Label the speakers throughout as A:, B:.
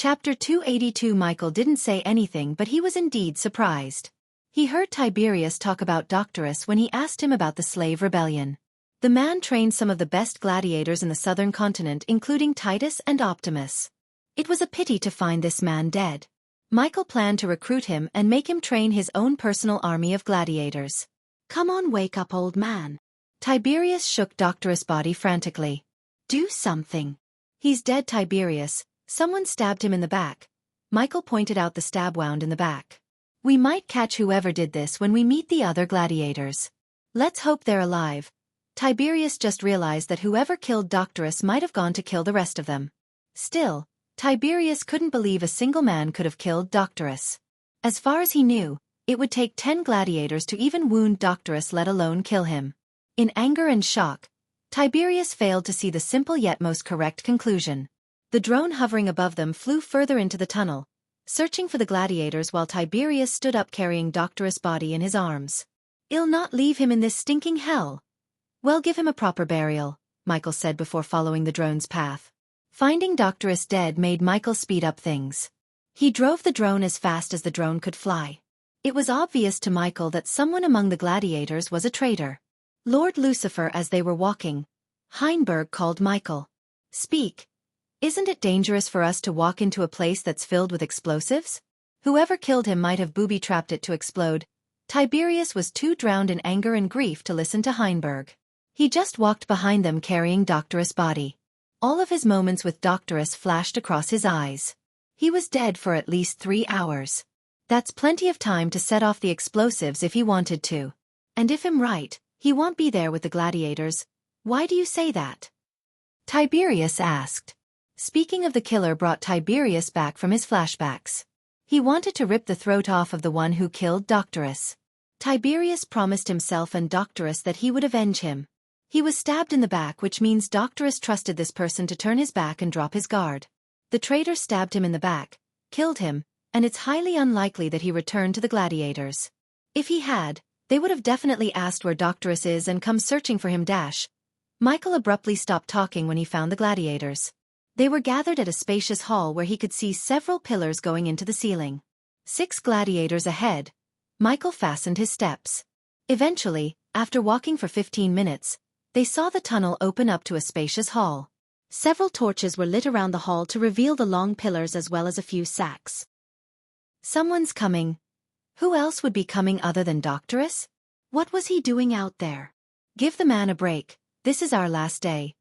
A: Chapter 282. Michael didn't say anything, but he was indeed surprised. He heard Tiberius talk about Doctorus when he asked him about the slave rebellion. The man trained some of the best gladiators in the southern continent, including Titus and Optimus. It was a pity to find this man dead. Michael planned to recruit him and make him train his own personal army of gladiators. "Come on, wake up, old man." Tiberius shook Doctorus' body frantically. "Do something." "He's dead, Tiberius. Someone stabbed him in the back." Michael pointed out the stab wound in the back. "We might catch whoever did this when we meet the other gladiators. Let's hope they're alive." Tiberius just realized that whoever killed Doctorus might have gone to kill the rest of them. Still, Tiberius couldn't believe a single man could have killed Doctorus. As far as he knew, it would take 10 gladiators to even wound Doctorus, let alone kill him. In anger and shock, Tiberius failed to see the simple yet most correct conclusion. The drone hovering above them flew further into the tunnel, searching for the gladiators while Tiberius stood up carrying Doctorus' body in his arms. "I'll not leave him in this stinking hell." "Well, give him a proper burial," Michael said before following the drone's path. Finding Doctorus dead made Michael speed up things. He drove the drone as fast as the drone could fly. It was obvious to Michael that someone among the gladiators was a traitor. Lord Lucifer, as they were walking, Heinberg called Michael. "Speak. Isn't it dangerous for us to walk into a place that's filled with explosives?" Whoever killed him might have booby-trapped it to explode. Tiberius was too drowned in anger and grief to listen to Heinberg. He just walked behind them carrying Doctorus' body. All of his moments with Doctorus flashed across his eyes. He was dead for at least 3 hours. That's plenty of time to set off the explosives if he wanted to. And if I'm right, he won't be there with the gladiators. "Why do you say that?" Tiberius asked. Speaking of the killer brought Tiberius back from his flashbacks. He wanted to rip the throat off of the one who killed Doctorus. Tiberius promised himself and Doctorus that he would avenge him. He was stabbed in the back, which means Doctorus trusted this person to turn his back and drop his guard. The traitor stabbed him in the back, killed him, and it's highly unlikely that he returned to the gladiators. If he had, they would have definitely asked where Doctorus is and come searching for him. Michael abruptly stopped talking when he found the gladiators. They were gathered at a spacious hall where he could see several pillars going into the ceiling. 6 gladiators ahead. Michael fastened his steps. Eventually, after walking for 15 minutes, they saw the tunnel open up to a spacious hall. Several torches were lit around the hall to reveal the long pillars as well as a few sacks. "Someone's coming." Who else would be coming other than Doctorus? What was he doing out there? "Give the man a break. This is our last day."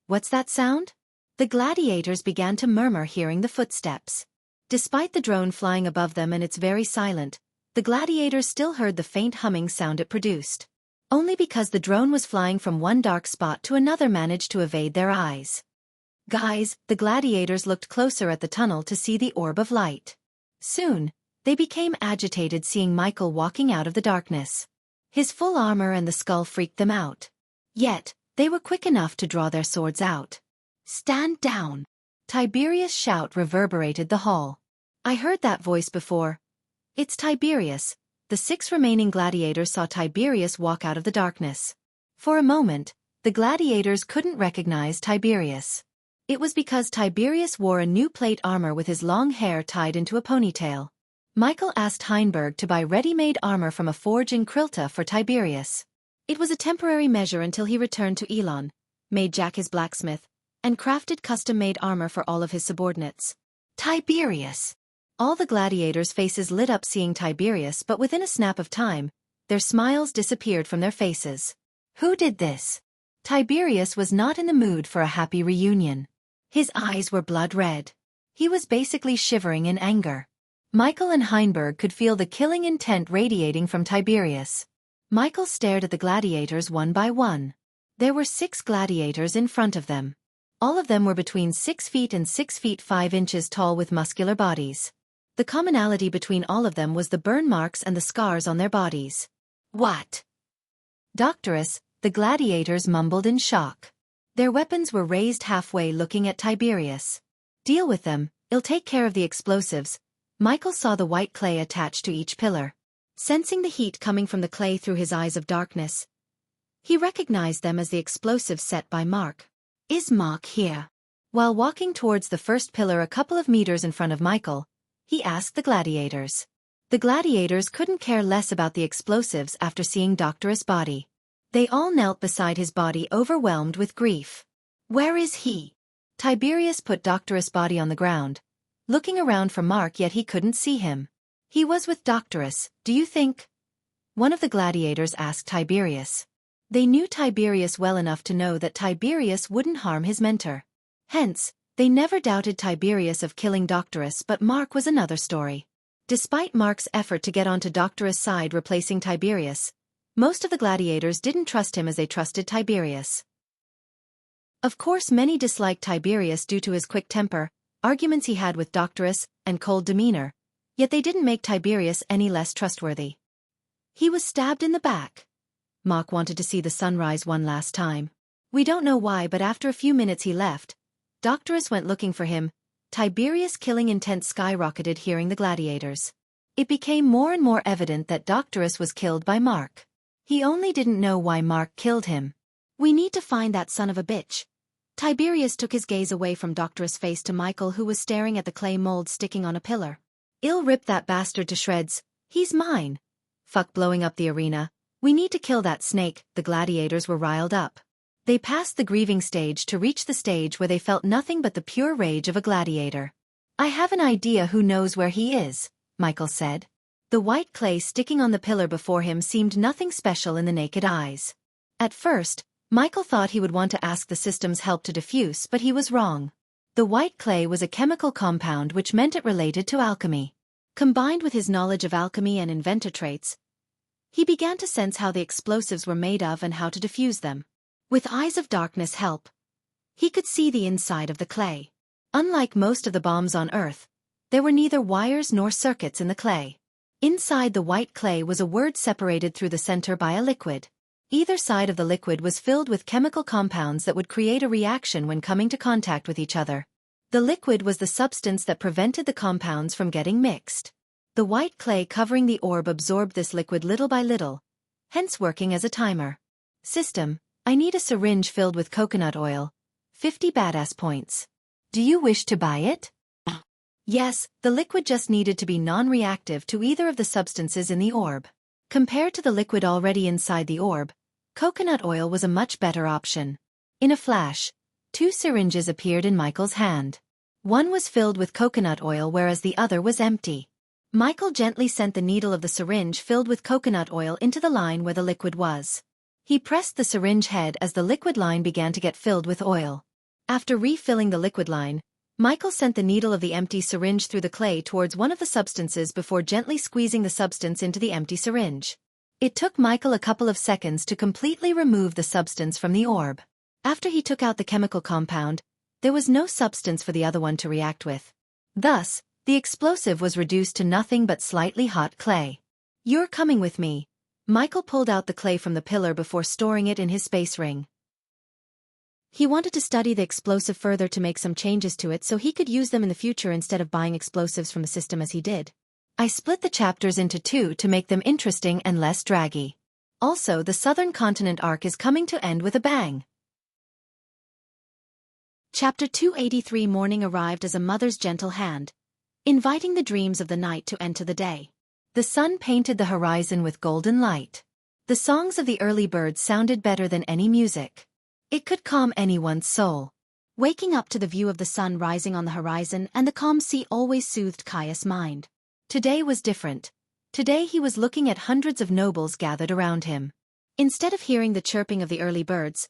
A: "What's that sound?" The gladiators began to murmur, hearing the footsteps. Despite the drone flying above them and it's very silent, the gladiators still heard the faint humming sound it produced. Only because the drone was flying from one dark spot to another managed to evade their eyes. "Guys," the gladiators looked closer at the tunnel to see the orb of light. Soon, they became agitated seeing Michael walking out of the darkness. His full armor and the skull freaked them out. Yet, they were quick enough to draw their swords out. "Stand down!" Tiberius' shout reverberated the hall. "I heard that voice before." "It's Tiberius." The 6 remaining gladiators saw Tiberius walk out of the darkness. For a moment, the gladiators couldn't recognize Tiberius. It was because Tiberius wore a new plate armor with his long hair tied into a ponytail. Michael asked Heinberg to buy ready-made armor from a forge in Krilta for Tiberius. It was a temporary measure until he returned to Elon, made Jack his blacksmith, and crafted custom-made armor for all of his subordinates. "Tiberius!" All the gladiators' faces lit up seeing Tiberius, but within a snap of time, their smiles disappeared from their faces. Who did this? Tiberius was not in the mood for a happy reunion. His eyes were blood red. He was basically shivering in anger. Michael and Heinberg could feel the killing intent radiating from Tiberius. Michael stared at the gladiators one by one. There were 6 gladiators in front of them. All of them were between 6 feet and 6 feet 5 inches tall with muscular bodies. The commonality between all of them was the burn marks and the scars on their bodies. "What?" "Doctorus," the gladiators mumbled in shock. Their weapons were raised halfway, looking at Tiberius. "Deal with them, I'll take care of the explosives." Michael saw the white clay attached to each pillar. Sensing the heat coming from the clay through his eyes of darkness, he recognized them as the explosives set by Mark. "Is Mark here?" While walking towards the first pillar a couple of meters in front of Michael, he asked the gladiators. The gladiators couldn't care less about the explosives after seeing Doctorus' body. They all knelt beside his body, overwhelmed with grief. "Where is he?" Tiberius put Doctorus' body on the ground, looking around for Mark, yet he couldn't see him. "He was with Doctorus, do you think?" one of the gladiators asked Tiberius. They knew Tiberius well enough to know that Tiberius wouldn't harm his mentor. Hence, they never doubted Tiberius of killing Doctorus, but Mark was another story. Despite Mark's effort to get onto Doctorus' side replacing Tiberius, most of the gladiators didn't trust him as they trusted Tiberius. Of course, many disliked Tiberius due to his quick temper, arguments he had with Doctorus, and cold demeanor, yet they didn't make Tiberius any less trustworthy. He was stabbed in the back. Mark wanted to see the sunrise one last time. We don't know why, but after a few minutes he left. Doctorus went looking for him. Tiberius' killing intent skyrocketed hearing the gladiators. It became more and more evident that Doctorus was killed by Mark. He only didn't know why Mark killed him. "We need to find that son of a bitch." Tiberius took his gaze away from Doctorus' face to Michael, who was staring at the clay mold sticking on a pillar. "I'll rip that bastard to shreds. He's mine." "Fuck blowing up the arena. We need to kill that snake." The gladiators were riled up. They passed the grieving stage to reach the stage where they felt nothing but the pure rage of a gladiator. "I have an idea who knows where he is," Michael said. The white clay sticking on the pillar before him seemed nothing special in the naked eyes. At first, Michael thought he would want to ask the system's help to diffuse, but he was wrong. The white clay was a chemical compound, which meant it related to alchemy. Combined with his knowledge of alchemy and inventor traits, he began to sense how the explosives were made of and how to diffuse them. With eyes of darkness help, he could see the inside of the clay. Unlike most of the bombs on Earth, there were neither wires nor circuits in the clay. Inside the white clay was a word separated through the center by a liquid. Either side of the liquid was filled with chemical compounds that would create a reaction when coming to contact with each other. The liquid was the substance that prevented the compounds from getting mixed. The white clay covering the orb absorbed this liquid little by little, hence working as a timer. System: I need a syringe filled with coconut oil. 50 badass points. Do you wish to buy it? Yes, the liquid just needed to be non-reactive to either of the substances in the orb. Compared to the liquid already inside the orb, coconut oil was a much better option. In a flash, 2 syringes appeared in Michael's hand. One was filled with coconut oil whereas the other was empty. Michael gently sent the needle of the syringe filled with coconut oil into the line where the liquid was. He pressed the syringe head as the liquid line began to get filled with oil. After refilling the liquid line, Michael sent the needle of the empty syringe through the clay towards one of the substances before gently squeezing the substance into the empty syringe. It took Michael a couple of seconds to completely remove the substance from the orb. After he took out the chemical compound, there was no substance for the other one to react with. Thus, the explosive was reduced to nothing but slightly hot clay. "You're coming with me." Michael pulled out the clay from the pillar before storing it in his space ring. He wanted to study the explosive further to make some changes to it so he could use them in the future instead of buying explosives from the system as he did. I split the chapters into 2 to make them interesting and less draggy. Also, the Southern Continent arc is coming to end with a bang. Chapter 283. Morning arrived as a mother's gentle hand, inviting the dreams of the night to enter the day. The sun painted the horizon with golden light. The songs of the early birds sounded better than any music. It could calm anyone's soul. Waking up to the view of the sun rising on the horizon and the calm sea always soothed Caius' mind. Today was different. Today he was looking at hundreds of nobles gathered around him. Instead of hearing the chirping of the early birds,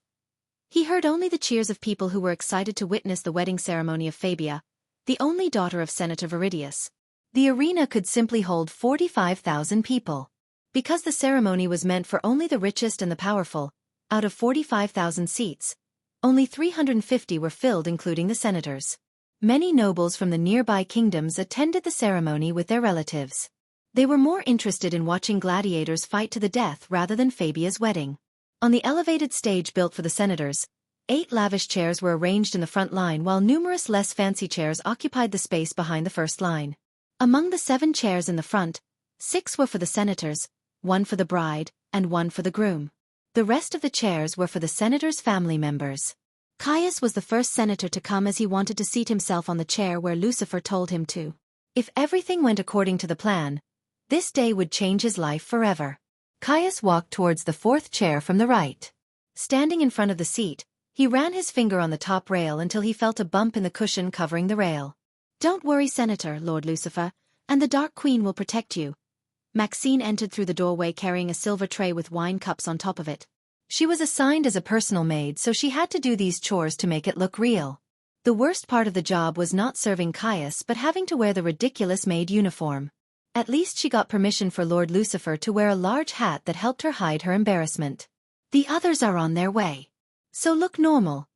A: he heard only the cheers of people who were excited to witness the wedding ceremony of Fabia, the only daughter of Senator Viridius. The arena could simply hold 45,000 people. Because the ceremony was meant for only the richest and the powerful, out of 45,000 seats, only 350 were filled, including the senators. Many nobles from the nearby kingdoms attended the ceremony with their relatives. They were more interested in watching gladiators fight to the death rather than Fabia's wedding. On the elevated stage built for the senators, 8 lavish chairs were arranged in the front line while numerous less fancy chairs occupied the space behind the first line. Among the 7 chairs in the front, 6 were for the senators, 1 for the bride, and 1 for the groom. The rest of the chairs were for the senators' family members. Caius was the first senator to come as he wanted to seat himself on the chair where Lucifer told him to. If everything went according to the plan, this day would change his life forever. Caius walked towards the fourth chair from the right. Standing in front of the seat, he ran his finger on the top rail until he felt a bump in the cushion covering the rail. "Don't worry, Senator, Lord Lucifer, and the Dark Queen will protect you." Maxine entered through the doorway carrying a silver tray with wine cups on top of it. She was assigned as a personal maid, so she had to do these chores to make it look real. The worst part of the job was not serving Caius but having to wear the ridiculous maid uniform. At least she got permission for Lord Lucifer to wear a large hat that helped her hide her embarrassment. "The others are on their way. So look normal."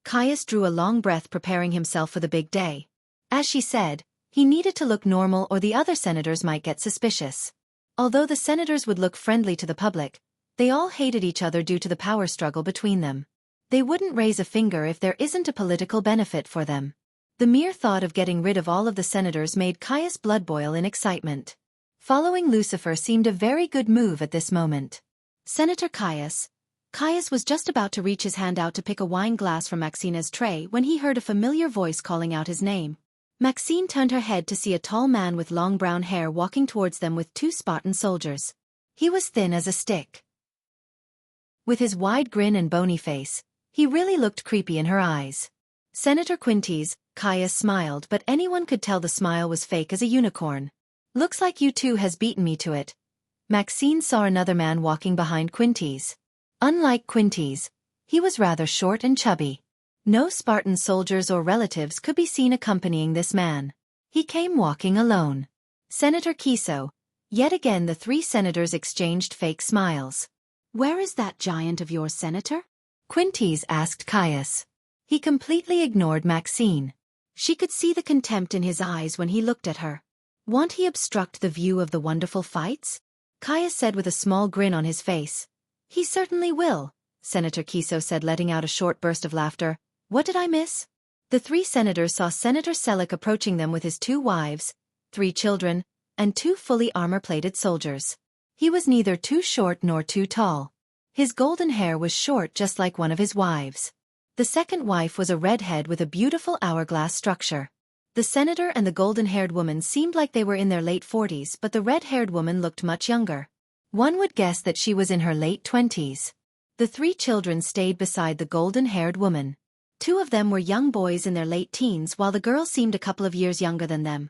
A: Caius drew a long breath, preparing himself for the big day. As she said, he needed to look normal or the other senators might get suspicious. Although the senators would look friendly to the public, they all hated each other due to the power struggle between them. They wouldn't raise a finger if there isn't a political benefit for them. The mere thought of getting rid of all of the senators made Caius' blood boil in excitement. Following Lucifer seemed a very good move at this moment. "Senator Caius." Caius was just about to reach his hand out to pick a wine glass from Maxine's tray when he heard a familiar voice calling out his name. Maxine turned her head to see a tall man with long brown hair walking towards them with two Spartan soldiers. He was thin as a stick. With his wide grin and bony face, he really looked creepy in her eyes. "Senator Quintes," Caius smiled, but anyone could tell the smile was fake as a unicorn. "Looks like you two has beaten me to it." Maxine saw another man walking behind Quintes. Unlike Quintes, he was rather short and chubby. No Spartan soldiers or relatives could be seen accompanying this man. He came walking alone. "Senator Kiso." Yet again the three senators exchanged fake smiles. "Where is that giant of yours, Senator?" Quintes asked Caius. He completely ignored Maxine. She could see the contempt in his eyes when he looked at her. "Won't he obstruct the view of the wonderful fights?" Caius said with a small grin on his face. "He certainly will," Senator Kiso said, letting out a short burst of laughter. "What did I miss?" The three senators saw Senator Selleck approaching them with his two wives, 3 children, and 2 fully armor-plated soldiers. He was neither too short nor too tall. His golden hair was short just like one of his wives. The second wife was a redhead with a beautiful hourglass structure. The senator and the golden-haired woman seemed like they were in their late 40s, but the red-haired woman looked much younger. One would guess that she was in her late 20s. The 3 children stayed beside the golden-haired woman. 2 of them were young boys in their late teens while the girl seemed a couple of years younger than them.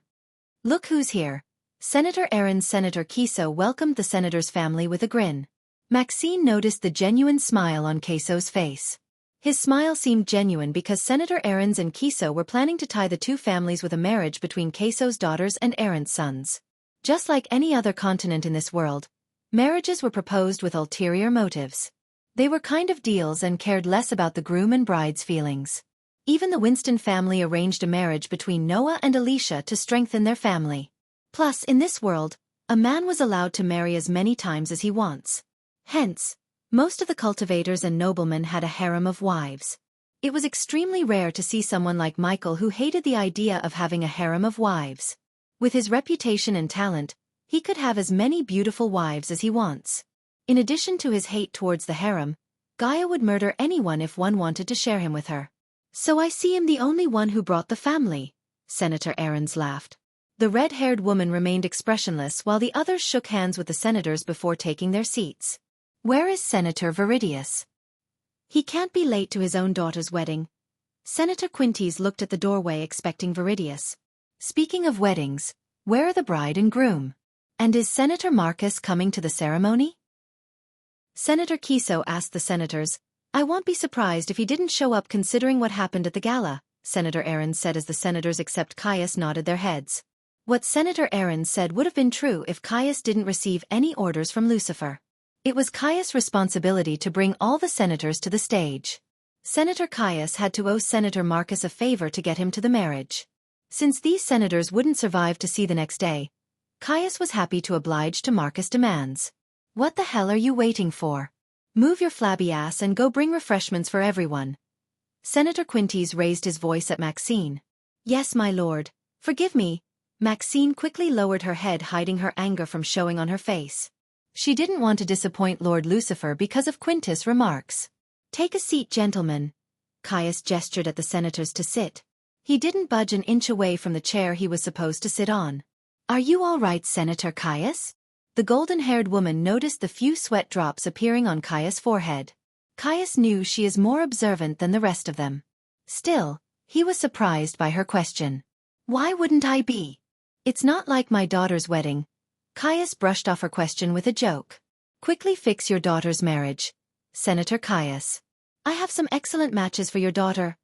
A: "Look who's here." Senator Aaron's Senator Kiso welcomed the senator's family with a grin. Maxine noticed the genuine smile on Kiso's face. His smile seemed genuine because Senator Aaron's and Kiso were planning to tie the 2 families with a marriage between Kiso's daughters and Aaron's sons. Just like any other continent in this world, marriages were proposed with ulterior motives. They were kind of deals and cared less about the groom and bride's feelings. Even the Winston family arranged a marriage between Noah and Alicia to strengthen their family. Plus, in this world, a man was allowed to marry as many times as he wants. Hence, most of the cultivators and noblemen had a harem of wives. It was extremely rare to see someone like Michael who hated the idea of having a harem of wives. With his reputation and talent, he could have as many beautiful wives as he wants. In addition to his hate towards the harem, Gaia would murder anyone if one wanted to share him with her. "So I see I'm the only one who brought the family," Senator Aarons laughed. The red-haired woman remained expressionless while the others shook hands with the senators before taking their seats. "Where is Senator Viridius?" "He can't be late to his own daughter's wedding." Senator Quintes looked at the doorway expecting Viridius. "Speaking of weddings, where are the bride and groom? And is Senator Marcus coming to the ceremony?" Senator Kiso asked the senators. "I won't be surprised if he didn't show up considering what happened at the gala," Senator Aaron said as the senators except Caius nodded their heads. What Senator Aaron said would have been true if Caius didn't receive any orders from Lucifer. It was Caius' responsibility to bring all the senators to the stage. Senator Caius had to owe Senator Marcus a favor to get him to the marriage. Since these senators wouldn't survive to see the next day, Caius was happy to oblige to Marcus' demands. "What the hell are you waiting for? Move your flabby ass and go bring refreshments for everyone." Senator Quintes raised his voice at Maxine. "Yes, my lord. Forgive me." Maxine quickly lowered her head, hiding her anger from showing on her face. She didn't want to disappoint Lord Lucifer because of Quintus' remarks. "Take a seat, gentlemen." Caius gestured at the senators to sit. He didn't budge an inch away from the chair he was supposed to sit on. "Are you all right, Senator Caius?" The golden-haired woman noticed the few sweat drops appearing on Caius' forehead. Caius knew she is more observant than the rest of them. Still, he was surprised by her question. "Why wouldn't I be? It's not like my daughter's wedding." Caius brushed off her question with a joke. "Quickly fix your daughter's marriage, Senator Caius. I have some excellent matches for your daughter."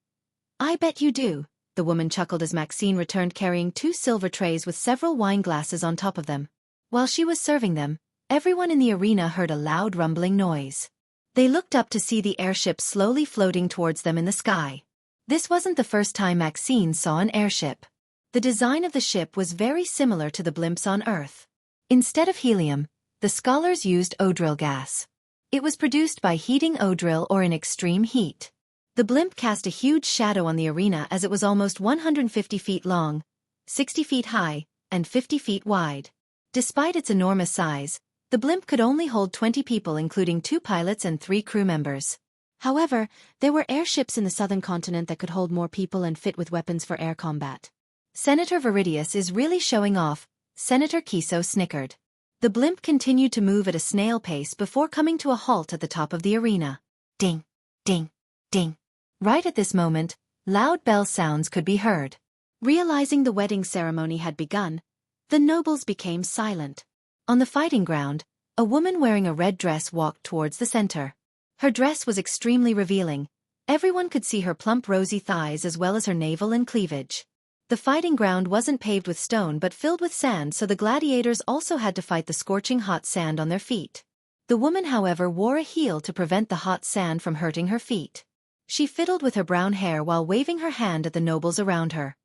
A: "I bet you do," the woman chuckled as Maxine returned carrying 2 silver trays with several wine glasses on top of them. While she was serving them, everyone in the arena heard a loud rumbling noise. They looked up to see the airship slowly floating towards them in the sky. This wasn't the first time Maxine saw an airship. The design of the ship was very similar to the blimps on Earth. Instead of helium, the scholars used odril gas. It was produced by heating odril or in extreme heat. The blimp cast a huge shadow on the arena as it was almost 150 feet long, 60 feet high, and 50 feet wide. Despite its enormous size, the blimp could only hold 20 people including 2 pilots and 3 crew members. However, there were airships in the southern continent that could hold more people and fit with weapons for air combat. "Senator Viridius is really showing off," Senator Kiso snickered. The blimp continued to move at a snail pace before coming to a halt at the top of the arena. Ding, ding, ding. Right at this moment, loud bell sounds could be heard. Realizing the wedding ceremony had begun, the nobles became silent. On the fighting ground, a woman wearing a red dress walked towards the center. Her dress was extremely revealing. Everyone could see her plump rosy thighs as well as her navel and cleavage. The fighting ground wasn't paved with stone but filled with sand, so the gladiators also had to fight the scorching hot sand on their feet. The woman, however, wore a heel to prevent the hot sand from hurting her feet. She fiddled with her brown hair while waving her hand at the nobles around her.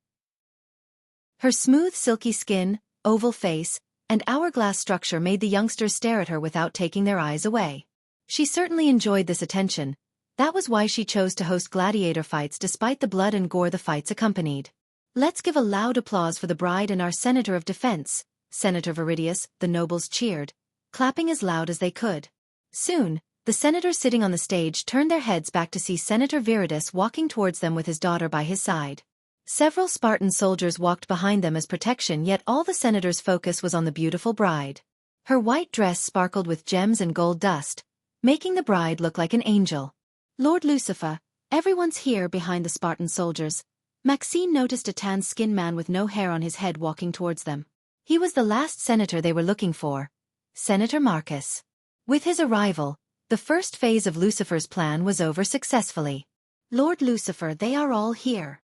A: Her smooth silky skin, oval face, and hourglass structure made the youngsters stare at her without taking their eyes away. She certainly enjoyed this attention. That was why she chose to host gladiator fights despite the blood and gore the fights accompanied. "Let's give a loud applause for the bride and our Senator of Defense, Senator Viridius," the nobles cheered, clapping as loud as they could. Soon, the senators sitting on the stage turned their heads back to see Senator Viridius walking towards them with his daughter by his side. Several Spartan soldiers walked behind them as protection, yet all the senators' focus was on the beautiful bride. Her white dress sparkled with gems and gold dust, making the bride look like an angel. "Lord Lucifer, everyone's here," behind the Spartan soldiers. Maxine noticed a tan-skinned man with no hair on his head walking towards them. He was the last senator they were looking for, Senator Marcus. With his arrival, the first phase of Lucifer's plan was over successfully. "Lord Lucifer, they are all here."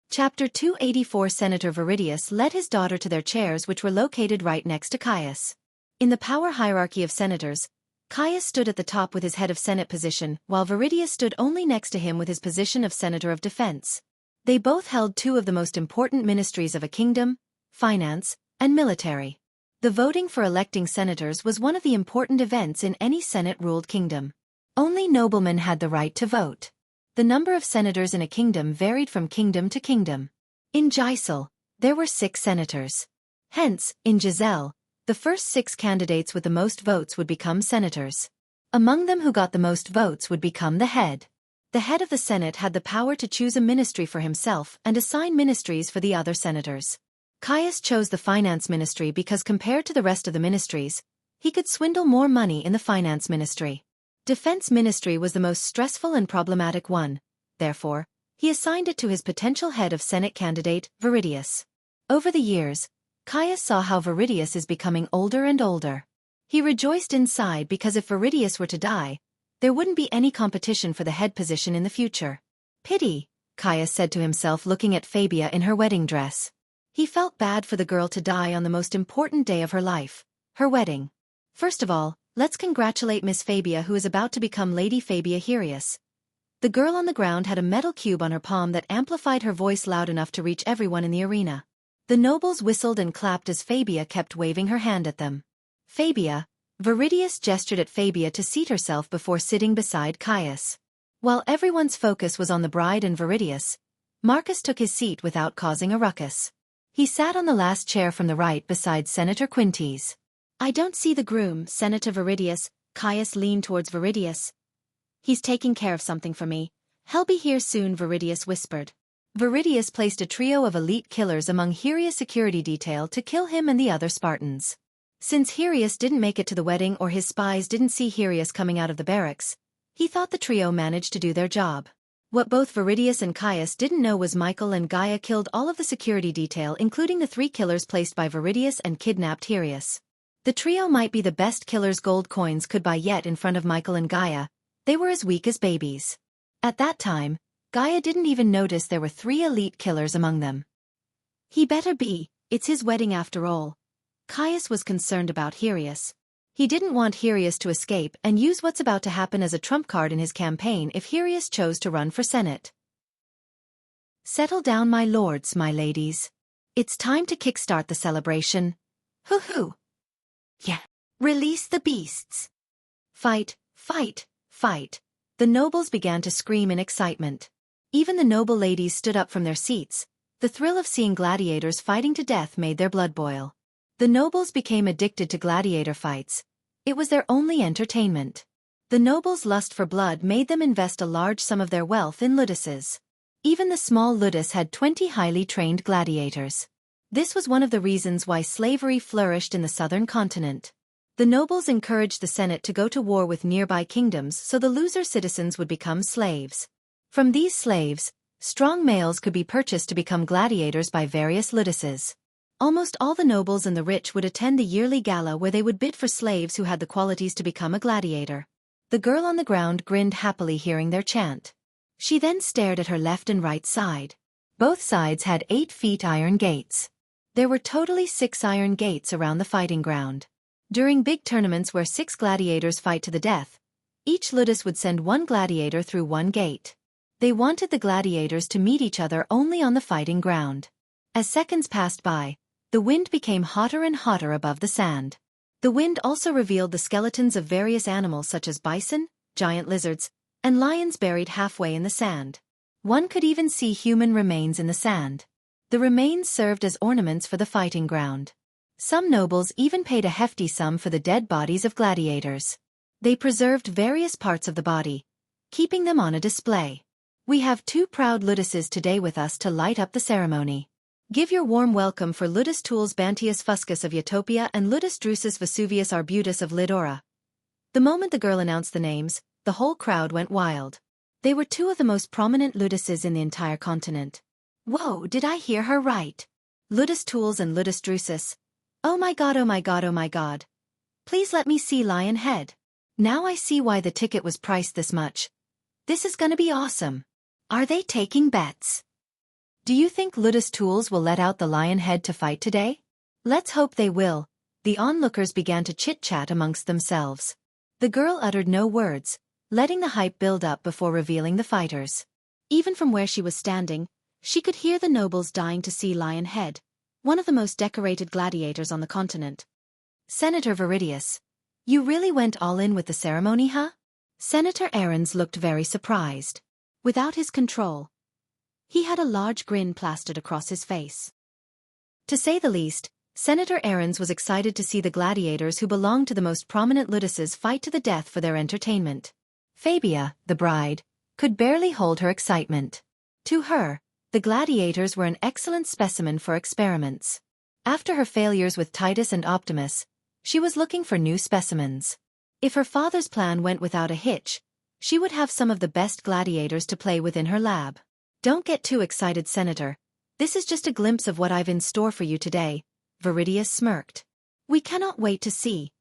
A: Chapter 284. Senator Viridius led his daughter to their chairs, which were located right next to Caius. In the power hierarchy of senators, Caius stood at the top with his head of Senate position, while Viridius stood only next to him with his position of Senator of Defense. They both held 2 of the most important ministries of a kingdom, finance, and military. The voting for electing senators was one of the important events in any Senate-ruled kingdom. Only noblemen had the right to vote. The number of senators in a kingdom varied from kingdom to kingdom. In Giselle, there were 6 senators. Hence, in Giselle, the first 6 candidates with the most votes would become senators. Among them who got the most votes would become the head. The head of the Senate had the power to choose a ministry for himself and assign ministries for the other senators. Caius chose the finance ministry because compared to the rest of the ministries, he could swindle more money in the finance ministry. Defense ministry was the most stressful and problematic one. Therefore, he assigned it to his potential head of Senate candidate, Viridius. Over the years, Caius saw how Viridius is becoming older and older. He rejoiced inside because if Viridius were to die, there wouldn't be any competition for the head position in the future. "Pity," Caius said to himself looking at Fabia in her wedding dress. He felt bad for the girl to die on the most important day of her life, her wedding. First of all, let's congratulate Miss Fabia, who is about to become Lady Fabia Herius. The girl on the ground had a metal cube on her palm that amplified her voice loud enough to reach everyone in the arena. The nobles whistled and clapped as Fabia kept waving her hand at them. "Fabia," Viridius gestured at Fabia to seat herself before sitting beside Caius. While everyone's focus was on the bride and Viridius, Marcus took his seat without causing a ruckus. He sat on the last chair from the right beside Senator Quintes. "I don't see the groom, Senator Viridius." Caius leaned towards Viridius. He's taking care of something for me. He'll be here soon, Viridius whispered. Viridius placed a trio of elite killers among Hyrieus' security detail to kill him and the other Spartans. Since Hyrieus didn't make it to the wedding or his spies didn't see Hyrieus coming out of the barracks, he thought the trio managed to do their job. What both Viridius and Caius didn't know was Michael and Gaia killed all of the security detail, including the 3 killers placed by Viridius, and kidnapped Hyrieus. The trio might be the best killers gold coins could buy yet. In front of Michael and Gaia, they were as weak as babies. At that time, Gaia didn't even notice there were 3 elite killers among them. He better be, it's his wedding after all. Caius was concerned about Hyrieus. He didn't want Hyrieus to escape and use what's about to happen as a trump card in his campaign if Hyrieus chose to run for Senate. Settle down, my lords, my ladies. It's time to kickstart the celebration. Hoo-hoo. Yeah. Release the beasts. Fight, fight, fight. The nobles began to scream in excitement. Even the noble ladies stood up from their seats. The thrill of seeing gladiators fighting to death made their blood boil. The nobles became addicted to gladiator fights. It was their only entertainment. The nobles' lust for blood made them invest a large sum of their wealth in luduses. Even the small ludus had 20 highly trained gladiators. This was one of the reasons why slavery flourished in the southern continent. The nobles encouraged the Senate to go to war with nearby kingdoms so the loser citizens would become slaves. From these slaves, strong males could be purchased to become gladiators by various luduses. Almost all the nobles and the rich would attend the yearly gala where they would bid for slaves who had the qualities to become a gladiator. The girl on the ground grinned happily hearing their chant. She then stared at her left and right side. Both sides had 8 feet iron gates. There were totally 6 iron gates around the fighting ground. During big tournaments where 6 gladiators fight to the death, each ludus would send 1 gladiator through 1 gate. They wanted the gladiators to meet each other only on the fighting ground. As seconds passed by, the wind became hotter and hotter above the sand. The wind also revealed the skeletons of various animals such as bison, giant lizards, and lions buried halfway in the sand. One could even see human remains in the sand. The remains served as ornaments for the fighting ground. Some nobles even paid a hefty sum for the dead bodies of gladiators. They preserved various parts of the body, keeping them on a display. We have 2 proud luduses today with us to light up the ceremony. Give your warm welcome for Ludus Tullus Bantius Fuscus of Utopia and Ludus Drusus Vesuvius Arbutus of Lidora. The moment the girl announced the names, the whole crowd went wild. They were 2 of the most prominent luduses in the entire continent. Whoa, did I hear her right? Ludus Tullus and Ludus Drusus. Oh my god, oh my god, oh my god. Please let me see Lion Head. Now I see why the ticket was priced this much. This is gonna be awesome. Are they taking bets? Do you think Ludus Tullus will let out the lion head to fight today? Let's hope they will. The onlookers began to chit-chat amongst themselves. The girl uttered no words, letting the hype build up before revealing the fighters. Even from where she was standing, she could hear the nobles dying to see Lion Head, one of the most decorated gladiators on the continent. Senator Viridius, you really went all in with the ceremony, huh? Senator Ahrens looked very surprised. Without his control, he had a large grin plastered across his face. To say the least, Senator Ahrens was excited to see the gladiators who belonged to the most prominent luduses fight to the death for their entertainment. Fabia, the bride, could barely hold her excitement. To her, the gladiators were an excellent specimen for experiments. After her failures with Titus and Optimus, she was looking for new specimens. If her father's plan went without a hitch, she would have some of the best gladiators to play with in her lab. Don't get too excited, Senator. This is just a glimpse of what I've in store for you today, Viridius smirked. We cannot wait to see.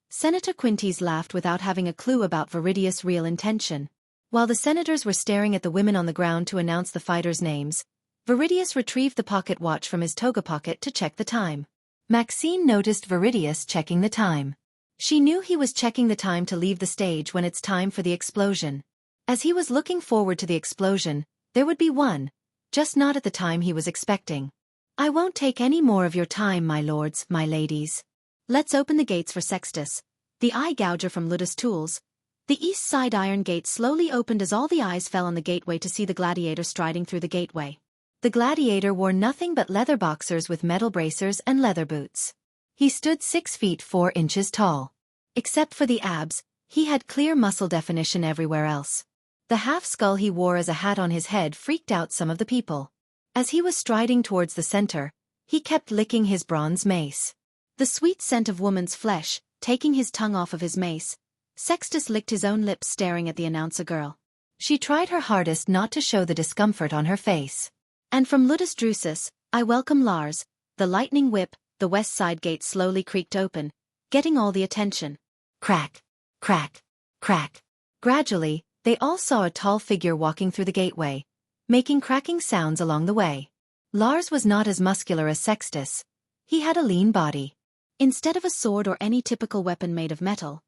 A: Senator Quintes laughed without having a clue about Viridius' real intention. While the senators were staring at the women on the ground to announce the fighters' names, Viridius retrieved the pocket watch from his toga pocket to check the time. Maxine noticed Viridius checking the time. She knew he was checking the time to leave the stage when it's time for the explosion. As he was looking forward to the explosion, there would be one, just not at the time he was expecting. I won't take any more of your time, my lords, my ladies. Let's open the gates for Sextus, the eye gouger from Ludus Tullus. The east side iron gate slowly opened as all the eyes fell on the gateway to see the gladiator striding through the gateway. The gladiator wore nothing but leather boxers with metal bracers and leather boots. He stood 6 feet 4 inches tall. Except for the abs, He had clear muscle definition everywhere else. The half-skull he wore as a hat on his head freaked out some of the people. As he was striding towards the center, he kept licking his bronze mace. The sweet scent of woman's flesh, taking his tongue off of his mace, Sextus licked his own lips staring at the announcer girl. She tried her hardest not to show the discomfort on her face. And from Ludus Drusus, I welcome Lars. The lightning whip, the west side gate slowly creaked open, getting all the attention. Crack, crack, crack. Gradually, they all saw a tall figure walking through the gateway, making cracking sounds along the way. Lars was not as muscular as Sextus. He had a lean body. Instead of a sword or any typical weapon made of metal,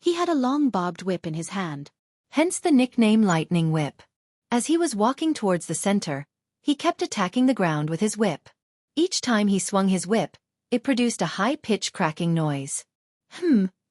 A: he had a long barbed whip in his hand. Hence the nickname Lightning Whip. As he was walking towards the center, he kept attacking the ground with his whip. Each time he swung his whip, it produced a high-pitched cracking noise.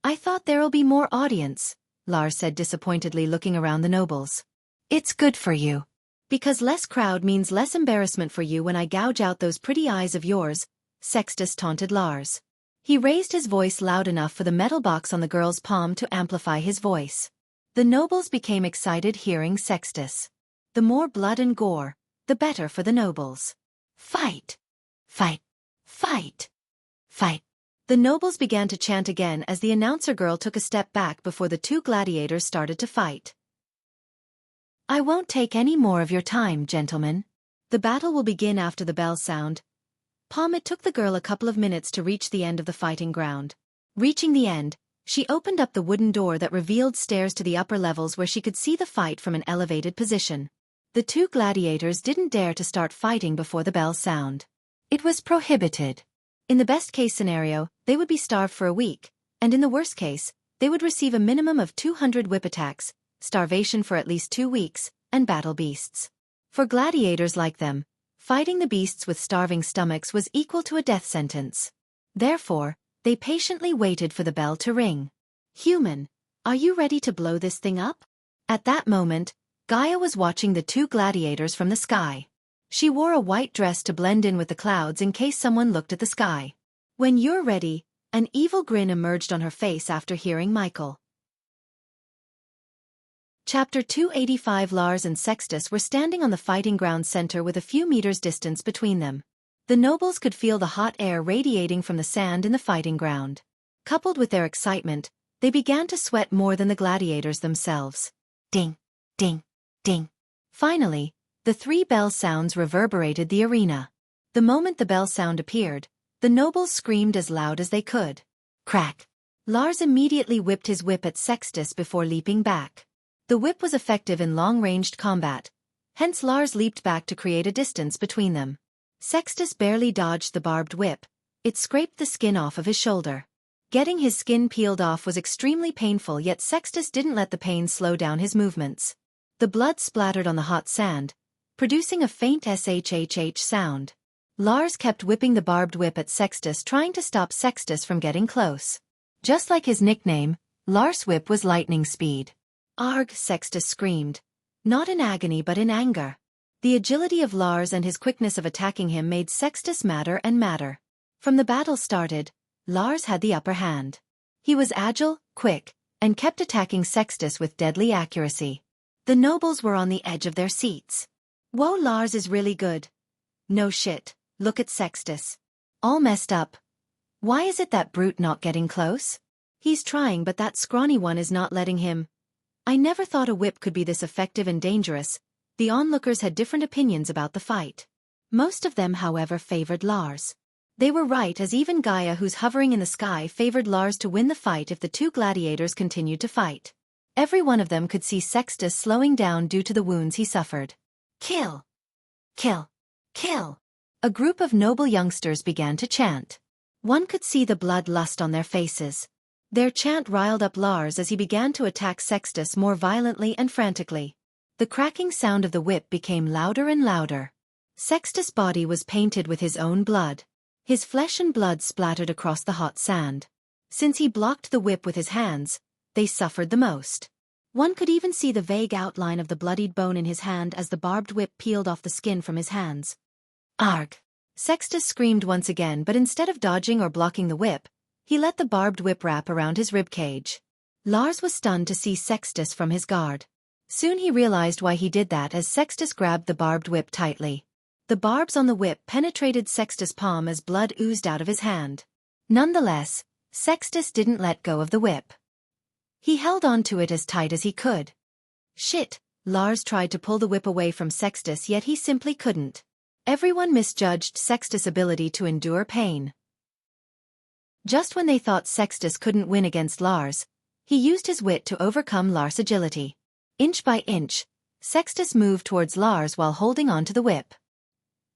A: I thought there'll be more audience, Lars said disappointedly looking around the nobles. It's good for you. Because less crowd means less embarrassment for you when I gouge out those pretty eyes of yours, Sextus taunted Lars. He raised his voice loud enough for the metal box on the girl's palm to amplify his voice. The nobles became excited hearing Sextus. The more blood and gore, the better for the nobles. Fight! Fight! Fight! Fight! The nobles began to chant again as the announcer girl took a step back before the two gladiators started to fight. I won't take any more of your time, gentlemen. The battle will begin after the bell sound. It took the girl a couple of minutes to reach the end of the fighting ground. Reaching the end, she opened up the wooden door that revealed stairs to the upper levels where she could see the fight from an elevated position. The two gladiators didn't dare to start fighting before the bell sound. It was prohibited. In the best-case scenario, they would be starved for a week, and in the worst case, they would receive a minimum of 200 whip attacks, starvation for at least 2 weeks, and battle beasts. For gladiators like them, fighting the beasts with starving stomachs was equal to a death sentence. Therefore, they patiently waited for the bell to ring. Human, are you ready to blow this thing up? At that moment, Gaia was watching the two gladiators from the sky. She wore a white dress to blend in with the clouds in case someone looked at the sky. When you're ready, an evil grin emerged on her face after hearing Michael. Chapter 285. Lars and Sextus were standing on the fighting ground center with a few meters distance between them. The nobles could feel the hot air radiating from the sand in the fighting ground. Coupled with their excitement, they began to sweat more than the gladiators themselves. Ding, ding, ding. Finally, the 3 bell sounds reverberated the arena. The moment the bell sound appeared, the nobles screamed as loud as they could. Crack! Lars immediately whipped his whip at Sextus before leaping back. The whip was effective in long-ranged combat, hence Lars leaped back to create a distance between them. Sextus barely dodged the barbed whip. It scraped the skin off of his shoulder. Getting his skin peeled off was extremely painful, yet Sextus didn't let the pain slow down his movements. The blood splattered on the hot sand, producing a faint shhh sound. Lars kept whipping the barbed whip at Sextus, trying to stop Sextus from getting close. Just like his nickname, Lars' whip was lightning speed. Arg! Sextus screamed. Not in agony but in anger. The agility of Lars and his quickness of attacking him made Sextus madder and madder. From the battle started, Lars had the upper hand. He was agile, quick, and kept attacking Sextus with deadly accuracy. The nobles were on the edge of their seats. Whoa, Lars is really good. No shit, look at Sextus. All messed up. Why is it that brute not getting close? He's trying but that scrawny one is not letting him. I never thought a whip could be this effective and dangerous. The onlookers had different opinions about the fight. Most of them, however, favored Lars. They were right, as even Gaia, who's hovering in the sky, favored Lars to win the fight if the two gladiators continued to fight. Every one of them could see Sextus slowing down due to the wounds he suffered. Kill! Kill! Kill! A group of noble youngsters began to chant. One could see the blood lust on their faces. Their chant riled up Lars as he began to attack Sextus more violently and frantically. The cracking sound of the whip became louder and louder. Sextus' body was painted with his own blood. His flesh and blood splattered across the hot sand. Since he blocked the whip with his hands, they suffered the most. One could even see the vague outline of the bloodied bone in his hand as the barbed whip peeled off the skin from his hands. Arg! Sextus screamed once again, but instead of dodging or blocking the whip, he let the barbed whip wrap around his ribcage. Lars was stunned to see Sextus from his guard. Soon he realized why he did that as Sextus grabbed the barbed whip tightly. The barbs on the whip penetrated Sextus' palm as blood oozed out of his hand. Nonetheless, Sextus didn't let go of the whip. He held on to it as tight as he could. Shit, Lars tried to pull the whip away from Sextus, yet he simply couldn't. Everyone misjudged Sextus' ability to endure pain. Just when they thought Sextus couldn't win against Lars, he used his wit to overcome Lars' agility. Inch by inch, Sextus moved towards Lars while holding on to the whip.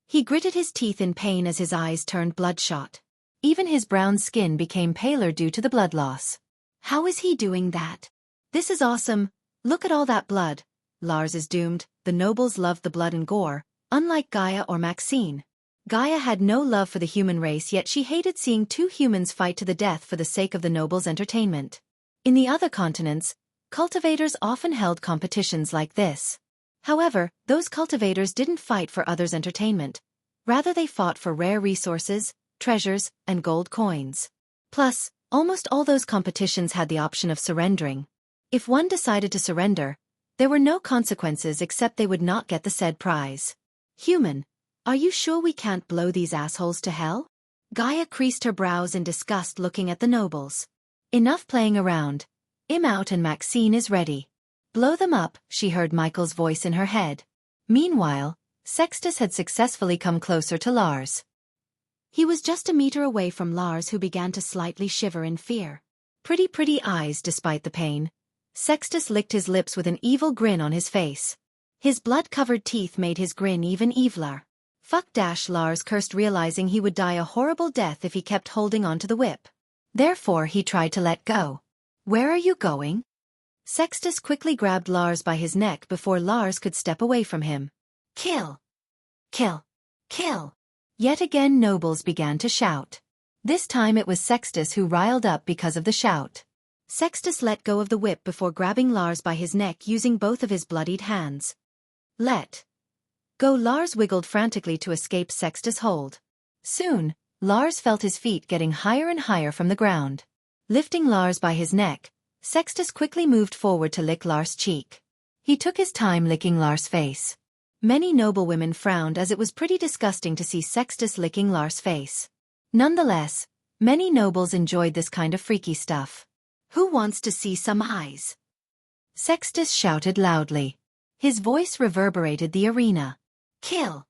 A: He gritted his teeth in pain as his eyes turned bloodshot. Even his brown skin became paler due to the blood loss. How is he doing that? This is awesome. Look at all that blood. Lars is doomed. The nobles loved the blood and gore, unlike Gaia or Maxine. Gaia had no love for the human race, yet she hated seeing two humans fight to the death for the sake of the nobles' entertainment. In the other continents, cultivators often held competitions like this. However, those cultivators didn't fight for others' entertainment. Rather, they fought for rare resources, treasures, and gold coins. Plus, almost all those competitions had the option of surrendering. If one decided to surrender, there were no consequences except they would not get the said prize. Human, are you sure we can't blow these assholes to hell? Gaia creased her brows in disgust looking at the nobles. Enough playing around. I'm out and Maxine is ready. Blow them up, she heard Michael's voice in her head. Meanwhile, Sextus had successfully come closer to Lars. He was just a meter away from Lars, who began to slightly shiver in fear. Pretty eyes despite the pain. Sextus licked his lips with an evil grin on his face. His blood-covered teeth made his grin even eviler. Fuck dash, Lars cursed, realizing he would die a horrible death if he kept holding onto the whip. Therefore he tried to let go. Where are you going? Sextus quickly grabbed Lars by his neck before Lars could step away from him. Kill! Kill! Kill! Yet again nobles began to shout. This time it was Sextus who riled up because of the shout. Sextus let go of the whip before grabbing Lars by his neck using both of his bloodied hands. Let go. Lars wiggled frantically to escape Sextus' hold. Soon, Lars felt his feet getting higher and higher from the ground. Lifting Lars by his neck, Sextus quickly moved forward to lick Lars' cheek. He took his time licking Lars' face. Many noblewomen frowned as it was pretty disgusting to see Sextus licking Lars' face. Nonetheless, many nobles enjoyed this kind of freaky stuff. Who wants to see some eyes? Sextus shouted loudly. His voice reverberated the arena. Kill!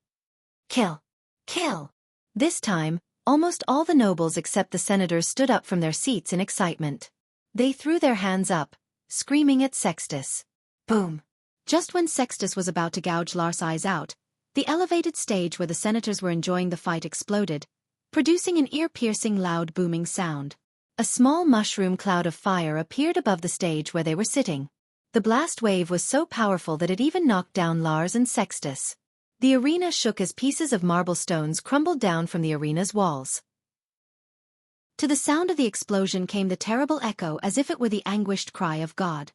A: Kill! Kill! This time, almost all the nobles except the senators stood up from their seats in excitement. They threw their hands up, screaming at Sextus. Boom! Just when Sextus was about to gouge Lars' eyes out, the elevated stage where the senators were enjoying the fight exploded, producing an ear-piercing loud booming sound. A small mushroom cloud of fire appeared above the stage where they were sitting. The blast wave was so powerful that it even knocked down Lars and Sextus. The arena shook as pieces of marble stones crumbled down from the arena's walls. To the sound of the explosion came the terrible echo, as if it were the anguished cry of God.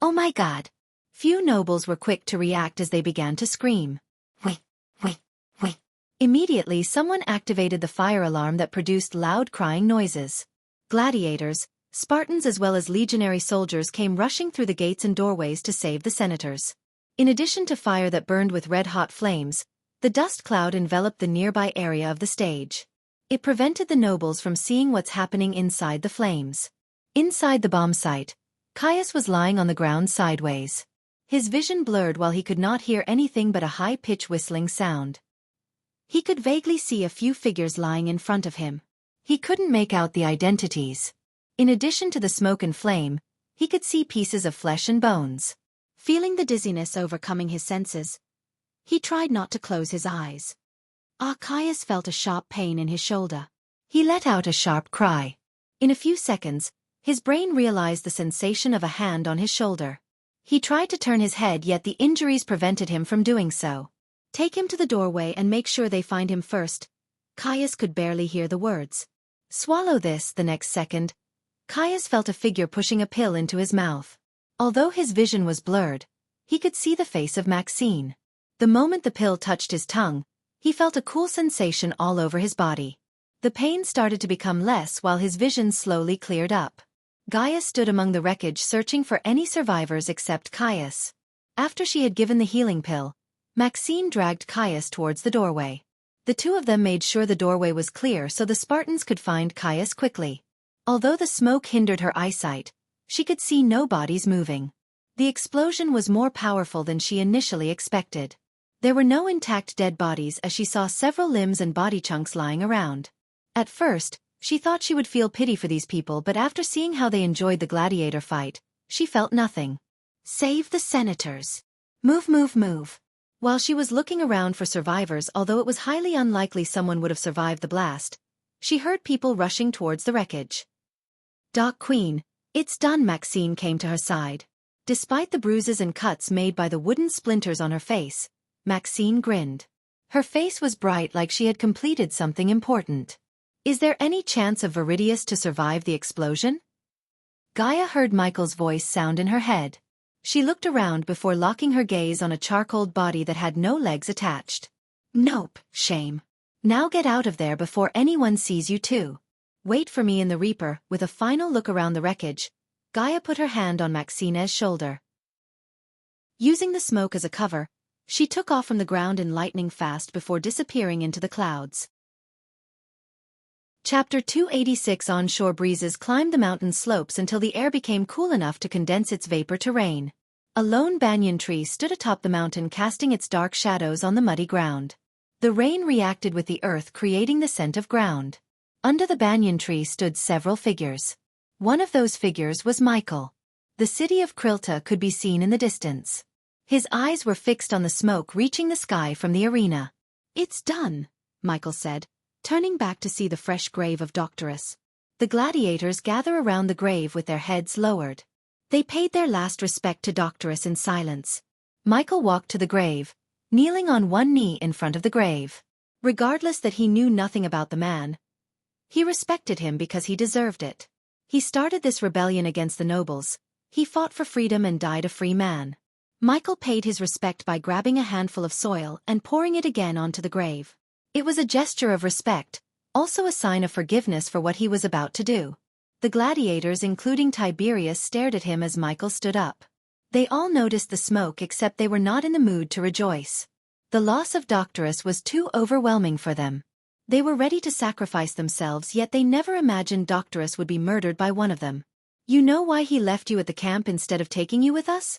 A: Oh my God! Few nobles were quick to react as they began to scream. Wait. Immediately someone activated the fire alarm that produced loud crying noises. Gladiators, Spartans as well as legionary soldiers came rushing through the gates and doorways to save the senators. In addition to fire that burned with red-hot flames, the dust cloud enveloped the nearby area of the stage. It prevented the nobles from seeing what's happening inside the flames. Inside the bomb site, Caius was lying on the ground sideways. His vision blurred while he could not hear anything but a high-pitched whistling sound. He could vaguely see a few figures lying in front of him. He couldn't make out the identities. In addition to the smoke and flame, he could see pieces of flesh and bones. Feeling the dizziness overcoming his senses, he tried not to close his eyes. Caius felt a sharp pain in his shoulder. He let out a sharp cry. In a few seconds, his brain realized the sensation of a hand on his shoulder. He tried to turn his head, yet the injuries prevented him from doing so. Take him to the doorway and make sure they find him first. Caius could barely hear the words. Swallow this. The next second, Caius felt a figure pushing a pill into his mouth. Although his vision was blurred, he could see the face of Maxine. The moment the pill touched his tongue, he felt a cool sensation all over his body. The pain started to become less while his vision slowly cleared up. Gaia stood among the wreckage searching for any survivors except Caius. After she had given the healing pill, Maxine dragged Caius towards the doorway. The two of them made sure the doorway was clear so the Spartans could find Caius quickly. Although the smoke hindered her eyesight, she could see no bodies moving. The explosion was more powerful than she initially expected. There were no intact dead bodies as she saw several limbs and body chunks lying around. At first, she thought she would feel pity for these people, but after seeing how they enjoyed the gladiator fight, she felt nothing. Save the senators. Move, move, move. While she was looking around for survivors, although it was highly unlikely someone would have survived the blast, she heard people rushing towards the wreckage. Doc Queen, it's done. Maxine came to her side. Despite the bruises and cuts made by the wooden splinters on her face, Maxine grinned. Her face was bright like she had completed something important. Is there any chance of Viridius to survive the explosion? Gaia heard Michael's voice sound in her head. She looked around before locking her gaze on a charcoaled body that had no legs attached. Nope, shame. Now get out of there before anyone sees you too. Wait for me in the Reaper. With a final look around the wreckage, Gaia put her hand on Maxine's shoulder. Using the smoke as a cover, she took off from the ground in lightning fast before disappearing into the clouds. Chapter 286. Onshore breezes climbed the mountain slopes until the air became cool enough to condense its vapor to rain. A lone banyan tree stood atop the mountain, casting its dark shadows on the muddy ground. The rain reacted with the earth, creating the scent of ground. Under the banyan tree stood several figures. One of those figures was Michael. The city of Krilta could be seen in the distance. His eyes were fixed on the smoke reaching the sky from the arena. It's done, Michael said, turning back to see the fresh grave of Doctorus. The gladiators gather around the grave with their heads lowered. They paid their last respect to Doctorus in silence. Michael walked to the grave, kneeling on one knee in front of the grave. Regardless that he knew nothing about the man, he respected him because he deserved it. He started this rebellion against the nobles. He fought for freedom and died a free man. Michael paid his respect by grabbing a handful of soil and pouring it again onto the grave. It was a gesture of respect, also a sign of forgiveness for what he was about to do. The gladiators, including Tiberius, stared at him as Michael stood up. They all noticed the smoke, except they were not in the mood to rejoice. The loss of Doctorus was too overwhelming for them. They were ready to sacrifice themselves, yet they never imagined Doctorus would be murdered by one of them. You know why he left you at the camp instead of taking you with us?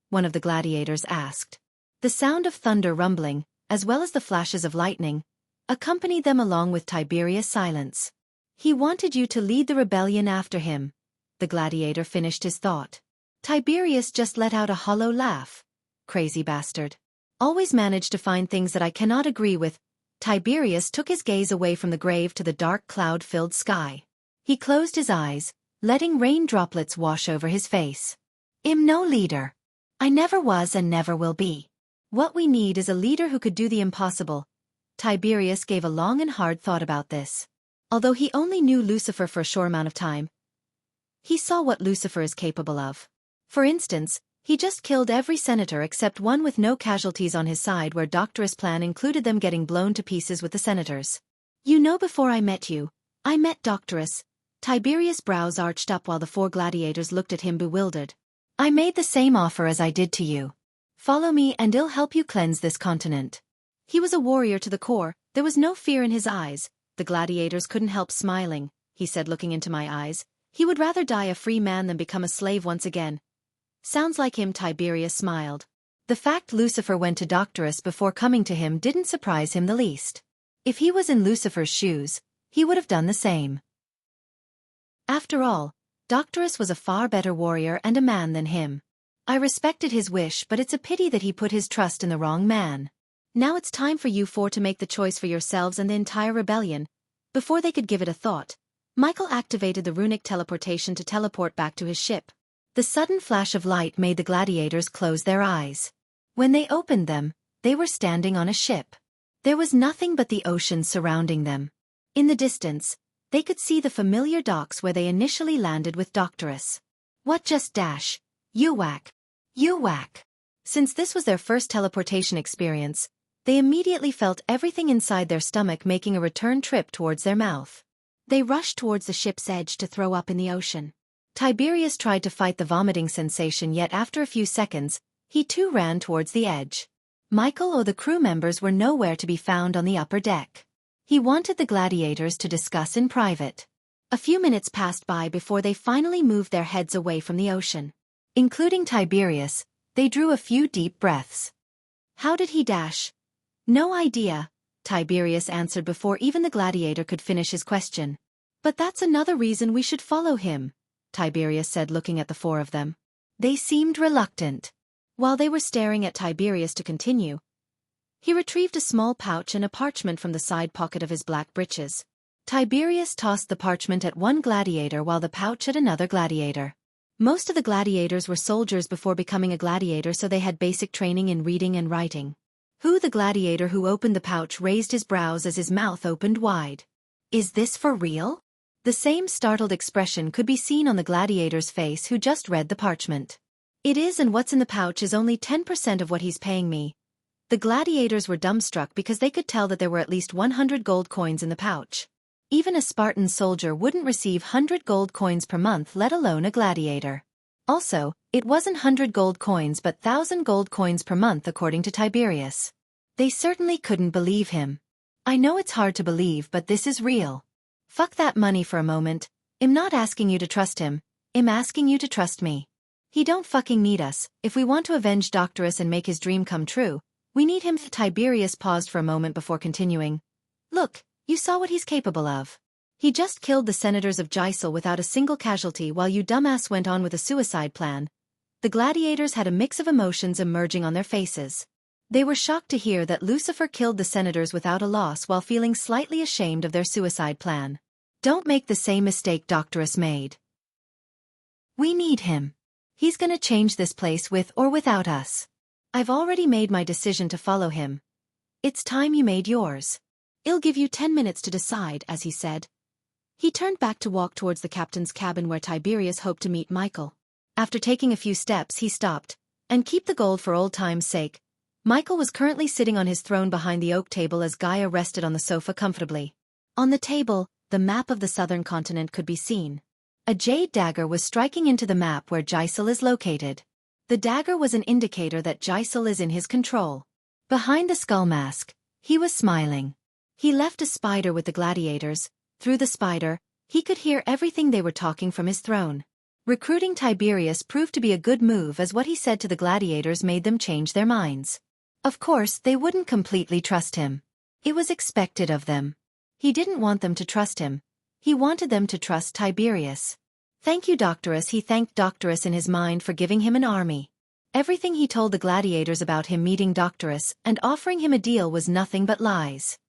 A: One of the gladiators asked. The sound of thunder rumbling, as well as the flashes of lightning, accompanied them along with Tiberius' silence. He wanted you to lead the rebellion after him. The gladiator finished his thought. Tiberius just let out a hollow laugh. Crazy bastard. Always manage to find things that I cannot agree with. Tiberius took his gaze away from the grave to the dark cloud-filled sky. He closed his eyes, letting rain droplets wash over his face. I'm no leader. I never was and never will be. What we need is a leader who could do the impossible. Tiberius gave a long and hard thought about this. Although he only knew Lucifer for a short amount of time, he saw what Lucifer is capable of. For instance, he just killed every senator except one with no casualties on his side, where Doctorus' plan included them getting blown to pieces with the senators. You know, before I met you, I met Doctorus. Tiberius' brows arched up while the four gladiators looked at him bewildered. I made the same offer as I did to you. Follow me and I'll help you cleanse this continent. He was a warrior to the core. There was no fear in his eyes. The gladiators couldn't help smiling. He said, looking into my eyes. He would rather die a free man than become a slave once again. Sounds like him. Tiberius smiled. The fact Lucifer went to Doctorus before coming to him didn't surprise him the least. If he was in Lucifer's shoes, he would have done the same. After all, Doctorus was a far better warrior and a man than him. I respected his wish, but it's a pity that he put his trust in the wrong man. Now it's time for you four to make the choice for yourselves and the entire rebellion. Before they could give it a thought, Michael activated the runic teleportation to teleport back to his ship. The sudden flash of light made the gladiators close their eyes. When they opened them, they were standing on a ship. There was nothing but the ocean surrounding them. In the distance, they could see the familiar docks where they initially landed with Doctorus. What just dash? You whack. You whack. Since this was their first teleportation experience, they immediately felt everything inside their stomach making a return trip towards their mouth. They rushed towards the ship's edge to throw up in the ocean. Tiberius tried to fight the vomiting sensation, yet after a few seconds, he too ran towards the edge. Michael or the crew members were nowhere to be found on the upper deck. He wanted the gladiators to discuss in private. A few minutes passed by before they finally moved their heads away from the ocean. Including Tiberius, they drew a few deep breaths. How did he dash? No idea, Tiberius answered before even the gladiator could finish his question. But that's another reason we should follow him, Tiberius said, looking at the four of them. They seemed reluctant. While they were staring at Tiberius to continue, he retrieved a small pouch and a parchment from the side pocket of his black breeches. Tiberius tossed the parchment at one gladiator while the pouch at another gladiator. Most of the gladiators were soldiers before becoming a gladiator, so they had basic training in reading and writing. The gladiator who opened the pouch raised his brows as his mouth opened wide. Is this for real? The same startled expression could be seen on the gladiator's face who just read the parchment. It is, and what's in the pouch is only 10% of what he's paying me. The gladiators were dumbstruck because they could tell that there were at least 100 gold coins in the pouch. Even a Spartan soldier wouldn't receive 100 gold coins per month, let alone a gladiator. Also, it wasn't 100 gold coins but 1,000 gold coins per month according to Tiberius. They certainly couldn't believe him. I know it's hard to believe, but this is real. Fuck that money for a moment. I'm not asking you to trust him. I'm asking you to trust me. He don't fucking need us. If we want to avenge Doctorus and make his dream come true, we need him. Tiberius paused for a moment before continuing. Look, you saw what he's capable of. He just killed the senators of Xianxia without a single casualty while you dumbass went on with a suicide plan. The gladiators had a mix of emotions emerging on their faces. They were shocked to hear that Lucifer killed the senators without a loss while feeling slightly ashamed of their suicide plan. Don't make the same mistake Doctorus made. We need him. He's gonna change this place with or without us. I've already made my decision to follow him. It's time you made yours. I'll give you 10 minutes to decide, as he said. He turned back to walk towards the captain's cabin where Tiberius hoped to meet Michael. After taking a few steps he stopped. And keep the gold for old time's sake. Michael was currently sitting on his throne behind the oak table as Gaia rested on the sofa comfortably. On the table, the map of the southern continent could be seen. A jade dagger was striking into the map where Xianxia is located. The dagger was an indicator that Xianxia is in his control. Behind the skull mask, he was smiling. He left a spider with the gladiators. Through the spider, he could hear everything they were talking from his throne. Recruiting Tiberius proved to be a good move, as what he said to the gladiators made them change their minds. Of course, they wouldn't completely trust him. It was expected of them. He didn't want them to trust him. He wanted them to trust Tiberius. Thank you, Doctorus. He thanked Doctorus in his mind for giving him an army. Everything he told the gladiators about him meeting Doctorus and offering him a deal was nothing but lies.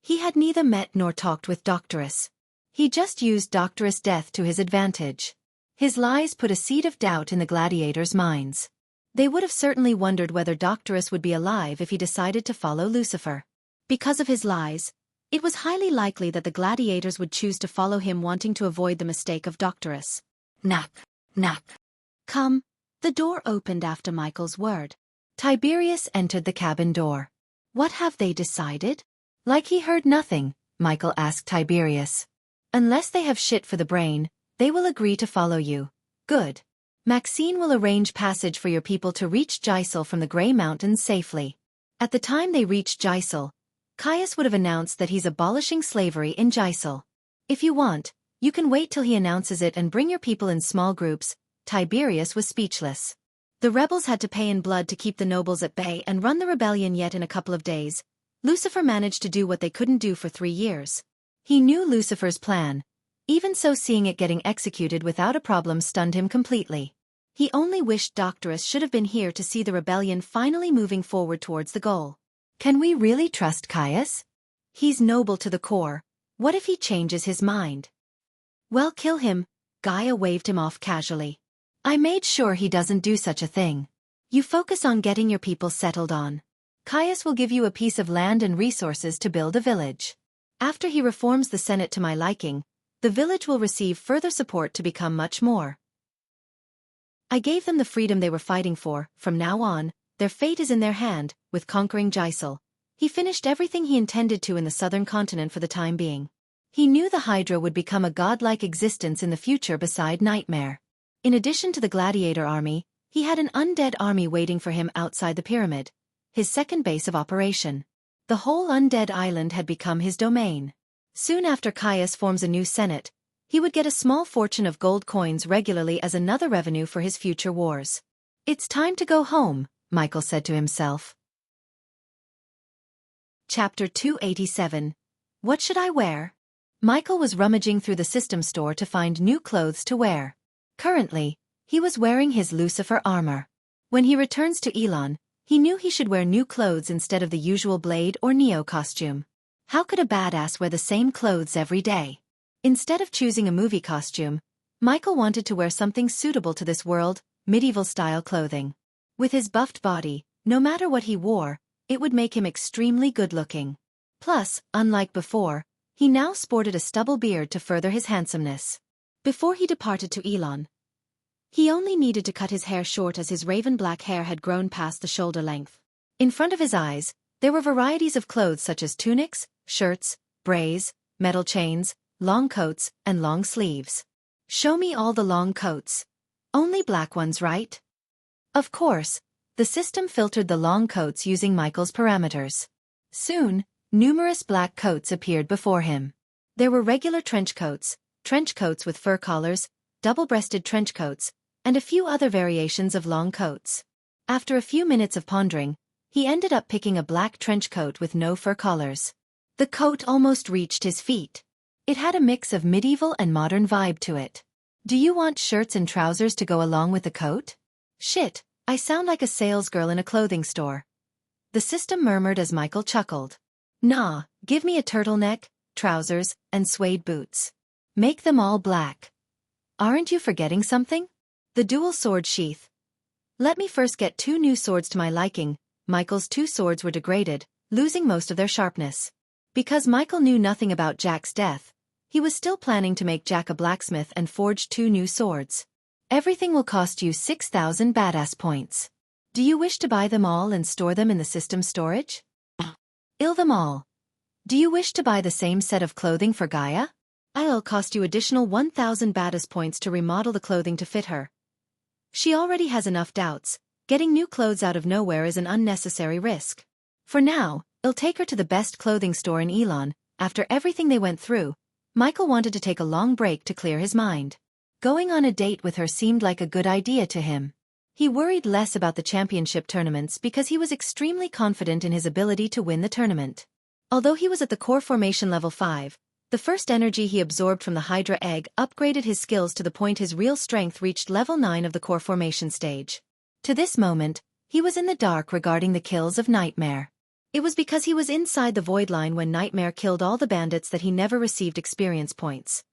A: He had neither met nor talked with Doctorus. He just used Doctorus' death to his advantage. His lies put a seed of doubt in the gladiators' minds. They would have certainly wondered whether Doctorus would be alive if he decided to follow Lucifer. Because of his lies, it was highly likely that the gladiators would choose to follow him, wanting to avoid the mistake of Doctorus. Knock, knock. Come. The door opened after Michael's word. Tiberius entered the cabin door. What have they decided? Like he heard nothing, Michael asked Tiberius. Unless they have shit for the brain, they will agree to follow you. Good. Maxine will arrange passage for your people to reach Xianxia from the Grey Mountains safely. At the time they reached Xianxia, Caius would have announced that he's abolishing slavery in Xianxia. If you want, you can wait till he announces it and bring your people in small groups. Tiberius was speechless. The rebels had to pay in blood to keep the nobles at bay and run the rebellion, yet in a couple of days, Lucifer managed to do what they couldn't do for 3 years. He knew Lucifer's plan. Even so, seeing it getting executed without a problem stunned him completely. He only wished Doctorus should have been here to see the rebellion finally moving forward towards the goal. Can we really trust Caius? He's noble to the core. What if he changes his mind? Well, kill him. Gaia waved him off casually. I made sure he doesn't do such a thing. You focus on getting your people settled on. Caius will give you a piece of land and resources to build a village. After he reforms the Senate to my liking, the village will receive further support to become much more. I gave them the freedom they were fighting for. From now on, their fate is in their hand. With conquering Xianxia, he finished everything he intended to in the southern continent for the time being. He knew the Hydra would become a godlike existence in the future beside Nightmare. In addition to the gladiator army, he had an undead army waiting for him outside the pyramid, his second base of operation. The whole undead island had become his domain. Soon after Caius forms a new senate, he would get a small fortune of gold coins regularly as another revenue for his future wars. It's time to go home, Michael said to himself. Chapter 287. What should I wear? Michael was rummaging through the system store to find new clothes to wear. Currently, he was wearing his Lucifer armor. When he returns to Elon, he knew he should wear new clothes instead of the usual Blade or Neo costume. How could a badass wear the same clothes every day? Instead of choosing a movie costume, Michael wanted to wear something suitable to this world, medieval-style clothing. With his buffed body, no matter what he wore, it would make him extremely good-looking. Plus, unlike before, he now sported a stubble beard to further his handsomeness. Before he departed to Elon, he only needed to cut his hair short as his raven black hair had grown past the shoulder length. In front of his eyes, there were varieties of clothes such as tunics, shirts, braids, metal chains, long coats, and long sleeves. Show me all the long coats. Only black ones, right? Of course, the system filtered the long coats using Michael's parameters. Soon, numerous black coats appeared before him. There were regular trench coats with fur collars, double-breasted trench coats, and a few other variations of long coats. After a few minutes of pondering, he ended up picking a black trench coat with no fur collars. The coat almost reached his feet. It had a mix of medieval and modern vibe to it. Do you want shirts and trousers to go along with the coat? Shit, I sound like a salesgirl in a clothing store. The system murmured as Michael chuckled. Nah, give me a turtleneck, trousers, and suede boots. Make them all black. Aren't you forgetting something? The dual sword sheath. Let me first get 2 new swords to my liking. Michael's 2 swords were degraded, losing most of their sharpness. Because Michael knew nothing about Jack's death, he was still planning to make Jack a blacksmith and forge 2 new swords. Everything will cost you 6,000 badass points. Do you wish to buy them all and store them in the system storage? Ill them all. Do you wish to buy the same set of clothing for Gaia? I'll cost you additional 1,000 badass points to remodel the clothing to fit her. She already has enough doubts. Getting new clothes out of nowhere is an unnecessary risk. For now, I'll take her to the best clothing store in Elon. After everything they went through, Michael wanted to take a long break to clear his mind. Going on a date with her seemed like a good idea to him. He worried less about the championship tournaments because he was extremely confident in his ability to win the tournament. Although he was at the core formation level 5, the first energy he absorbed from the Hydra egg upgraded his skills to the point his real strength reached level 9 of the core formation stage. To this moment, he was in the dark regarding the kills of Nightmare. It was because he was inside the void line when Nightmare killed all the bandits that he never received experience points.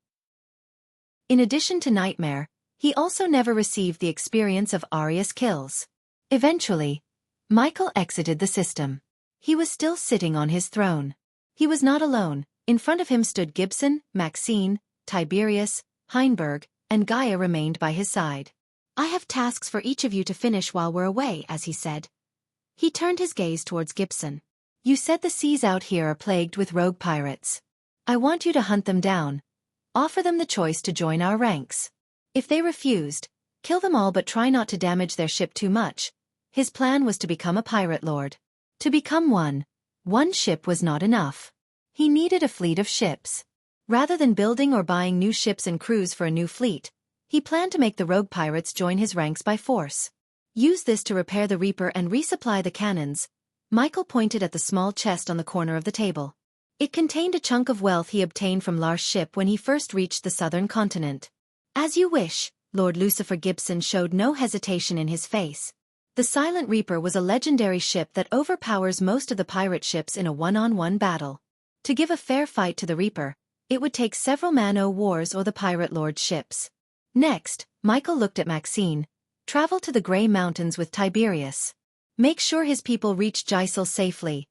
A: In addition to Nightmare, he also never received the experience of Arius kills. Eventually, Michael exited the system. He was still sitting on his throne. He was not alone. In front of him stood Gibson, Maxine, Tiberius, Heinberg, and Gaia remained by his side. I have tasks for each of you to finish while we're away, as he said. He turned his gaze towards Gibson. You said the seas out here are plagued with rogue pirates. I want you to hunt them down. Offer them the choice to join our ranks. If they refused, kill them all but try not to damage their ship too much. His plan was to become a pirate lord. To become one ship was not enough. He needed a fleet of ships. Rather than building or buying new ships and crews for a new fleet, he planned to make the rogue pirates join his ranks by force. Use this to repair the Reaper and resupply the cannons. Michael pointed at the small chest on the corner of the table. It contained a chunk of wealth he obtained from Lar's ship when he first reached the southern continent. As you wish, Lord Lucifer. Gibson showed no hesitation in his face. The Silent Reaper was a legendary ship that overpowers most of the pirate ships in a one-on-one battle. To give a fair fight to the Reaper, it would take several man-o'-wars or the pirate lord's ships. Next, Michael looked at Maxine. Travel to the Grey Mountains with Tiberius. Make sure his people reach Jianghu safely.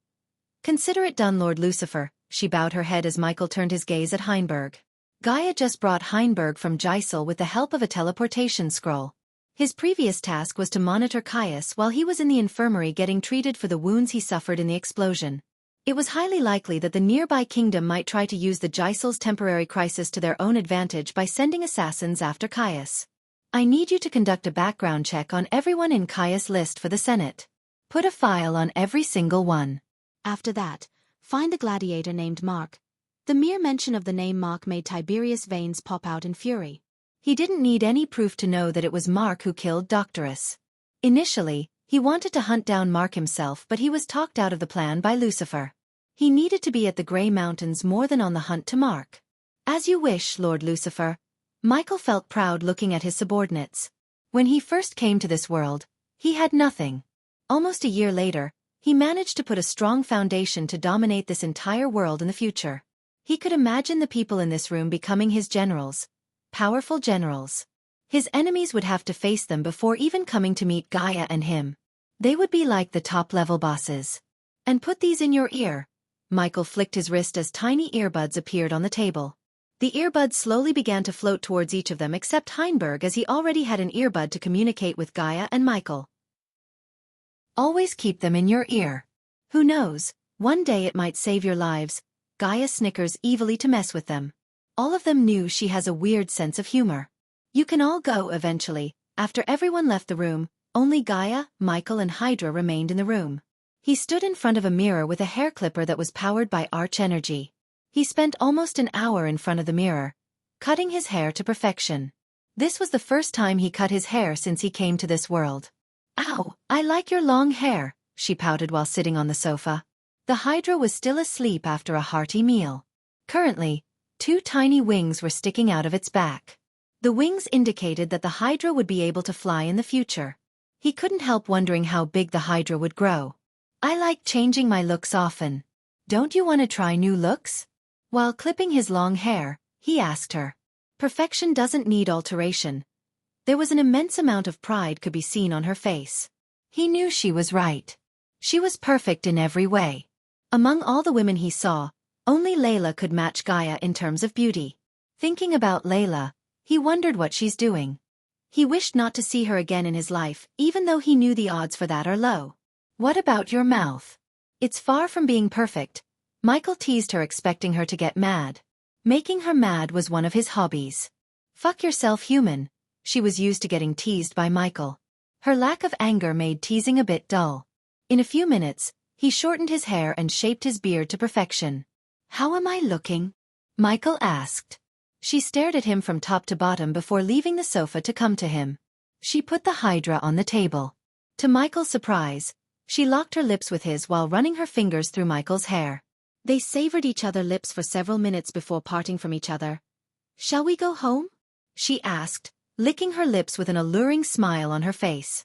A: Consider it done, Lord Lucifer. She bowed her head as Michael turned his gaze at Heinberg. Gaia just brought Heinberg from Jianghu with the help of a teleportation scroll. His previous task was to monitor Caius while he was in the infirmary getting treated for the wounds he suffered in the explosion. It was highly likely that the nearby kingdom might try to use the Jaisal's temporary crisis to their own advantage by sending assassins after Caius. I need you to conduct a background check on everyone in Caius' list for the Senate. Put a file on every single one.
B: After that, find the gladiator named Mark. The mere mention of the name Mark made Tiberius' veins pop out in fury.
A: He didn't need any proof to know that it was Mark who killed Doctorus. Initially, he wanted to hunt down Mark himself, but he was talked out of the plan by Lucifer. He needed to be at the Grey Mountains more than on the hunt to Mark. As you wish, Lord Lucifer. Michael felt proud looking at his subordinates. When he first came to this world, he had nothing. Almost a year later, he managed to put a strong foundation to dominate this entire world in the future. He could imagine the people in this room becoming his generals. Powerful generals. His enemies would have to face them before even coming to meet Gaia and him. They would be like the top-level bosses. And put these in your ear. Michael flicked his wrist as tiny earbuds appeared on the table. The earbuds slowly began to float towards each of them except Heinberg, as he already had an earbud to communicate with Gaia and Michael. Always keep them in your ear. Who knows, one day it might save your lives. Gaia snickers evilly to mess with them. All of them knew she has a weird sense of humor. You can all go eventually. After everyone left the room, only Gaia, Michael and Hydra remained in the room. He stood in front of a mirror with a hair clipper that was powered by arch energy. He spent almost an hour in front of the mirror, cutting his hair to perfection. This was the first time he cut his hair since he came to this world. Ow, I like your long hair, she pouted while sitting on the sofa. The Hydra was still asleep after a hearty meal. Currently, 2 tiny wings were sticking out of its back. The wings indicated that the Hydra would be able to fly in the future. He couldn't help wondering how big the Hydra would grow. I like changing my looks often. Don't you want to try new looks? While clipping his long hair, he asked her. Perfection doesn't need alteration. There was an immense amount of pride could be seen on her face. He knew she was right. She was perfect in every way. Among all the women he saw, only Layla could match Gaia in terms of beauty. Thinking about Layla, he wondered what she's doing. He wished not to see her again in his life, even though he knew the odds for that are low. What about your mouth? It's far from being perfect. Michael teased her, expecting her to get mad. Making her mad was one of his hobbies. Fuck yourself, human. She was used to getting teased by Michael. Her lack of anger made teasing a bit dull. In a few minutes, he shortened his hair and shaped his beard to perfection. How am I looking? Michael asked. She stared at him from top to bottom before leaving the sofa to come to him. She put the Hydra on the table. To Michael's surprise, she locked her lips with his while running her fingers through Michael's hair. They savored each other's lips for several minutes before parting from each other. Shall we go home? She asked, licking her lips with an alluring smile on her face.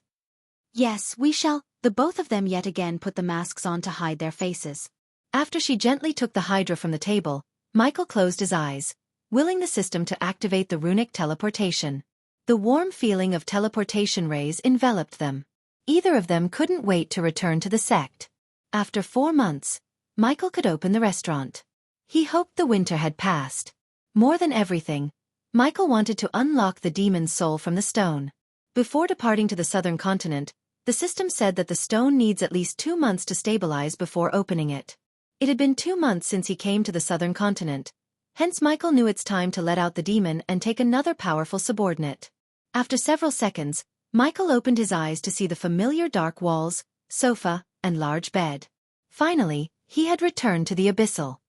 A: Yes, we shall. The both of them yet again put the masks on to hide their faces. After she gently took the Hydra from the table, Michael closed his eyes, willing the system to activate the runic teleportation. The warm feeling of teleportation rays enveloped them. Either of them couldn't wait to return to the sect. After 4 months, Michael could open the restaurant. He hoped the winter had passed. More than everything, Michael wanted to unlock the demon's soul from the stone. Before departing to the southern continent, the system said that the stone needs at least 2 months to stabilize before opening it. It had been 2 months since he came to the southern continent. Hence Michael knew it's time to let out the demon and take another powerful subordinate. After several seconds, Michael opened his eyes to see the familiar dark walls, sofa, and large bed. Finally, he had returned to the Abyssal.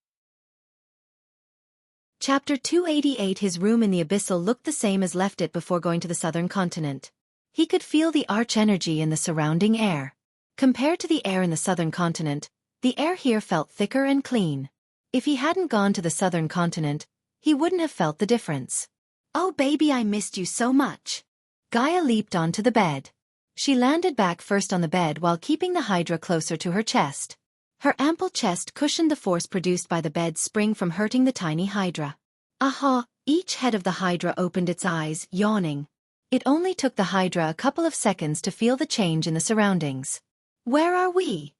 A: Chapter 288. His room in the Abyssal looked the same as left it before going to the southern continent. He could feel the arch energy in the surrounding air. Compared to the air in the southern continent, the air here felt thicker and clean. If he hadn't gone to the southern continent, he wouldn't have felt the difference. Oh baby, I missed you so much. Gaia leaped onto the bed. She landed back first on the bed while keeping the Hydra closer to her chest. Her ample chest cushioned the force produced by the bed's spring from hurting the tiny Hydra. Aha! Each head of the Hydra opened its eyes, yawning. It only took the Hydra a couple of seconds to feel the change in the surroundings. Where are we?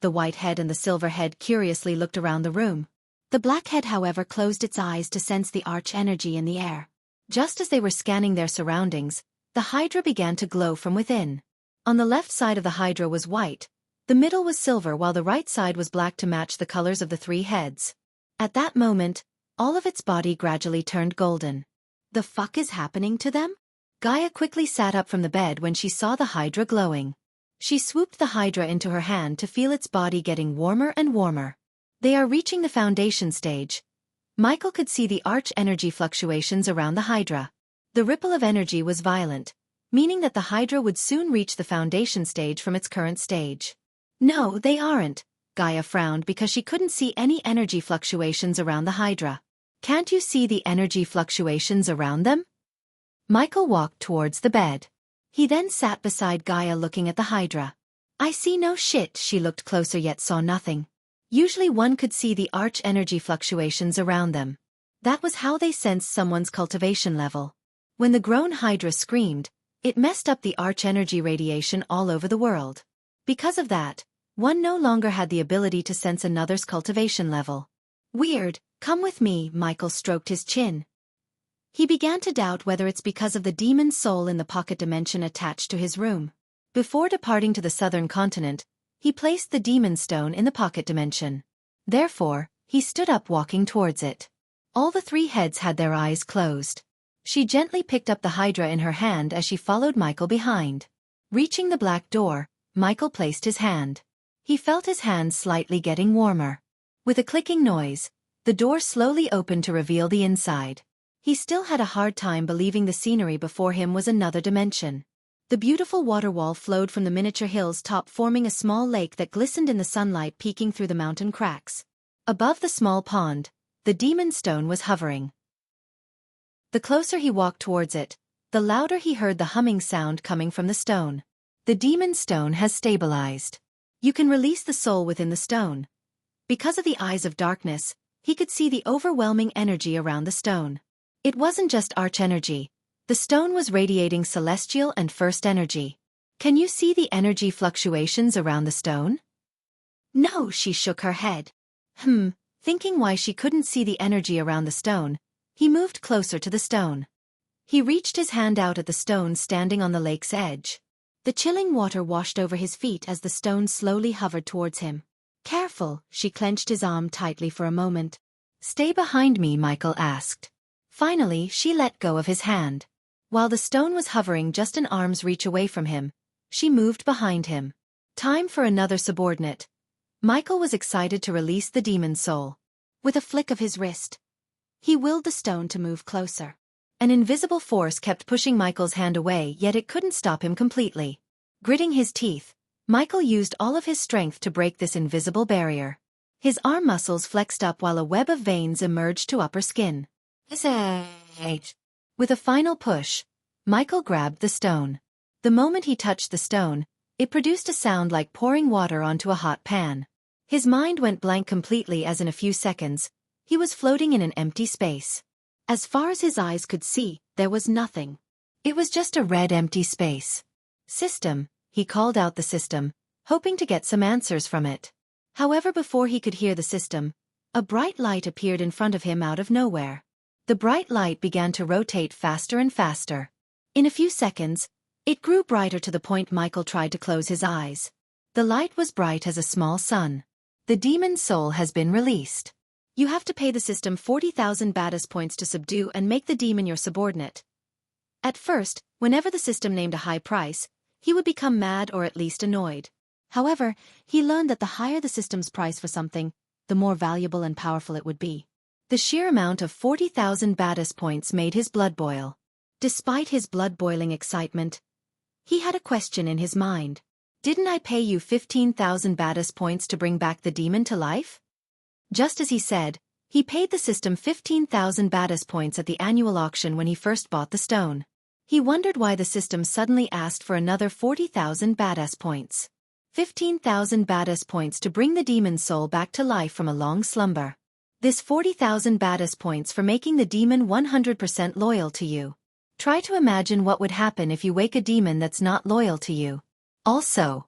A: The white head and the silver head curiously looked around the room. The black head, however, closed its eyes to sense the arch energy in the air. Just as they were scanning their surroundings, the Hydra began to glow from within. On the left side of the Hydra was white, The middle was silver while the right side was black to match the colors of the three heads. At that moment, all of its body gradually turned golden.
B: The fuck is happening to them?
A: Gaia quickly sat up from the bed when she saw the Hydra glowing. She swooped the Hydra into her hand to feel its body getting warmer and warmer. They are reaching the foundation stage. Michael could see the arch energy fluctuations around the Hydra. The ripple of energy was violent, meaning that the Hydra would soon reach the foundation stage from its current stage. No, they aren't. Gaia frowned because she couldn't see any energy fluctuations around the Hydra. Can't you see the energy fluctuations around them? Michael walked towards the bed. He then sat beside Gaia looking at the Hydra. I see no shit. She looked closer yet saw nothing. Usually one could see the arch energy fluctuations around them. That was how they sensed someone's cultivation level. When the grown Hydra screamed, it messed up the arch energy radiation all over the world. Because of that, one no longer had the ability to sense another's cultivation level. Weird, come with me, Michael stroked his chin. He began to doubt whether it's because of the demon's soul in the pocket dimension attached to his room. Before departing to the southern continent, he placed the demon stone in the pocket dimension. Therefore, he stood up walking towards it. All the three heads had their eyes closed. She gently picked up the Hydra in her hand as she followed Michael behind. Reaching the black door, Michael placed his hand. He felt his hand slightly getting warmer. With a clicking noise, the door slowly opened to reveal the inside. He still had a hard time believing the scenery before him was another dimension. The beautiful water wall flowed from the miniature hill's top, forming a small lake that glistened in the sunlight peeking through the mountain cracks. Above the small pond, the demon stone was hovering. The closer he walked towards it, the louder he heard the humming sound coming from the stone. The demon stone has stabilized. You can release the soul within the stone. Because of the eyes of darkness, he could see the overwhelming energy around the stone. It wasn't just arch energy. The stone was radiating celestial and first energy. Can you see the energy fluctuations around the stone? No, she shook her head. Thinking why she couldn't see the energy around the stone, he moved closer to the stone. He reached his hand out at the stone standing on the lake's edge. The chilling water washed over his feet as the stone slowly hovered towards him. Careful, she clenched his arm tightly for a moment. Stay behind me, Michael asked. Finally, she let go of his hand. While the stone was hovering just an arm's reach away from him, she moved behind him. Time for another subordinate. Michael was excited to release the demon soul. With a flick of his wrist, he willed the stone to move closer. An invisible force kept pushing Michael's hand away, yet it couldn't stop him completely. Gritting his teeth, Michael used all of his strength to break this invisible barrier. His arm muscles flexed up while a web of veins emerged to upper skin. With a final push, Michael grabbed the stone. The moment he touched the stone, it produced a sound like pouring water onto a hot pan. His mind went blank completely as in a few seconds, he was floating in an empty space. As far as his eyes could see, there was nothing. It was just a red empty space. System, he called out the system, hoping to get some answers from it. However, before he could hear the system, a bright light appeared in front of him out of nowhere. The bright light began to rotate faster and faster. In a few seconds, it grew brighter to the point Michael tried to close his eyes. The light was bright as a small sun. The demon's soul has been released. You have to pay the system 40,000 Baddest points to subdue and make the demon your subordinate. At first, whenever the system named a high price, he would become mad or at least annoyed. However, he learned that the higher the system's price for something, the more valuable and powerful it would be. The sheer amount of 40,000 Baddest points made his blood boil. Despite his blood-boiling excitement, he had a question in his mind. Didn't I pay you 15,000 Baddest points to bring back the demon to life? Just as he said, he paid the system 15,000 Baddest points at the annual auction when he first bought the stone. He wondered why the system suddenly asked for another 40,000 Baddest points. 15,000 Baddest points to bring the demon's soul back to life from a long slumber. This 40,000 Baddest points for making the demon 100% loyal to you. Try to imagine what would happen if you wake a demon that's not loyal to you. Also,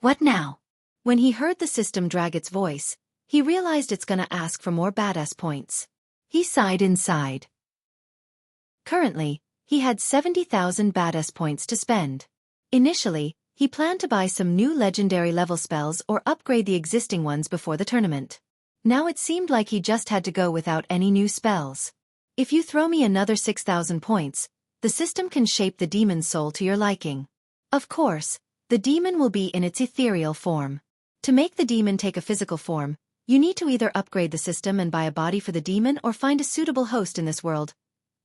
A: what now? When he heard the system drag its voice, he realized it's gonna ask for more Baddest points. He sighed inside. Currently, he had 70,000 Baddest points to spend. Initially, He planned to buy some new legendary level spells or upgrade the existing ones before the tournament. Now it seemed like he just had to go without any new spells. If you throw me another 6,000 points, the system can shape the demon's soul to your liking. Of course, the demon will be in its ethereal form. To make the demon take a physical form, you need to either upgrade the system and buy a body for the demon or find a suitable host in this world.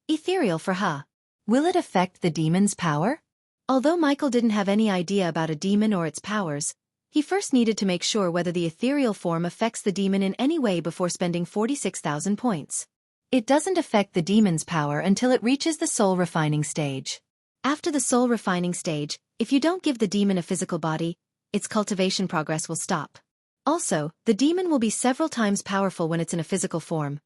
A: Ethereal for huh? Will it affect the demon's power? Although Michael didn't have any idea about a demon or its powers, he first needed to make sure whether the ethereal form affects the demon in any way before spending 46,000 points. It doesn't affect the demon's power until it reaches the soul refining stage. After the soul refining stage, if you don't give the demon a physical body, its cultivation progress will stop. Also, the demon will be several times powerful when it's in a physical form.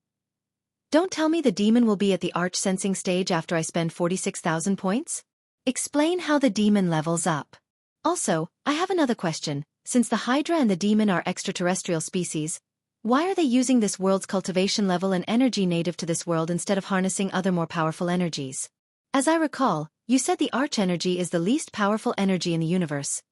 A: Don't tell me the demon will be at the arch sensing stage after I spend 46,000 points? Explain how the demon levels up. Also, I have another question. Since the Hydra and the demon are extraterrestrial species, why are they using this world's cultivation level and energy native to this world instead of harnessing other more powerful energies? As I recall, you said the arch energy is the least powerful energy in the universe.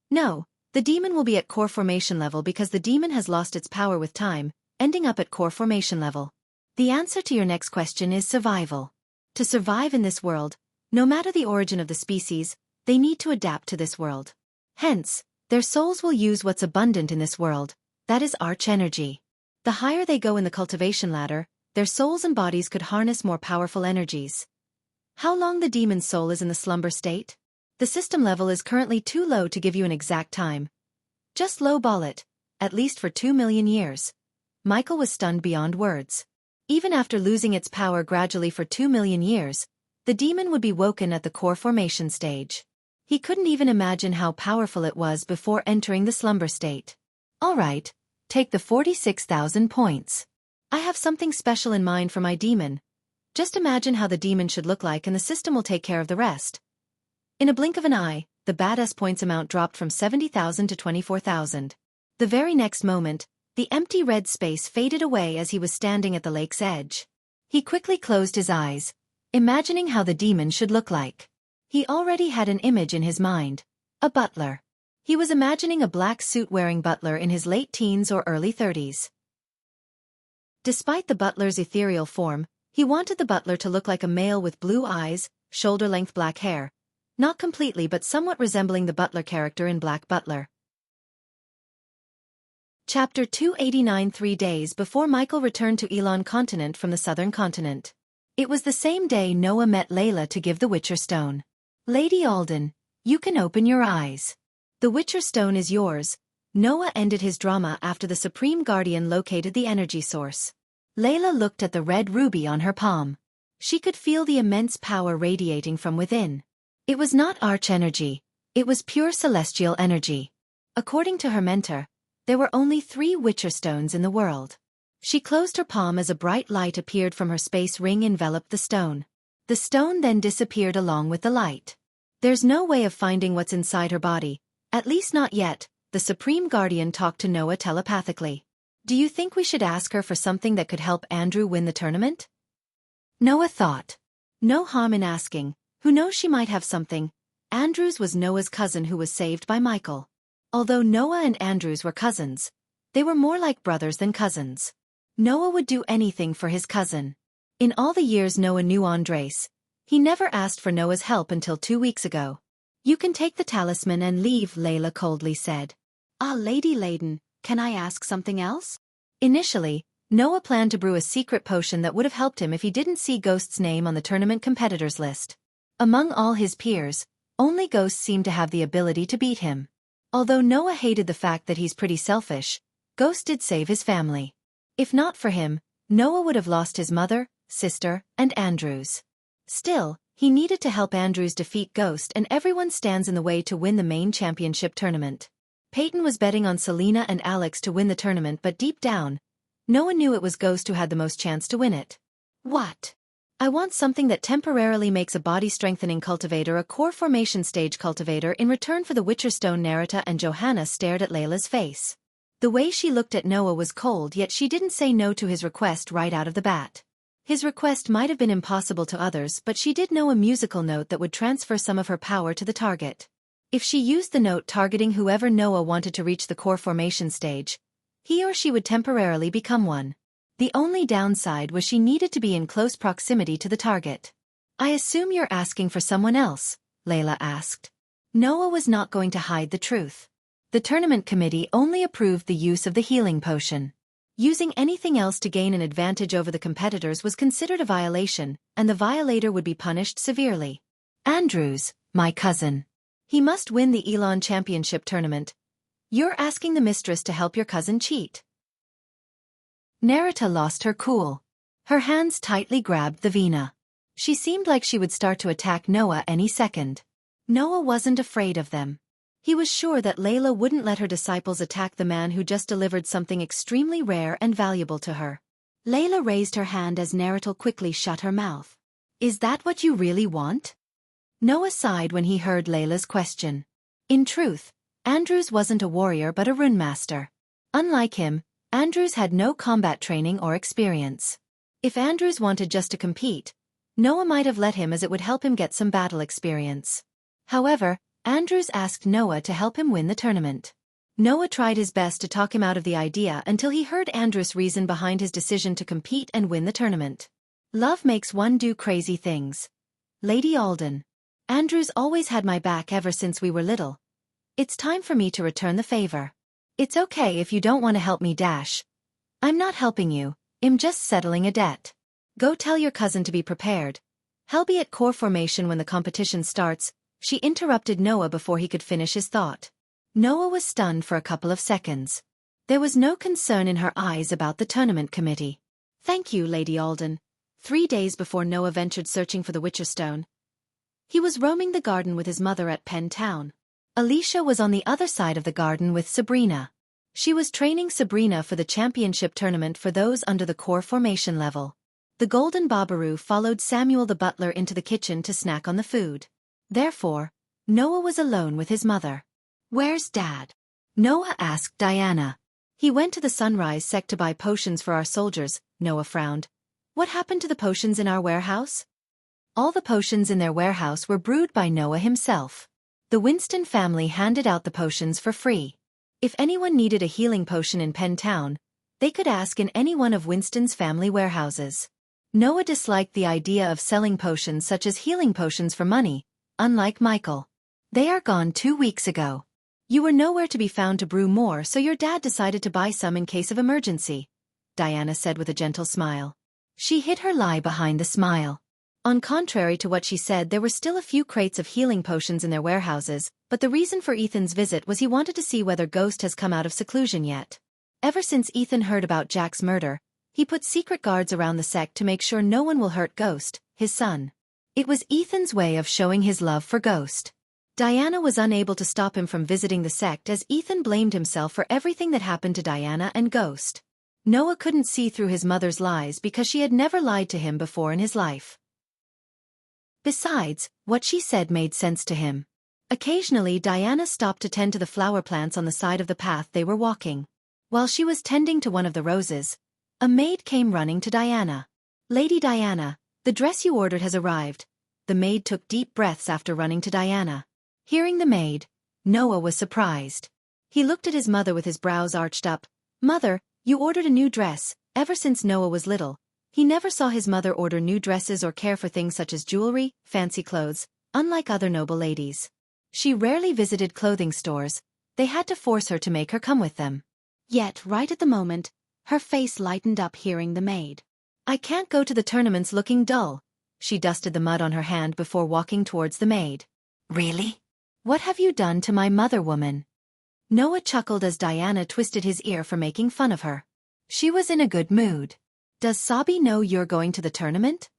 A: No, the demon will be at core formation level because the demon has lost its power with time, ending up at core formation level. The answer to your next question is survival. To survive in this world, no matter the origin of the species, they need to adapt to this world. Hence, their souls will use what's abundant in this world, that is arch energy. The higher they go in the cultivation ladder, their souls and bodies could harness more powerful energies. How long the demon's soul is in the slumber state? The system level is currently too low to give you an exact time. Just lowball it, at least for 2 million years. Michael was stunned beyond words. Even after losing its power gradually for 2 million years, the demon would be woken at the core formation stage. He couldn't even imagine how powerful it was before entering the slumber state. Alright, take the 46,000 points. I have something special in mind for my demon. Just imagine how the demon should look like and the system will take care of the rest. In a blink of an eye, the badass points amount dropped from 70,000 to 24,000. The very next moment, the empty red space faded away as he was standing at the lake's edge. He quickly closed his eyes, imagining how the demon should look like. He already had an image in his mind. A butler. He was imagining a black suit-wearing butler in his late teens or early 30s. Despite the butler's ethereal form, he wanted the butler to look like a male with blue eyes, shoulder-length black hair, not completely but somewhat resembling the butler character in Black Butler. Chapter 289. 3 days before Michael returned to Elon continent from the southern continent. It was the same day Noah met Layla to give the Witcher Stone. Lady Alden, you can open your eyes. The Witcher Stone is yours. Noah ended his drama after the Supreme Guardian located the energy source. Layla looked at the red ruby on her palm. She could feel the immense power radiating from within. It was not arch energy, it was pure celestial energy. According to her mentor, there were only 3 Witcher stones in the world. She closed her palm as a bright light appeared from her space ring enveloped the stone. The stone then disappeared along with the light. There's no way of finding what's inside her body, at least not yet. The Supreme Guardian talked to Noah telepathically. Do you think we should ask her for something that could help Andrew win the tournament? Noah thought. No harm in asking. Who knows, she might have something. Andrews was Noah's cousin who was saved by Michael. Although Noah and Andrews were cousins, they were more like brothers than cousins. Noah would do anything for his cousin. In all the years Noah knew Andres, he never asked for Noah's help until 2 weeks ago. You can take the talisman and leave, Layla coldly said. Ah, Lady Layden, can I ask something else? Initially, Noah planned to brew a secret potion that would have helped him if he didn't see Ghost's name on the tournament competitors list. Among all his peers, only Ghost seemed to have the ability to beat him. Although Noah hated the fact that he's pretty selfish, Ghost did save his family. If not for him, Noah would have lost his mother, sister, and Andrews. Still, he needed to help Andrews defeat Ghost, and everyone stands in the way to win the main championship tournament. Peyton was betting on Selena and Alex to win the tournament, but deep down, Noah knew it was Ghost who had the most chance to win it. What? I want something that temporarily makes a body-strengthening cultivator a core formation stage cultivator in return for the Witcher Stone. Narita and Johanna stared at Layla's face. The way she looked at Noah was cold, yet she didn't say no to his request right out of the bat. His request might have been impossible to others, but she did know a musical note that would transfer some of her power to the target. If she used the note targeting whoever Noah wanted to reach the core formation stage, he or she would temporarily become one. The only downside was she needed to be in close proximity to the target. I assume you're asking for someone else, Layla asked. Noah was not going to hide the truth. The tournament committee only approved the use of the healing potion. Using anything else to gain an advantage over the competitors was considered a violation, and the violator would be punished severely. Andrews, my cousin. He must win the Elon Championship tournament. You're asking the mistress to help your cousin cheat. Narita lost her cool. Her hands tightly grabbed the Vina. She seemed like she would start to attack Noah any second. Noah wasn't afraid of them. He was sure that Layla wouldn't let her disciples attack the man who just delivered something extremely rare and valuable to her. Layla raised her hand as Narita quickly shut her mouth. Is that what you really want? Noah sighed when he heard Layla's question. In truth, Andrews wasn't a warrior but a rune master. Unlike him, Andrews had no combat training or experience. If Andrews wanted just to compete, Noah might have let him as it would help him get some battle experience. However, Andrews asked Noah to help him win the tournament. Noah tried his best to talk him out of the idea until he heard Andrews' reason behind his decision to compete and win the tournament. Love makes one do crazy things. Lady Alden. Andrews always had my back ever since we were little. It's time for me to return the favor. It's okay if you don't want to help me dash. I'm not helping you, I'm just settling a debt. Go tell your cousin to be prepared. He'll be at core formation when the competition starts, she interrupted Noah before he could finish his thought. Noah was stunned for a couple of seconds. There was no concern in her eyes about the tournament committee. Thank you, Lady Alden. 3 days before Noah ventured searching for the Witcher Stone, he was roaming the garden with his mother at Penn Town. Alicia was on the other side of the garden with Sabrina. She was training Sabrina for the championship tournament for those under the core formation level. The Golden Babaru followed Samuel the butler into the kitchen to snack on the food. Therefore, Noah was alone with his mother. Where's Dad? Noah asked Diana. He went to the Sunrise Sect to buy potions for our soldiers, Noah frowned. What happened to the potions in our warehouse? All the potions in their warehouse were brewed by Noah himself. The Winston family handed out the potions for free. If anyone needed a healing potion in Penn Town, they could ask in any one of Winston's family warehouses. Noah disliked the idea of selling potions such as healing potions for money, unlike Michael. They are gone 2 weeks ago. You were nowhere to be found to brew more, so your dad decided to buy some in case of emergency, Diana said with a gentle smile. She hid her lie behind the smile. On contrary to what she said, there were still a few crates of healing potions in their warehouses, but the reason for Ethan's visit was he wanted to see whether Ghost has come out of seclusion yet. Ever since Ethan heard about Jack's murder, he put secret guards around the sect to make sure no one will hurt Ghost, his son. It was Ethan's way of showing his love for Ghost. Diana was unable to stop him from visiting the sect as Ethan blamed himself for everything that happened to Diana and Ghost. Noah couldn't see through his mother's lies because she had never lied to him before in his life. Besides, what she said made sense to him. Occasionally Diana stopped to tend to the flower plants on the side of the path they were walking. While she was tending to one of the roses, a maid came running to Diana. Lady Diana, the dress you ordered has arrived. The maid took deep breaths after running to Diana. Hearing the maid, Noah was surprised. He looked at his mother with his brows arched up. Mother, you ordered a new dress. Ever since Noah was little, he never saw his mother order new dresses or care for things such as jewelry, fancy clothes, unlike other noble ladies. She rarely visited clothing stores. They had to force her to make her come with them. Yet, right at the moment, her face lightened up hearing the maid. I can't go to the tournaments looking dull. She dusted the mud on her hand before walking towards the maid. Really? What have you done to my mother, woman? Noah chuckled as Diana twisted his ear for making fun of her. She was in a good mood. Does Sabi know you're going to the tournament?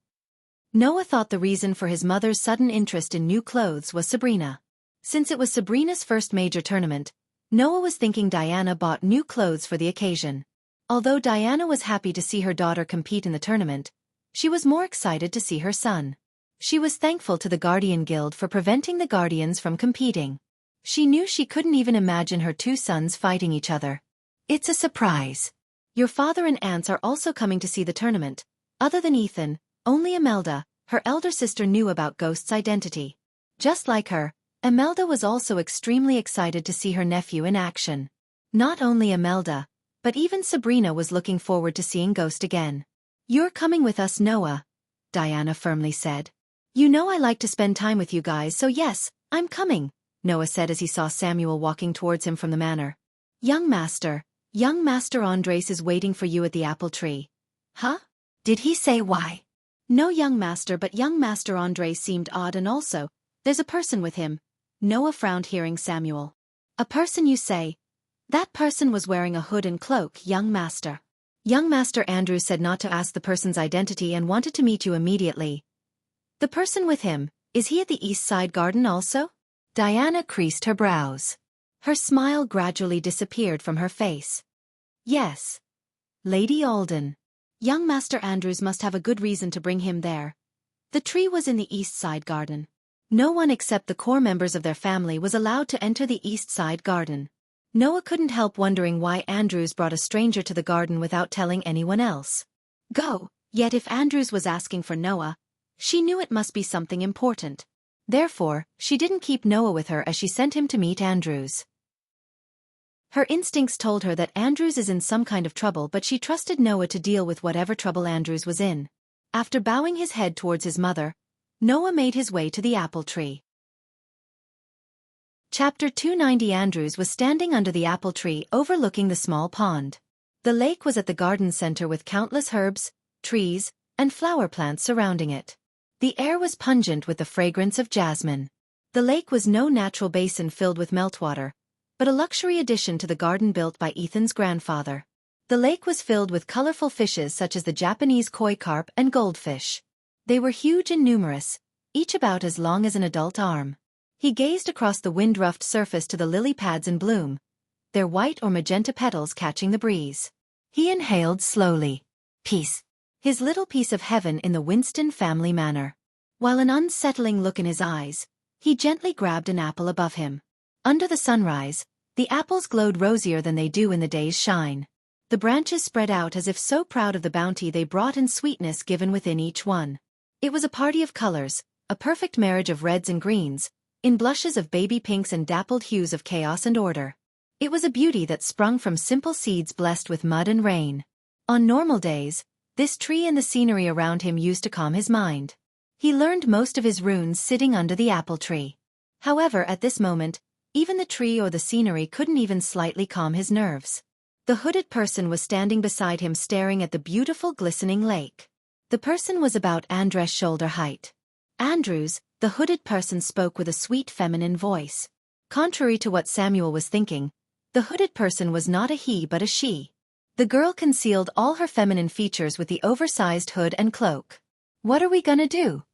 A: Noah thought the reason for his mother's sudden interest in new clothes was Sabrina. Since it was Sabrina's first major tournament, Noah was thinking Diana bought new clothes for the occasion. Although Diana was happy to see her daughter compete in the tournament, she was more excited to see her son. She was thankful to the Guardian Guild for preventing the Guardians from competing. She knew she couldn't even imagine her 2 sons fighting each other. It's a surprise. Your father and aunts are also coming to see the tournament. Other than Ethan, only Imelda, her elder sister, knew about Ghost's identity. Just like her, Imelda was also extremely excited to see her nephew in action. Not only Imelda, but even Sabrina was looking forward to seeing Ghost again. "You're coming with us, Noah," Diana firmly said. "You know I like to spend time with you guys, so yes, I'm coming," Noah said as he saw Samuel walking towards him from the manor. Young Master Andres is waiting for you at the apple tree." "Huh? Did he say why?" "No, young master, but young Master Andres seemed odd, and also, there's a person with him." Noah frowned hearing Samuel. "A person, you say?" "That person was wearing a hood and cloak, young master." Young Master Andrews said not to ask the person's identity and wanted to meet you immediately. "The person with him, is he at the East Side Garden also?" Diana creased her brows. Her smile gradually disappeared from her face. "Yes. Lady Alden." "Young Master Andrews must have a good reason to bring him there." The tree was in the East Side Garden. No one except the core members of their family was allowed to enter the East Side Garden. Noah couldn't help wondering why Andrews brought a stranger to the garden without telling anyone else. Go, yet if Andrews was asking for Noah, she knew it must be something important. Therefore, she didn't keep Noah with her as she sent him to meet Andrews. Her instincts told her that Andrews is in some kind of trouble, but she trusted Noah to deal with whatever trouble Andrews was in. After bowing his head towards his mother, Noah made his way to the apple tree. Chapter 290. Andrews was standing under the apple tree overlooking the small pond. The lake was at the garden center with countless herbs, trees, and flower plants surrounding it. The air was pungent with the fragrance of jasmine. The lake was no natural basin filled with meltwater, but a luxury addition to the garden built by Ethan's grandfather. The lake was filled with colorful fishes such as the Japanese koi carp and goldfish. They were huge and numerous, each about as long as an adult arm. He gazed across the wind-roughed surface to the lily pads in bloom, their white or magenta petals catching the breeze. He inhaled slowly. Peace. His little piece of heaven in the Winston family manner. While an unsettling look in his eyes, he gently grabbed an apple above him. Under the sunrise, the apples glowed rosier than they do in the day's shine. The branches spread out as if so proud of the bounty they brought and sweetness given within each one. It was a party of colors, a perfect marriage of reds and greens, in blushes of baby pinks and dappled hues of chaos and order. It was a beauty that sprung from simple seeds blessed with mud and rain. On normal days, this tree and the scenery around him used to calm his mind. He learned most of his runes sitting under the apple tree. However, at this moment, even the tree or the scenery couldn't even slightly calm his nerves. The hooded person was standing beside him staring at the beautiful glistening lake. The person was about Andres' shoulder height. Andrews, the hooded person, spoke with a sweet feminine voice. Contrary to what Samuel was thinking, the hooded person was not a he but a she. The girl concealed all her feminine features with the oversized hood and cloak. "What are we gonna do?"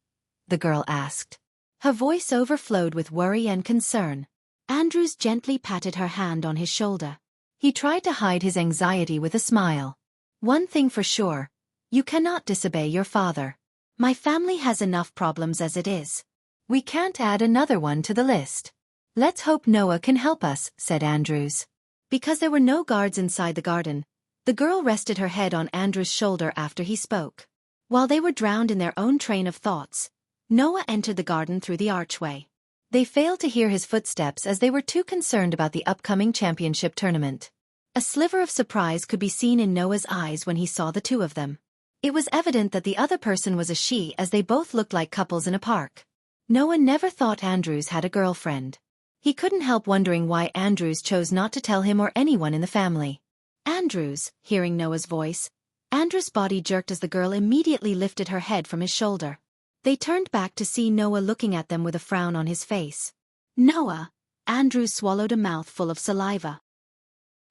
A: the girl asked. Her voice overflowed with worry and concern. Andrews gently patted her hand on his shoulder. He tried to hide his anxiety with a smile. "One thing for sure, you cannot disobey your father. My family has enough problems as it is. We can't add another one to the list." "Let's hope Noah can help us," said Andrews. Because there were no guards inside the garden, the girl rested her head on Andrews' shoulder after he spoke. While they were drowned in their own train of thoughts, Noah entered the garden through the archway. They failed to hear his footsteps as they were too concerned about the upcoming championship tournament. A sliver of surprise could be seen in Noah's eyes when he saw the two of them. It was evident that the other person was a she as they both looked like couples in a park. Noah never thought Andrews had a girlfriend. He couldn't help wondering why Andrews chose not to tell him or anyone in the family. "Andrews," hearing Noah's voice, Andrews' body jerked as the girl immediately lifted her head from his shoulder. They turned back to see Noah looking at them with a frown on his face. "Noah," Andrews swallowed a mouthful of saliva.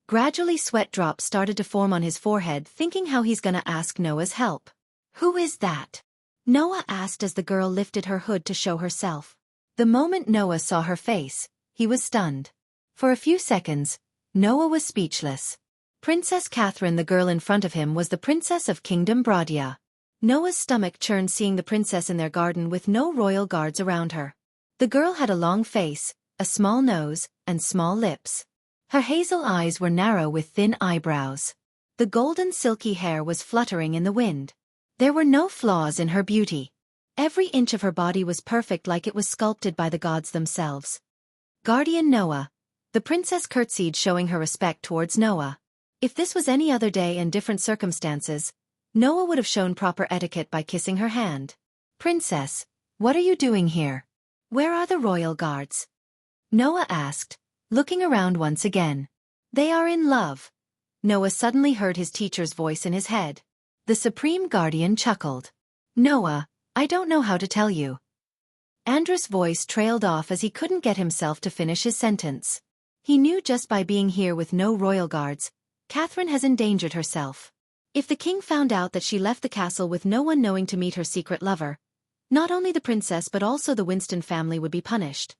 A: Gradually sweat drops started to form on his forehead, thinking how he's gonna ask Noah's help. "Who is that?" Noah asked as the girl lifted her hood to show herself. The moment Noah saw her face, he was stunned. For a few seconds, Noah was speechless. Princess Catherine, the girl in front of him, was the princess of Kingdom Brodia. Noah's stomach churned seeing the princess in their garden with no royal guards around her. The girl had a long face, a small nose, and small lips. Her hazel eyes were narrow with thin eyebrows. The golden silky hair was fluttering in the wind. There were no flaws in her beauty. Every inch of her body was perfect, like it was sculpted by the gods themselves. Guardian Noah. The princess curtsied, showing her respect towards Noah. If this was any other day and different circumstances, Noah would have shown proper etiquette by kissing her hand. Princess, what are you doing here? Where are the royal guards? Noah asked, looking around once again. They are in love. Noah suddenly heard his teacher's voice in his head. The Supreme Guardian chuckled. Noah, I don't know how to tell you. Andrew's voice trailed off as he couldn't get himself to finish his sentence. He knew just by being here with no royal guards, Catherine has endangered herself. If the king found out that she left the castle with no one knowing to meet her secret lover, not only the princess but also the Winston family would be punished.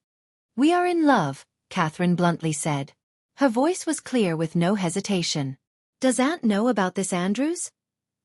A: We are in love, Catherine bluntly said. Her voice was clear with no hesitation. Does Aunt know about this, Andrews?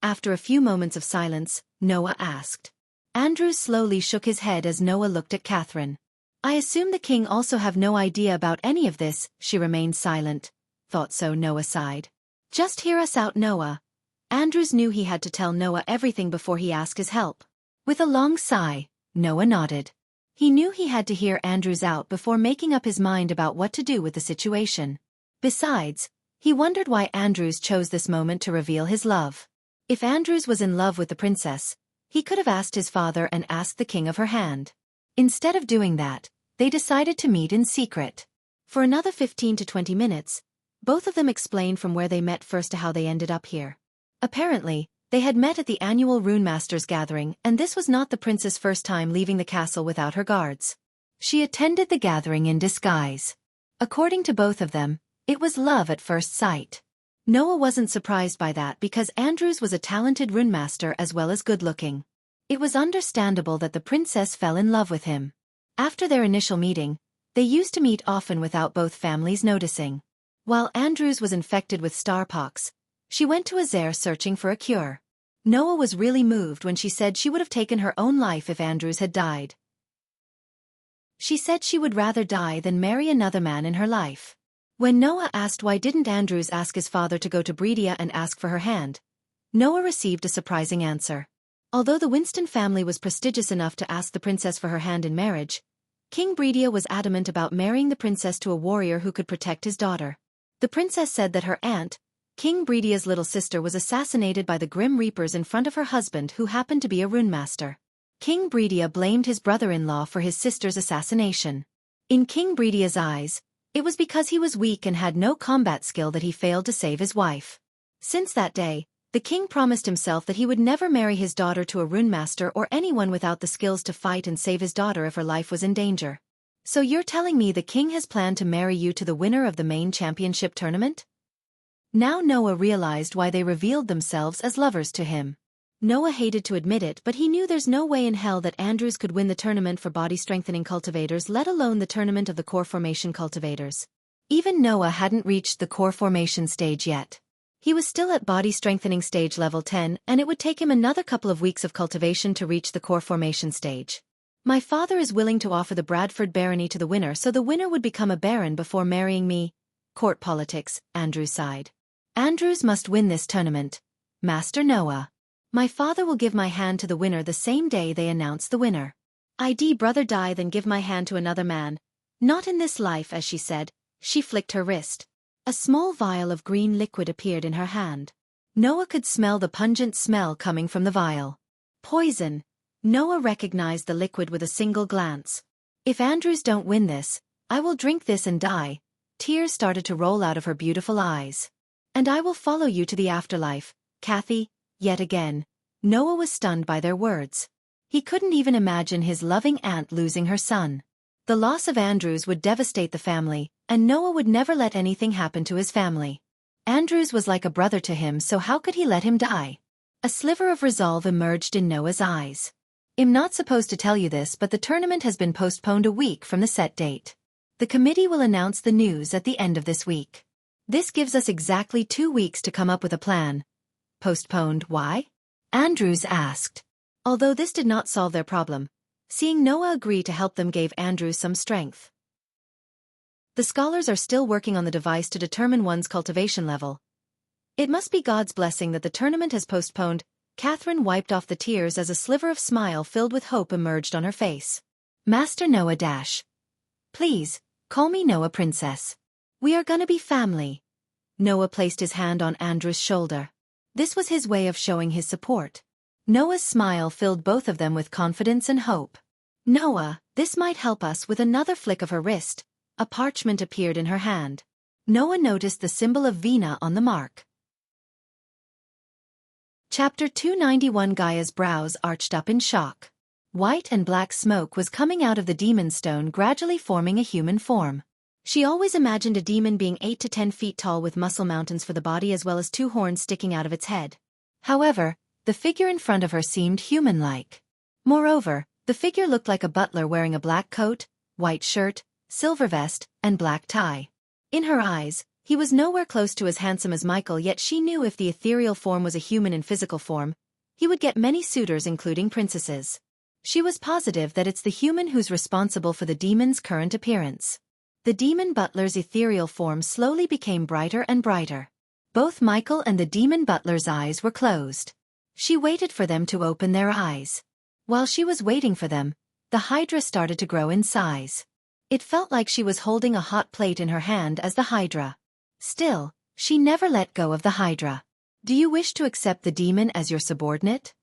A: After a few moments of silence, Noah asked. Andrews slowly shook his head as Noah looked at Catherine. I assume the king also have no idea about any of this. She remained silent. Thought so, Noah sighed. Just hear us out, Noah. Andrews knew he had to tell Noah everything before he asked his help. With a long sigh, Noah nodded. He knew he had to hear Andrews out before making up his mind about what to do with the situation. Besides, he wondered why Andrews chose this moment to reveal his love. If Andrews was in love with the princess, he could have asked his father and asked the king of her hand. Instead of doing that, they decided to meet in secret. For another 15 to 20 minutes, both of them explained from where they met first to how they ended up here. Apparently, they had met at the annual Rune Masters gathering, and this was not the prince's first time leaving the castle without her guards. She attended the gathering in disguise. According to both of them, it was love at first sight. Noah wasn't surprised by that because Andrews was a talented rune master as well as good-looking. It was understandable that the princess fell in love with him. After their initial meeting, they used to meet often without both families noticing. While Andrews was infected with starpox, she went to Azare searching for a cure. Noah was really moved when she said she would have taken her own life if Andrews had died. She said she would rather die than marry another man in her life. When Noah asked why didn't Andrews ask his father to go to Bredia and ask for her hand, Noah received a surprising answer. Although the Winston family was prestigious enough to ask the princess for her hand in marriage, King Bredia was adamant about marrying the princess to a warrior who could protect his daughter. The princess said that her aunt, King Bredia's little sister, was assassinated by the Grim Reapers in front of her husband who happened to be a rune master. King Bredia blamed his brother-in-law for his sister's assassination. In King Bredia's eyes, it was because he was weak and had no combat skill that he failed to save his wife. Since that day, the king promised himself that he would never marry his daughter to a rune master or anyone without the skills to fight and save his daughter if her life was in danger. So you're telling me the king has planned to marry you to the winner of the main championship tournament? Now Noah realized why they revealed themselves as lovers to him. Noah hated to admit it, but he knew there's no way in hell that Andrews could win the tournament for body-strengthening cultivators, let alone the tournament of the core formation cultivators. Even Noah hadn't reached the core formation stage yet. He was still at body-strengthening stage level 10, and it would take him another couple of weeks of cultivation to reach the core formation stage. My father is willing to offer the Bradford barony to the winner, so the winner would become a baron before marrying me. Court politics, Andrews sighed. Andrews must win this tournament. Master Noah. My father will give my hand to the winner the same day they announce the winner. I'd brother die than give my hand to another man. Not in this life, as she said. She flicked her wrist. A small vial of green liquid appeared in her hand. Noah could smell the pungent smell coming from the vial. Poison. Noah recognized the liquid with a single glance. If Andrews don't win this, I will drink this and die. Tears started to roll out of her beautiful eyes. And I will follow you to the afterlife, Kathy. Yet again, Noah was stunned by their words. He couldn't even imagine his loving aunt losing her son. The loss of Andrews would devastate the family, and Noah would never let anything happen to his family. Andrews was like a brother to him, so how could he let him die? A sliver of resolve emerged in Noah's eyes. I'm not supposed to tell you this, but the tournament has been postponed a week from the set date. The committee will announce the news at the end of this week. This gives us exactly 2 weeks to come up with a plan. Postponed, why? Andrews asked. Although this did not solve their problem, seeing Noah agree to help them gave Andrews some strength. The scholars are still working on the device to determine one's cultivation level. It must be God's blessing that the tournament has postponed. Catherine wiped off the tears as a sliver of smile filled with hope emerged on her face. Master Noah Dash. Please, Call me Noah, princess. We are gonna be family. Noah placed his hand on Andrew's shoulder. This was his way of showing his support. Noah's smile filled both of them with confidence and hope. Noah, this might help us. With another flick of her wrist, a parchment appeared in her hand. Noah noticed the symbol of Vina on the mark. Chapter 291. Gaia's brows arched up in shock. White and black smoke was coming out of the demon stone, gradually forming a human form. She always imagined a demon being 8 to 10 feet tall with muscle mountains for the body as well as 2 horns sticking out of its head. However, the figure in front of her seemed human-like. Moreover, the figure looked like a butler wearing a black coat, white shirt, silver vest, and black tie. In her eyes, he was nowhere close to as handsome as Michael, yet she knew if the ethereal form was a human in physical form, he would get many suitors including princesses. She was positive that it's the human who's responsible for the demon's current appearance. The demon butler's ethereal form slowly became brighter and brighter. Both Michael and the demon butler's eyes were closed. She waited for them to open their eyes. While she was waiting for them, the Hydra started to grow in size. It felt like she was holding a hot plate in her hand as the Hydra. Still, she never let go of the Hydra. Do you wish to accept the demon as your subordinate?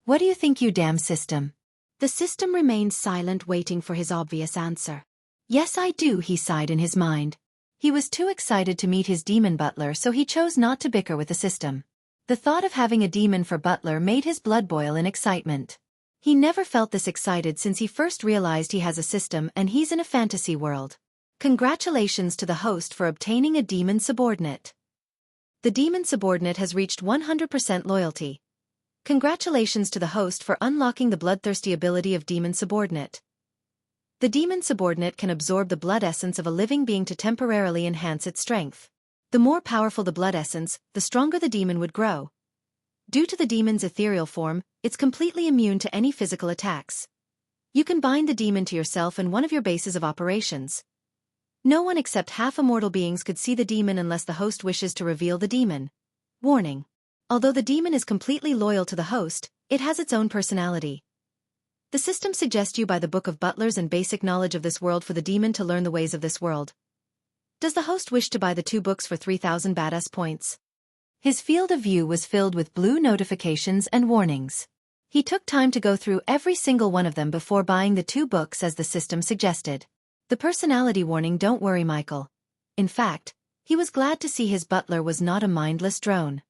A: What do you think, you damn system?
B: The system remained silent, waiting for his obvious answer.
A: Yes, I do, he sighed in his mind. He was too excited to meet his demon butler, so he chose not to bicker with the system. The thought of having a demon for butler made his blood boil in excitement. He never felt this excited since he first realized he has a system and he's in a fantasy world. Congratulations to the host for obtaining a demon subordinate. The demon subordinate has reached 100% loyalty. Congratulations to the host for unlocking the bloodthirsty ability of demon subordinate. The demon subordinate can absorb the blood essence of a living being to temporarily enhance its strength. The more powerful the blood essence, the stronger the demon would grow. Due to the demon's ethereal form, it's completely immune to any physical attacks. You can bind the demon to yourself and one of your bases of operations. No one except half-immortal beings could see the demon unless the host wishes to reveal the demon. Warning. Although the demon is completely loyal to the host, it has its own personality. The system suggests you by the Book of Butlers and basic knowledge of this world for the demon to learn the ways of this world. Does the host wish to buy the 2 books for 3,000 badass points? His field of view was filled with blue notifications and warnings. He took time to go through every single one of them before buying the 2 books as the system suggested. The personality warning: don't worry, Michael. In fact, he was glad to see his butler was not a mindless drone.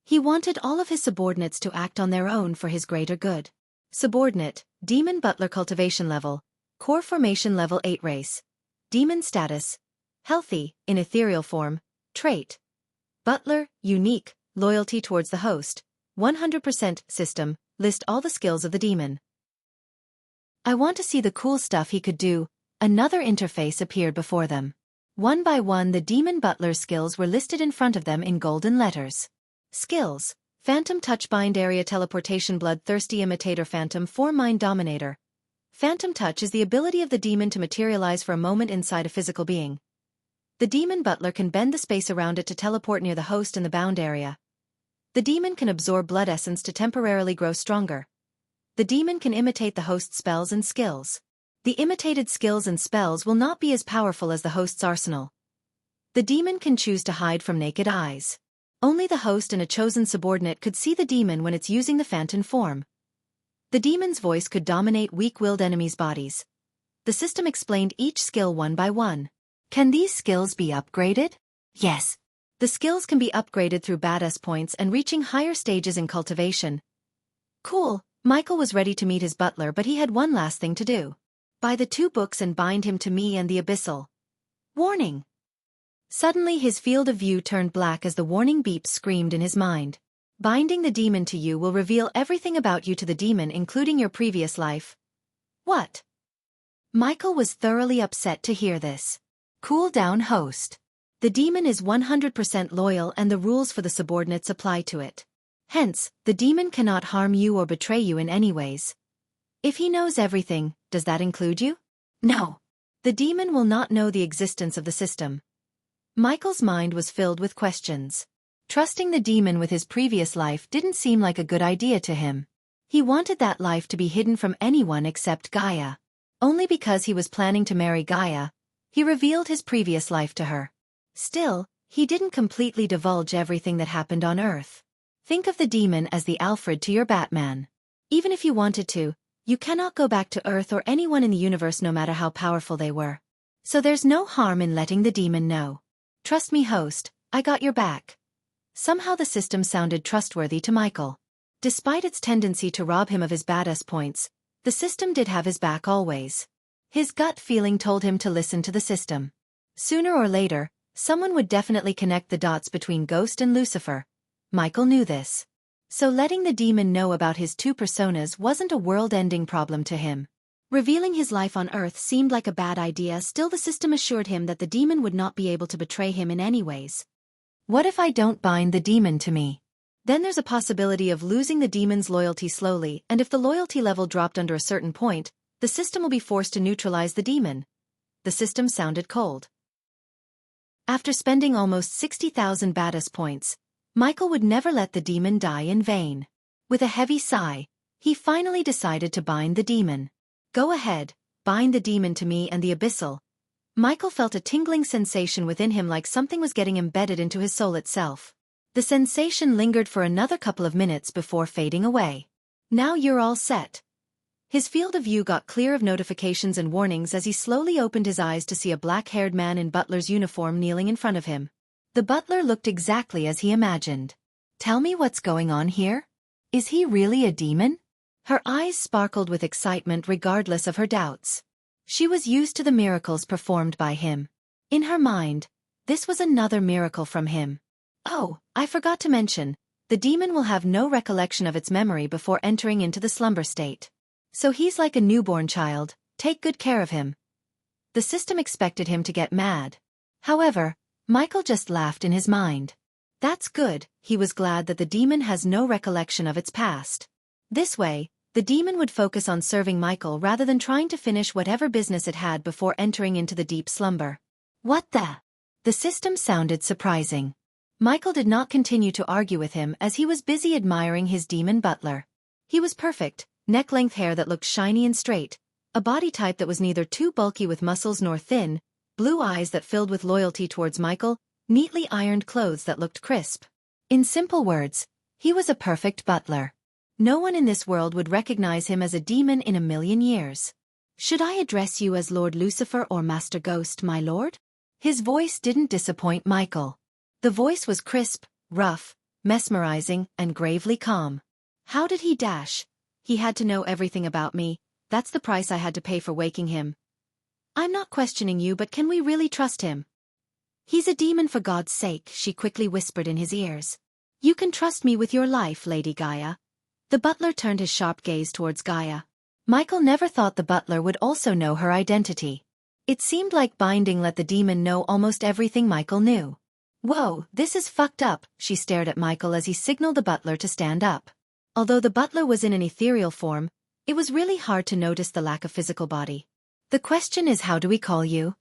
A: He wanted all of his subordinates to act on their own for his greater good. Subordinate, Demon Butler Cultivation Level, Core Formation Level 8 Race. Demon Status, Healthy, in ethereal form, Trait. Butler, Unique, Loyalty towards the host, 100% System, list all the skills of the demon. I want to see the cool stuff he could do. Another interface appeared before them. One by one the demon butler's skills were listed in front of them in golden letters. Skills: Phantom Touch, Bind Area, Teleportation, Bloodthirsty Imitator, Phantom Form, Mind Dominator. Phantom Touch is the ability of the demon to materialize for a moment inside a physical being. The demon butler can bend the space around it to teleport near the host in the bound area. The demon can absorb blood essence to temporarily grow stronger. The demon can imitate the host's spells and skills. The imitated skills and spells will not be as powerful as the host's arsenal. The demon can choose to hide from naked eyes. Only the host and a chosen subordinate could see the demon when it's using the phantom form. The demon's voice could dominate weak-willed enemies' bodies. The system explained each skill one by one. Can these skills be upgraded? Yes. The skills can be upgraded through badass points and reaching higher stages in cultivation. Cool. Michael was ready to meet his butler, but he had one last thing to do. Buy the 2 books and bind him to me and the Abyssal. Warning. Suddenly his field of view turned black as the warning beep screamed in his mind. Binding the demon to you will reveal everything about you to the demon, including your previous life. What? Michael was thoroughly upset to hear this. Cool down, host. The demon is 100% loyal and the rules for the subordinates apply to it. Hence, the demon cannot harm you or betray you in any ways. If he knows everything, does that include you? No. The demon will not know the existence of the system. Michael's mind was filled with questions. Trusting the demon with his previous life didn't seem like a good idea to him. He wanted that life to be hidden from anyone except Gaia. Only because he was planning to marry Gaia, He revealed his previous life to her. Still, he didn't completely divulge everything that happened on Earth. Think of the demon as the Alfred to your Batman. Even if you wanted to, you cannot go back to Earth or anyone in the universe no matter how powerful they were. So there's no harm in letting the demon know. Trust me, host, I got your back. Somehow the system sounded trustworthy to Michael. Despite its tendency to rob him of his badass points, the system did have his back always. His gut feeling told him to listen to the system. Sooner or later, someone would definitely connect the dots between Ghost and Lucifer. Michael knew this. So letting the demon know about his two personas wasn't a world-ending problem to him. Revealing his life on Earth seemed like a bad idea, still the system assured him that the demon would not be able to betray him in any ways. What if I don't bind the demon to me? Then there's a possibility of losing the demon's loyalty slowly, and if the loyalty level dropped under a certain point, the system will be forced to neutralize the demon. The system sounded cold. After spending almost 60,000 badass points, Michael would never let the demon die in vain. With a heavy sigh, he finally decided to bind the demon. Go ahead, bind the demon to me and the abyssal. Michael felt a tingling sensation within him, like something was getting embedded into his soul itself. The sensation lingered for another couple of minutes before fading away. Now you're all set. His field of view got clear of notifications and warnings as he slowly opened his eyes to see a black-haired man in butler's uniform kneeling in front of him. The butler looked exactly as he imagined. Tell me what's going on here? Is he really a demon? Her eyes sparkled with excitement regardless of her doubts. She was used to the miracles performed by him. In her mind, this was another miracle from him. Oh, I forgot to mention, the demon will have no recollection of its memory before entering into the slumber state. So he's like a newborn child, take good care of him. The system expected him to get mad. However, Michael just laughed in his mind. That's good, he was glad that the demon has no recollection of its past. This way, the demon would focus on serving Michael rather than trying to finish whatever business it had before entering into the deep slumber. What the? The system sounded surprising. Michael did not continue to argue with him as he was busy admiring his demon butler. He was perfect, neck-length hair that looked shiny and straight, a body type that was neither too bulky with muscles nor thin, blue eyes that filled with loyalty towards Michael, neatly ironed clothes that looked crisp. In simple words, he was a perfect butler. No one in this world would recognize him as a demon in a million years. Should I address you as Lord Lucifer or Master Ghost, my lord? His voice didn't disappoint Michael. The voice was crisp, rough, mesmerizing, and gravely calm. How did he dash? He had to know everything about me. That's the price I had to pay for waking him. I'm not questioning you, but can we really trust him? He's a demon, for God's sake, she quickly whispered in his ears. You can trust me with your life, Lady Gaia. The butler turned his sharp gaze towards Gaia. Michael never thought the butler would also know her identity. It seemed like binding let the demon know almost everything Michael knew. Whoa, this is fucked up, she stared at Michael as he signaled the butler to stand up. Although the butler was in an ethereal form, it was really hard to notice the lack of physical body. The question is, how do we call you?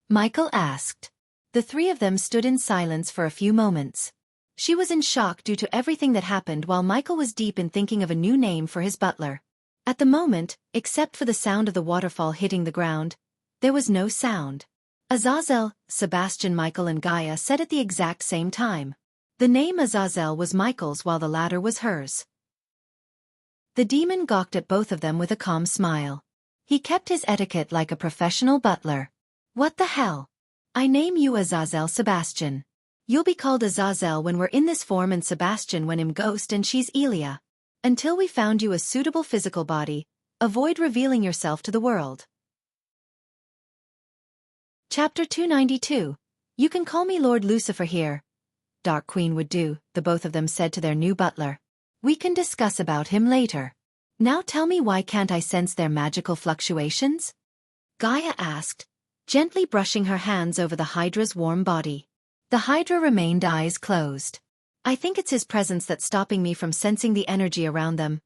A: Michael asked. The three of them stood in silence for a few moments. She was in shock due to everything that happened, while Michael was deep in thinking of a new name for his butler. At the moment, except for the sound of the waterfall hitting the ground, there was no sound. Azazel, Sebastian, Michael and Gaia said at the exact same time. The name Azazel was Michael's while the latter was hers. The demon gawked at both of them with a calm smile. He kept his etiquette like a professional butler. What the hell? I name you Azazel Sebastian. You'll be called Azazel when we're in this form and Sebastian when I'm Ghost and she's Elia. Until we found you a suitable physical body, avoid revealing yourself to the world. Chapter 292. You can call me Lord Lucifer here. Dark Queen would do, the both of them said to their new butler. We can discuss about him later. Now tell me, why can't I sense their magical fluctuations? Gaia asked, gently brushing her hands over the Hydra's warm body. The Hydra remained eyes closed. I think it's his presence that's stopping me from sensing the energy around them.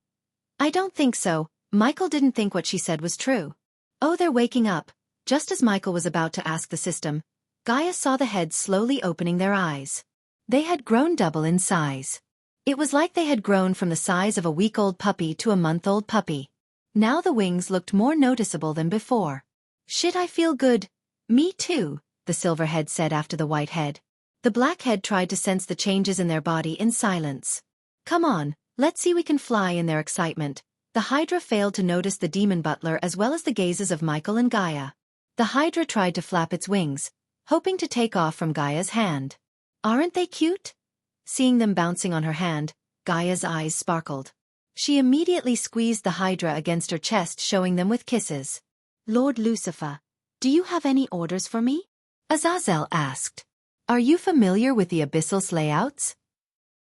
A: I don't think so. Michael didn't think what she said was true. Oh, they're waking up. Just as Michael was about to ask the system, Gaia saw the heads slowly opening their eyes. They had grown double in size. It was like they had grown from the size of a week-old puppy to a month-old puppy. Now the wings looked more noticeable than before. Shit, I feel good. Me too, the silver head said after the white head. The black head tried to sense the changes in their body in silence. Come on, let's see we can fly. In their excitement, the Hydra failed to notice the demon butler as well as the gazes of Michael and Gaia. The Hydra tried to flap its wings, hoping to take off from Gaia's hand. Aren't they cute? Seeing them bouncing on her hand, Gaia's eyes sparkled. She immediately squeezed the Hydra against her chest, showing them with kisses.
B: Lord Lucifer, do you have any orders for me?
A: Azazel asked. Are you familiar with the Abyssal's layouts?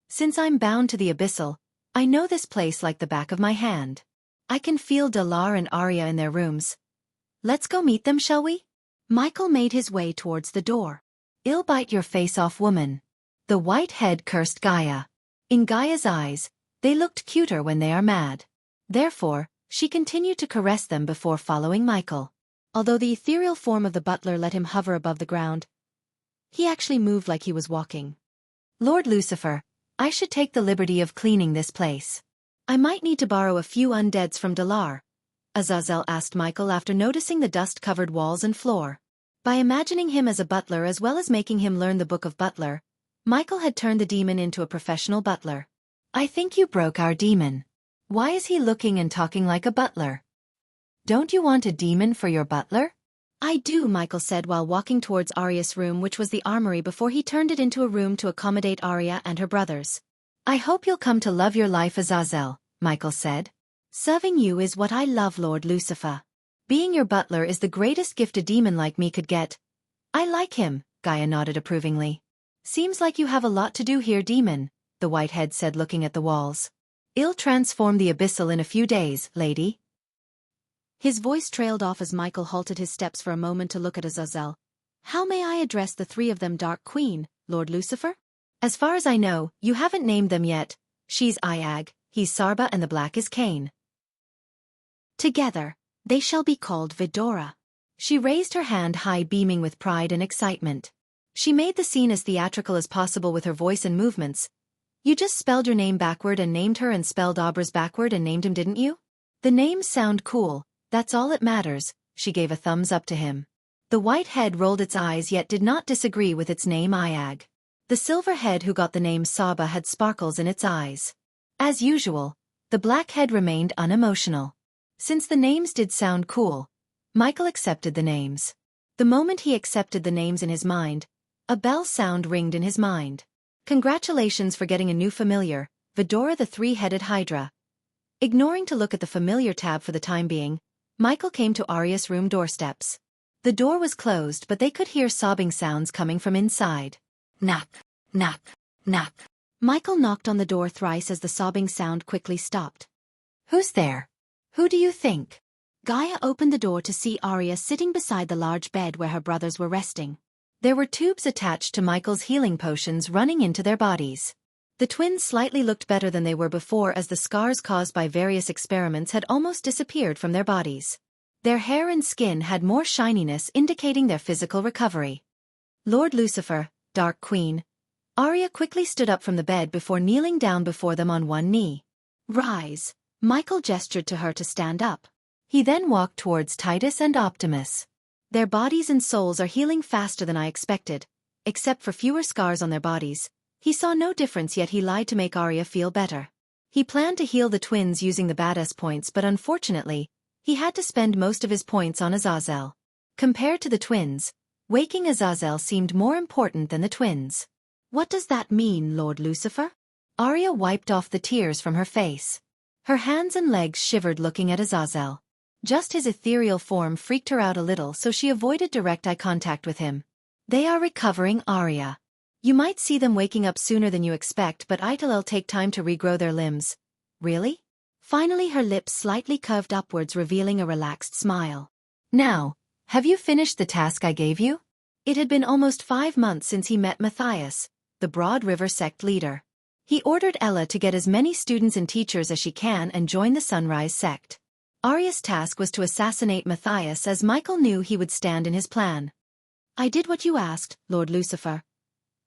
A: Since I'm bound to the Abyssal, I know this place like the back of my hand. I can feel Dalar and Arya in their rooms. Let's go meet them, shall we?
B: Michael made his way towards the door.
A: I'll bite your face off, woman. The white head cursed Gaia. In Gaia's eyes, they looked cuter when they are mad. Therefore, she continued to caress them before following Michael.
B: Although the ethereal form of the butler let him hover above the ground, he actually moved like he was walking.
A: Lord Lucifer, I should take the liberty of cleaning this place. I might need to borrow a few undeads from Dalar, Azazel asked Michael after noticing the dust-covered walls and floor. By imagining him as a butler as well as making him learn the Book of Butler, Michael had turned the demon into a professional butler. I think you broke our demon. Why is he looking and talking like a butler? Don't you want a demon for your butler?
B: I do, Michael said while walking towards Arya's room, which was the armory, before he turned it into a room to accommodate Arya and her brothers.
A: I hope you'll come to love your life, Azazel, Michael said.
B: Serving you is what I love, Lord Lucifer.
A: Being your butler is the greatest gift a demon like me could get. I like him, Gaia nodded approvingly. Seems like you have a lot to do here, demon, the white head said looking at the walls. I'll transform the Abyssal in a few days, lady.
B: His voice trailed off as Michael halted his steps for a moment to look at Azazel. How may I address the three of them, Dark Queen, Lord Lucifer?
A: As far as I know, you haven't named them yet. She's Iag, he's Sarba, and the black is Cain.
B: Together, they shall be called Vidora.
A: She raised her hand high, beaming with pride and excitement. She made the scene as theatrical as possible with her voice and movements. You just spelled your name backward and named her, and spelled Abra's backward and named him, didn't you? The names sound cool, that's all it matters. She gave a thumbs up to him. The white head rolled its eyes yet did not disagree with its name Iag. The silver head who got the name Saba had sparkles in its eyes. As usual, the black head remained unemotional. Since the names did sound cool, Michael accepted the names. The moment he accepted the names in his mind, a bell sound ringed in his mind. Congratulations for getting a new familiar, Vidora the three-headed Hydra. Ignoring to look at the familiar tab for the time being, Michael came to Arya's room doorsteps. The door was closed, but they could hear sobbing sounds coming from inside. Knock, knock, knock.
B: Michael knocked on the door thrice as the sobbing sound quickly stopped.
A: Who's there? Who do you think?
B: Gaia opened the door to see Arya sitting beside the large bed where her brothers were resting.
A: There were tubes attached to Michael's healing potions running into their bodies. The twins slightly looked better than they were before, as the scars caused by various experiments had almost disappeared from their bodies. Their hair and skin had more shininess, indicating their physical recovery. Lord Lucifer, Dark Queen. Arya quickly stood up from the bed before kneeling down before them on one knee.
B: Rise. Michael gestured to her to stand up.
A: He then walked towards Titus and Optimus. Their bodies and souls are healing faster than I expected, except for fewer scars on their bodies. He saw no difference, yet he lied to make Arya feel better. He planned to heal the twins using the badass points, but unfortunately, he had to spend most of his points on Azazel. Compared to the twins, waking Azazel seemed more important than the twins.
B: What does that mean, Lord Lucifer?
A: Arya wiped off the tears from her face. Her hands and legs shivered looking at Azazel. Just his ethereal form freaked her out a little, so she avoided direct eye contact with him. They are recovering, Arya. You might see them waking up sooner than you expect, but it'll take time to regrow their limbs. Really?
B: Finally, her lips slightly curved upwards, revealing a relaxed smile.
A: Now, have you finished the task I gave you? It had been almost 5 months since he met Matthias, the Broad River sect leader. He ordered Ella to get as many students and teachers as she can and join the Sunrise sect. Arya's task was to assassinate Matthias, as Michael knew he would stand in his plan.
B: I did what you asked, Lord Lucifer.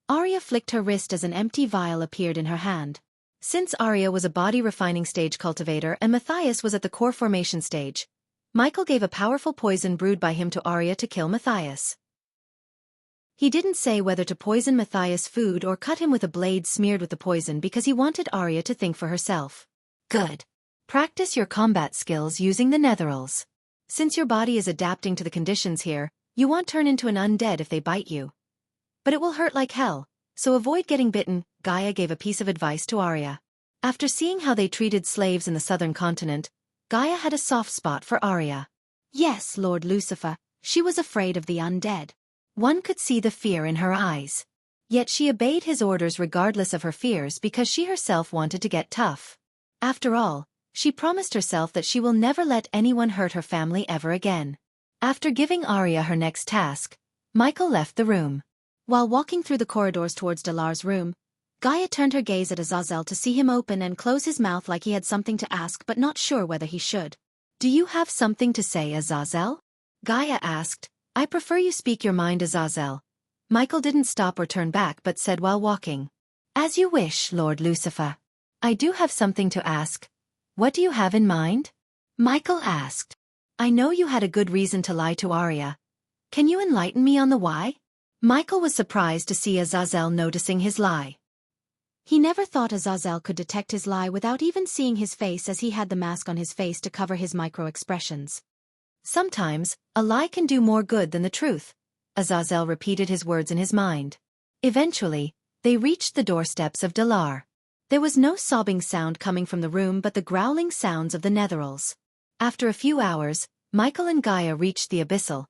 B: Arya flicked her wrist as an empty vial appeared in her hand.
A: Since Arya was a body refining stage cultivator and Matthias was at the core formation stage, Michael gave a powerful poison brewed by him to Arya to kill Matthias. He didn't say whether to poison Matthias' food or cut him with a blade smeared with the poison because he wanted Arya to think for herself. Good. Practice your combat skills using the netherals. Since your body is adapting to the conditions here, you won't turn into an undead if they bite you. But it will hurt like hell, so avoid getting bitten, Gaia gave a piece of advice to Arya. After seeing how they treated slaves in the southern continent, Gaia had a soft spot for Arya.
B: Yes, Lord Lucifer, she was afraid of the undead.
A: One could see the fear in her eyes. Yet she obeyed his orders regardless of her fears because she herself wanted to get tough. After all, she promised herself that she will never let anyone hurt her family ever again. After giving Arya her next task, Michael left the room.
B: While walking through the corridors towards Dalar's room, Gaia turned her gaze at Azazel to see him open and close his mouth like he had something to ask but not sure whether he should.
A: Do you have something to say, Azazel? Gaia asked. I prefer you speak your mind, Azazel. Michael didn't stop or turn back but said while walking. As you wish, Lord Lucifer. I do have something to ask. What do you have in mind? Michael asked. I know you had a good reason to lie to Arya. Can you enlighten me on the why? Michael was surprised to see Azazel noticing his lie.
B: He never thought Azazel could detect his lie without even seeing his face, as he had the mask on his face to cover his micro-expressions.
A: Sometimes, a lie can do more good than the truth. Azazel repeated his words in his mind. Eventually, they reached the doorsteps of Dalar. There was no sobbing sound coming from the room but the growling sounds of the netherals. After a few hours, Michael and Gaia reached the abyssal.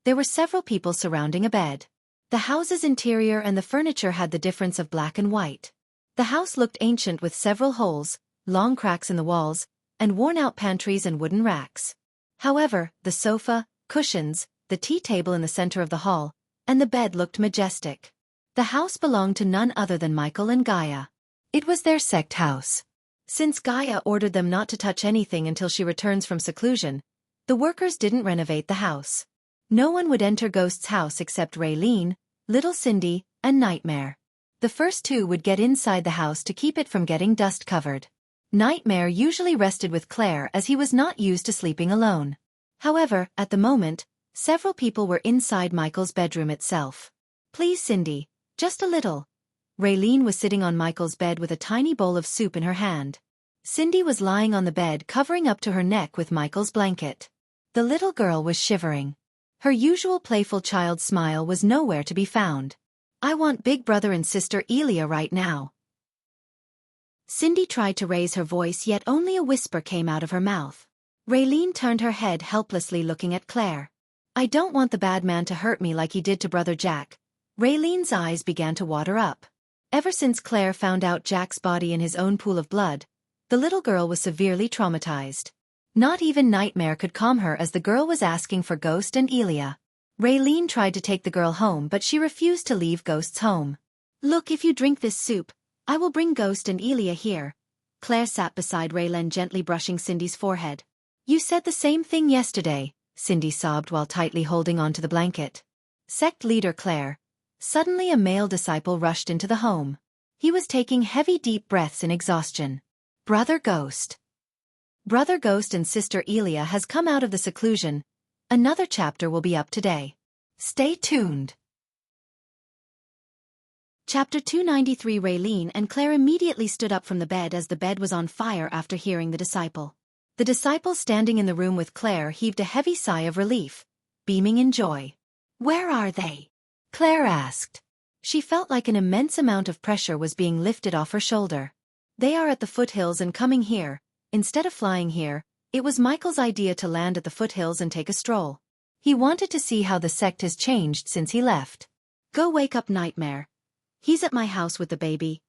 A: There were several people surrounding a bed. The house's interior and the furniture had the difference of black and white. The house looked ancient with several holes, long cracks in the walls, and worn-out pantries and wooden racks. However, the sofa, cushions, the tea table in the center of the hall, and the bed looked majestic. The house belonged to none other than Michael and Gaia. It was their sect house. Since Gaia ordered them not to touch anything until she returns from seclusion, the workers didn't renovate the house. No one would enter Ghost's house except Raylene, Little Cindy, and Nightmare. The first two would get inside the house to keep it from getting dust-covered. Nightmare usually rested with Claire as he was not used to sleeping alone. However, at the moment, several people were inside Michael's bedroom itself. Please, Cindy, just a little. Raylene was sitting on Michael's bed with a tiny bowl of soup in her hand. Cindy was lying on the bed covering up to her neck with Michael's blanket. The little girl was shivering. Her usual playful child smile was nowhere to be found. I want Big Brother and Sister Elia right now.
B: Cindy tried to raise her voice, yet only a whisper came out of her mouth.
A: Raylene turned her head helplessly looking at Claire. I don't want the bad man to hurt me like he did to Brother Jack. Raylene's eyes began to water up. Ever since Claire found out Jack's body in his own pool of blood, the little girl was severely traumatized. Not even Nightmare could calm her as the girl was asking for Ghost and Elia. Raylene tried to take the girl home but she refused to leave Ghost's home.
B: Look, if you drink this soup, I will bring Ghost and Elia here. Claire sat beside Raylen, gently brushing Cindy's forehead.
A: You said the same thing yesterday, Cindy sobbed while tightly holding onto the blanket. Sect leader Claire. Suddenly a male disciple rushed into the home. He was taking heavy deep breaths in exhaustion. Brother Ghost. Brother Ghost and Sister Elia has come out of the seclusion. Another chapter will be up today. Stay tuned.
B: Chapter 293. Raylene and Claire immediately stood up from the bed as the bed was on fire after hearing the disciple.
A: The disciple standing in the room with Claire heaved a heavy sigh of relief, beaming in joy. Where are they? Claire asked. She felt like an immense amount of pressure was being lifted off her shoulder. They are at the foothills and coming here. Instead of flying here, it was Michael's idea to land at the foothills and take a stroll. He wanted to see how the sect has changed since he left.
B: Go wake up Nightmare. He's at my house with the baby.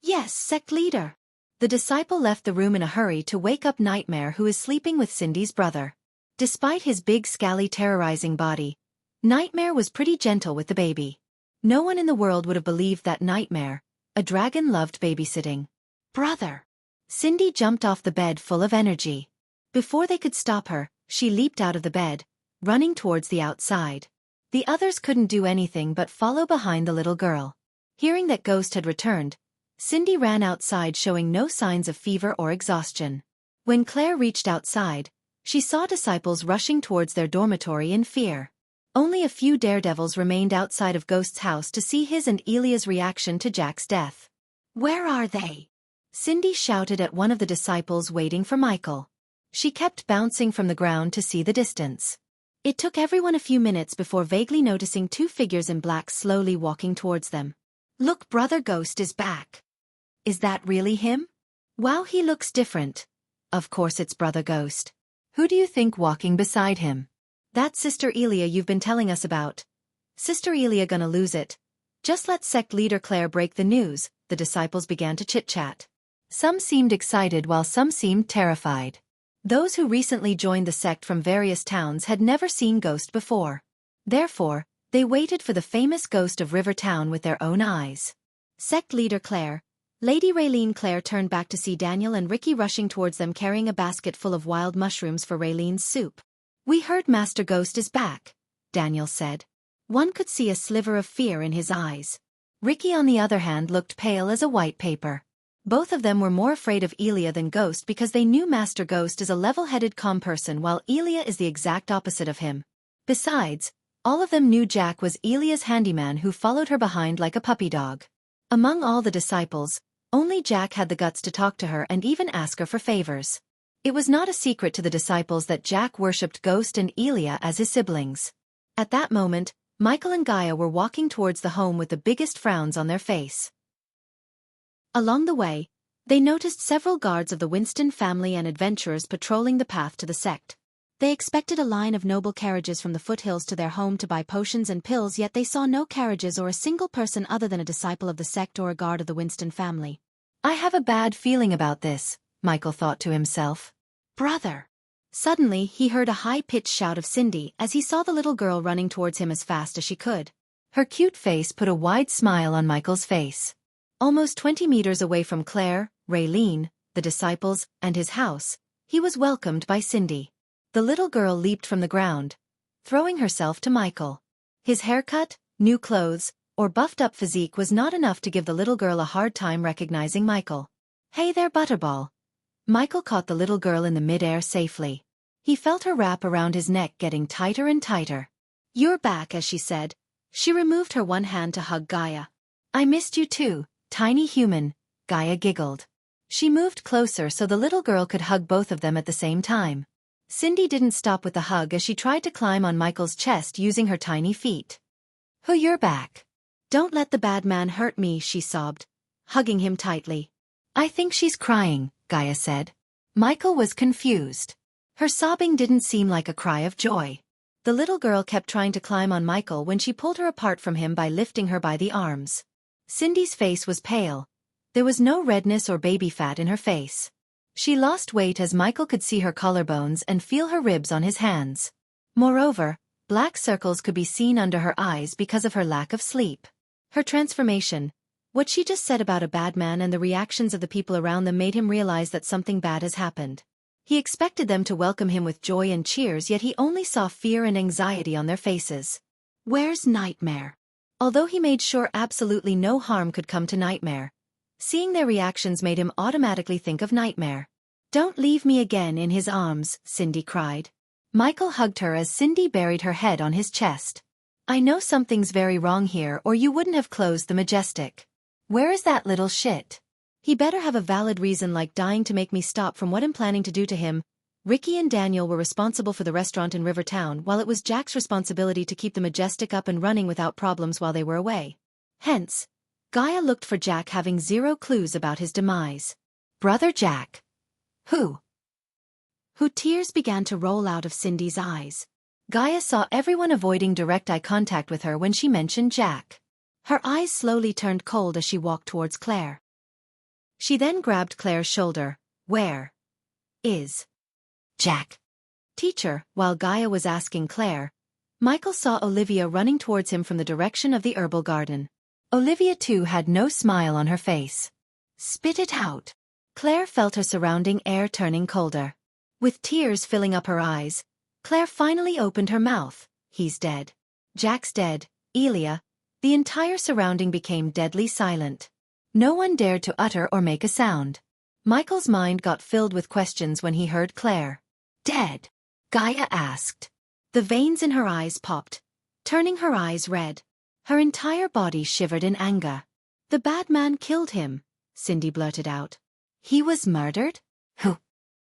A: Yes, sect leader. The disciple left the room in a hurry to wake up Nightmare, who is sleeping with Cindy's brother. Despite his big scally terrorizing body, Nightmare was pretty gentle with the baby. No one in the world would have believed that Nightmare, a dragon, loved babysitting. Brother! Cindy jumped off the bed full of energy. Before they could stop her, she leaped out of the bed, running towards the outside. The others couldn't do anything but follow behind the little girl. Hearing that Ghost had returned, Cindy ran outside showing no signs of fever or exhaustion. When Claire reached outside, She saw disciples rushing towards their dormitory in fear. Only a few daredevils remained outside of Ghost's house to see his and Elia's reaction to Jack's death. "Where are they?" Cindy shouted at one of the disciples waiting for Michael. She kept bouncing from the ground to see the distance.
B: It took everyone a few minutes before vaguely noticing two figures in black slowly walking towards them.
A: "Look, Brother Ghost is back." "Is that really him?" "Wow, he looks different." "Of course it's Brother Ghost. Who do you think walking beside him?" "That's Sister Elia you've been telling us about." "Sister Elia gonna lose it." "Just let sect leader Claire break the news." The disciples began to chit-chat. Some seemed excited while some seemed terrified. Those who recently joined the sect from various towns had never seen Ghost before. Therefore, they waited for the famous Ghost of River Town with their own eyes.
B: Sect leader Claire. Lady Raylene. Claire turned back to see Daniel and Ricky rushing towards them carrying a basket full of wild mushrooms for Raylene's soup.
A: "We heard Master Ghost is back," Daniel said. One could see a sliver of fear in his eyes. Ricky on the other hand looked pale as a white paper. Both of them were more afraid of Elia than Ghost because they knew Master Ghost is a level-headed calm person while Elia is the exact opposite of him. Besides, all of them knew Jack was Elia's handyman who followed her behind like a puppy dog. Among all the disciples, only Jack had the guts to talk to her and even ask her for favors. It was not a secret to the disciples that Jack worshipped Ghost and Elia as his siblings. At that moment, Michael and Gaia were walking towards the home with the biggest frowns on their face.
B: Along the way, they noticed several guards of the Winston family and adventurers patrolling the path to the sect. They expected a line of noble carriages from the foothills to their home to buy potions and pills, yet they saw no carriages or a single person other than a disciple of the sect or a guard of the Winston family.
A: "I have a bad feeling about this," Michael thought to himself.
B: "Brother!" Suddenly, he heard a high-pitched shout of Cindy as he saw the little girl running towards him as fast as she could.
A: Her cute face put a wide smile on Michael's face. Almost 20 meters away from Claire, Raylene, the disciples, and his house, he was welcomed by Cindy. The little girl leaped from the ground, throwing herself to Michael. His haircut, new clothes, or buffed-up physique was not enough to give the little girl a hard time recognizing Michael. "Hey there, Butterball." Michael caught the little girl in the mid-air safely. He felt her wrap around his neck getting tighter and tighter.
B: "You're back," as she said. She removed her one hand to hug Gaia.
A: "I missed you too, tiny human," Gaia giggled. She moved closer so the little girl could hug both of them at the same time. Cindy didn't stop with the hug as she tried to climb on Michael's chest using her tiny feet. "Oh, you're back."
B: "Don't let the bad man hurt me," she sobbed, hugging him tightly.
A: "I think she's crying," Gaia said. Michael was confused. Her sobbing didn't seem like a cry of joy. The little girl kept trying to climb on Michael when she pulled her apart from him by lifting her by the arms. Cindy's face was pale. There was no redness or baby fat in her face. She lost weight as Michael could see her collarbones and feel her ribs on his hands. Moreover, black circles could be seen under her eyes because of her lack of sleep. Her transformation, what she just said about a bad man and the reactions of the people around them made him realize that something bad has happened. He expected them to welcome him with joy and cheers, yet he only saw fear and anxiety on their faces. Where's Nightmare? Although he made sure absolutely no harm could come to Nightmare, seeing their reactions made him automatically think of Nightmare. "Don't leave me again in his arms," Cindy cried. Michael hugged her as Cindy buried her head on his chest. "I know something's very wrong here or you wouldn't have closed the Majestic. Where is that little shit? He better have a valid reason like dying to make me stop from what I'm planning to do to him." Ricky and Daniel were responsible for the restaurant in Rivertown while it was Jack's responsibility to keep the Majestic up and running without problems while they were away. Hence, Gaia looked for Jack having zero clues about his demise. "Brother Jack." Who? Tears began to roll out of Cindy's eyes. Gaia saw everyone avoiding direct eye contact with her when she mentioned Jack. Her eyes slowly turned cold as she walked towards Claire. She then grabbed Claire's shoulder. "Where is Jack?" "Teacher," while Gaia was asking Claire, Michael saw Olivia running towards him from the direction of the herbal garden. Olivia too had no smile on her face. "Spit it out." Claire felt her surrounding air turning colder. With tears filling up her eyes, Claire finally opened her mouth. "He's dead. Jack's dead, Elia." The entire surrounding became deadly silent. No one dared to utter or make a sound. Michael's mind got filled with questions when he heard Claire. "Dead." Gaia asked.
B: The veins in her eyes popped, turning her eyes red. Her entire body shivered in anger. The bad man killed him, Cindy blurted out.
A: He was murdered? Who?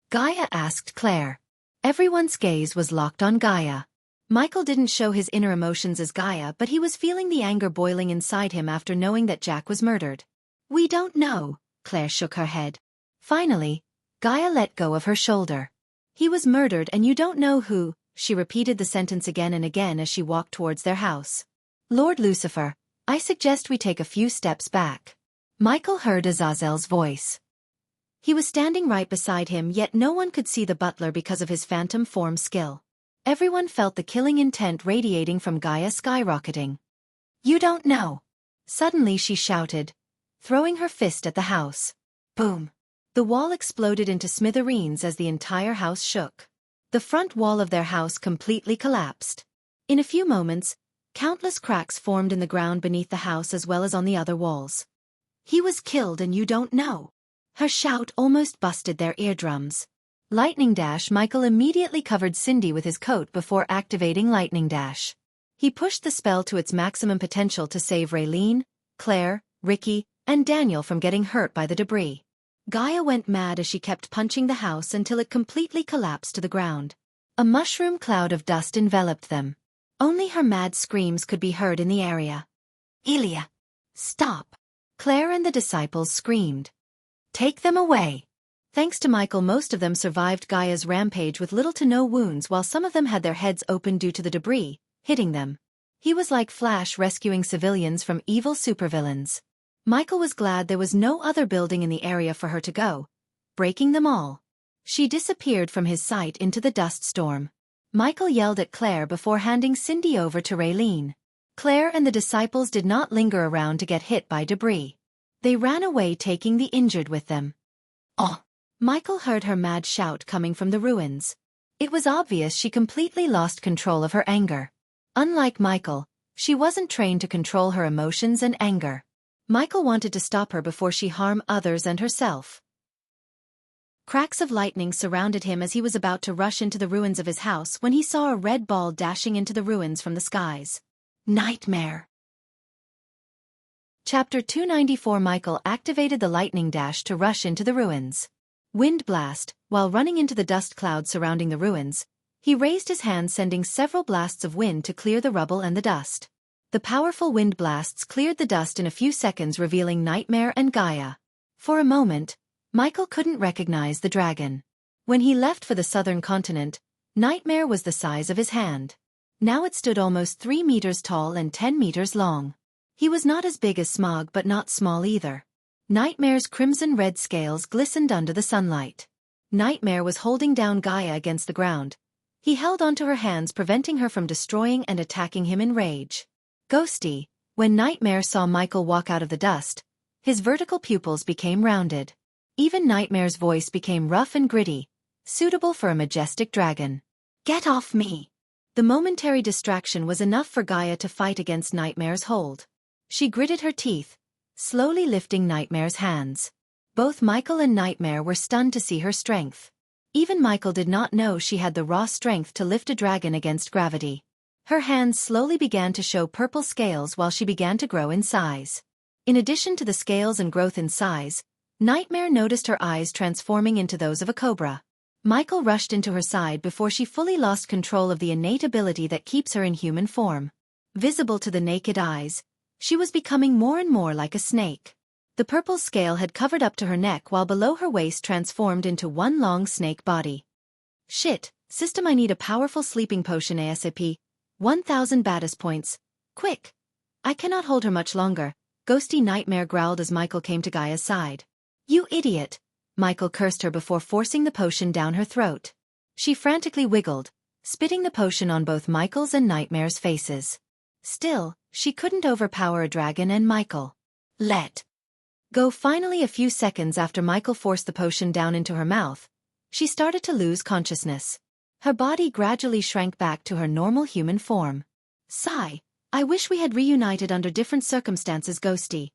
A: Gaia asked Claire. Everyone's gaze was locked on Gaia. Michael didn't show his inner emotions as Gaia, but he was feeling the anger boiling inside him after knowing that Jack was murdered.
B: We don't know, Claire shook her head.
A: Finally, Gaia let go of her shoulder.
B: He was murdered and you don't know who, she repeated the sentence again and again as she walked towards their house.
A: Lord Lucifer, I suggest we take a few steps back. Michael heard Azazel's voice.
B: He was standing right beside him, yet no one could see the butler because of his phantom form skill. Everyone felt the killing intent radiating from Gaia skyrocketing.
A: You don't know.
B: Suddenly she shouted, throwing her fist at the house.
A: Boom.
B: The wall exploded into smithereens as the entire house shook. The front wall of their house completely collapsed. In a few moments, countless cracks formed in the ground beneath the house as well as on the other walls.
A: He was killed and you don't know.
B: Her shout almost busted their eardrums.
A: Lightning Dash. Michael immediately covered Cindy with his coat before activating Lightning Dash.
B: He pushed the spell to its maximum potential to save Raylene, Claire, Ricky, and Daniel from getting hurt by the debris. Gaia went mad as she kept punching the house until it completely collapsed to the ground.
A: A mushroom cloud of dust enveloped them.
B: Only her mad screams could be heard in the area.
A: Ilya! Stop! Claire and the disciples screamed. Take them away!
B: Thanks to Michael, most of them survived Gaia's rampage with little to no wounds, while some of them had their heads open due to the debris, hitting them. He was like Flash rescuing civilians from evil supervillains. Michael was glad there was no other building in the area for her to go, breaking them all. She disappeared from his sight into the dust storm. Michael yelled at Claire before handing Cindy over to Raylene. Claire and the disciples did not linger around to get hit by debris. They ran away, taking the injured with them.
A: Oh!
B: Michael heard her mad shout coming from the ruins. It was obvious she completely lost control of her anger. Unlike Michael, she wasn't trained to control her emotions and anger. Michael wanted to stop her before she harmed others and herself. Cracks of lightning surrounded him as he was about to rush into the ruins of his house when he saw a red ball dashing into the ruins from the skies.
A: Nightmare!
B: Chapter 294. Michael activated the lightning dash to rush into the ruins. Wind blast. While running into the dust cloud surrounding the ruins, he raised his hand, sending several blasts of wind to clear the rubble and the dust. The powerful wind blasts cleared the dust in a few seconds, revealing Nightmare and Gaia. For a moment, Michael couldn't recognize the dragon. When he left for the southern continent, Nightmare was the size of his hand. Now it stood almost 3 meters tall and 10 meters long. He was not as big as Smog but not small either. Nightmare's crimson-red scales glistened under the sunlight. Nightmare was holding down Gaia against the ground. He held onto her hands, preventing her from destroying and attacking him in rage. Ghosty. When Nightmare saw Michael walk out of the dust, his vertical pupils became rounded. Even Nightmare's voice became rough and gritty, suitable for a majestic dragon.
A: Get off me!
B: The momentary distraction was enough for Gaia to fight against Nightmare's hold. She gritted her teeth, slowly lifting Nightmare's hands. Both Michael and Nightmare were stunned to see her strength. Even Michael did not know she had the raw strength to lift a dragon against gravity. Her hands slowly began to show purple scales while she began to grow in size. In addition to the scales and growth in size, Nightmare noticed her eyes transforming into those of a cobra. Michael rushed into her side before she fully lost control of the innate ability that keeps her in human form. Visible to the naked eyes, she was becoming more and more like a snake. The purple scale had covered up to her neck while below her waist transformed into one long snake body. Shit, system, I need a powerful sleeping potion ASAP. 1,000 Baddest points. Quick! I cannot hold her much longer, Ghosty Nightmare growled as Michael came to Gaia's side. You idiot! Michael cursed her before forcing the potion down her throat. She frantically wiggled, spitting the potion on both Michael's and Nightmare's faces. Still, she couldn't overpower a dragon and Michael. Let go. Finally, a few seconds after Michael forced the potion down into her mouth, she started to lose consciousness. Her body gradually shrank back to her normal human form. Sigh, I wish we had reunited under different circumstances, Ghosty.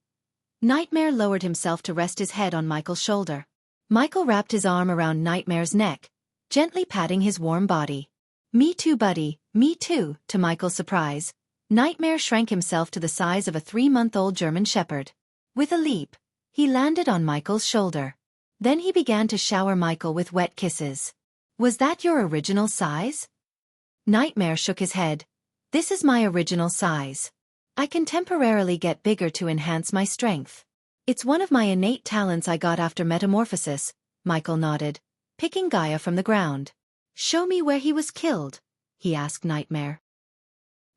B: Nightmare lowered himself to rest his head on Michael's shoulder. Michael wrapped his arm around Nightmare's neck,
A: gently patting his warm body. "Me too, buddy, me too." To Michael's surprise, Nightmare shrank himself to the size of a 3-month-old German shepherd. With a leap, he landed on Michael's shoulder. Then he began to shower Michael with wet kisses. "Was that your original size?" Nightmare shook his head. "This is my original size. I can temporarily get bigger to enhance my strength. It's one of my innate talents I got after metamorphosis," Michael nodded, picking Gaia from the ground. "Show me where he was killed," he asked Nightmare.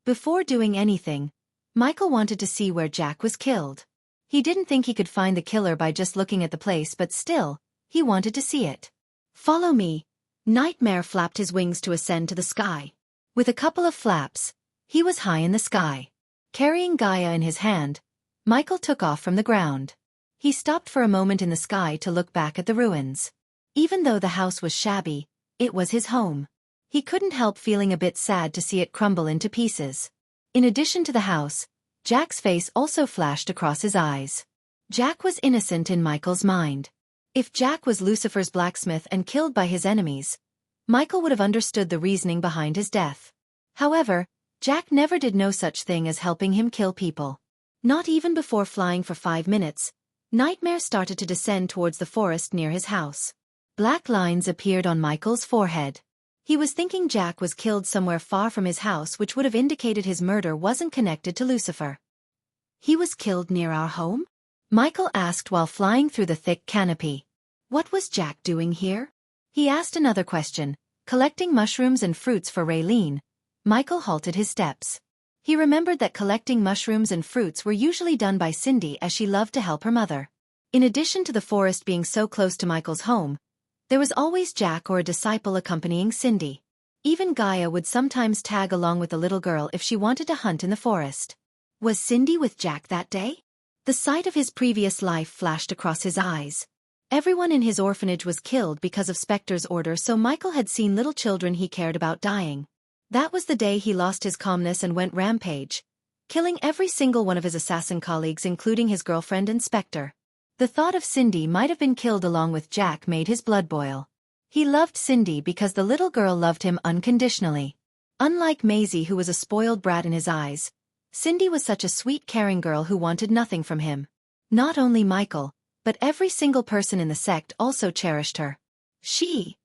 A: Before doing anything, Michael wanted to see where Jack was killed. He didn't think he could find the killer by just looking at the place, but still, he wanted to see it. "Follow me." Nightmare flapped his wings to ascend to the sky. With a couple of flaps, he was high in the sky. Carrying Gaia in his hand, Michael took off from the ground. He stopped for a moment in the sky to look back at the ruins. Even though the house was shabby, it was his home. He couldn't help feeling a bit sad to see it crumble into pieces. In addition to the house, Jack's face also flashed across his eyes. Jack was innocent in Michael's mind. If Jack was Lucifer's blacksmith and killed by his enemies, Michael would have understood the reasoning behind his death. However, Jack never did no such thing as helping him kill people. Not even before flying for 5 minutes, Nightmare started to descend towards the forest near his house. Black lines appeared on Michael's forehead. He was thinking Jack was killed somewhere far from his house, which would have indicated his murder wasn't connected to Lucifer. "He was killed near our home?" Michael asked while flying through the thick canopy. "What was Jack doing here?" He asked another question. Collecting mushrooms and fruits for Raylene, Michael halted his steps. He remembered that collecting mushrooms and fruits were usually done by Cindy, as she loved to help her mother. In addition to the forest being so close to Michael's home, there was always Jack or a disciple accompanying Cindy. Even Gaia would sometimes tag along with the little girl if she wanted to hunt in the forest. Was Cindy with Jack that day? The sight of his previous life flashed across his eyes. Everyone in his orphanage was killed because of Spectre's order, so Michael had seen little children he cared about dying. That was the day he lost his calmness and went rampage, killing every single one of his assassin colleagues, including his girlfriend and Spectre. The thought of Cindy might have been killed along with Jack made his blood boil. He loved Cindy because the little girl loved him unconditionally. Unlike Maisie, who was a spoiled brat in his eyes, Cindy was such a sweet, caring girl who wanted nothing from him. Not only Michael, but every single person in the sect also cherished her. She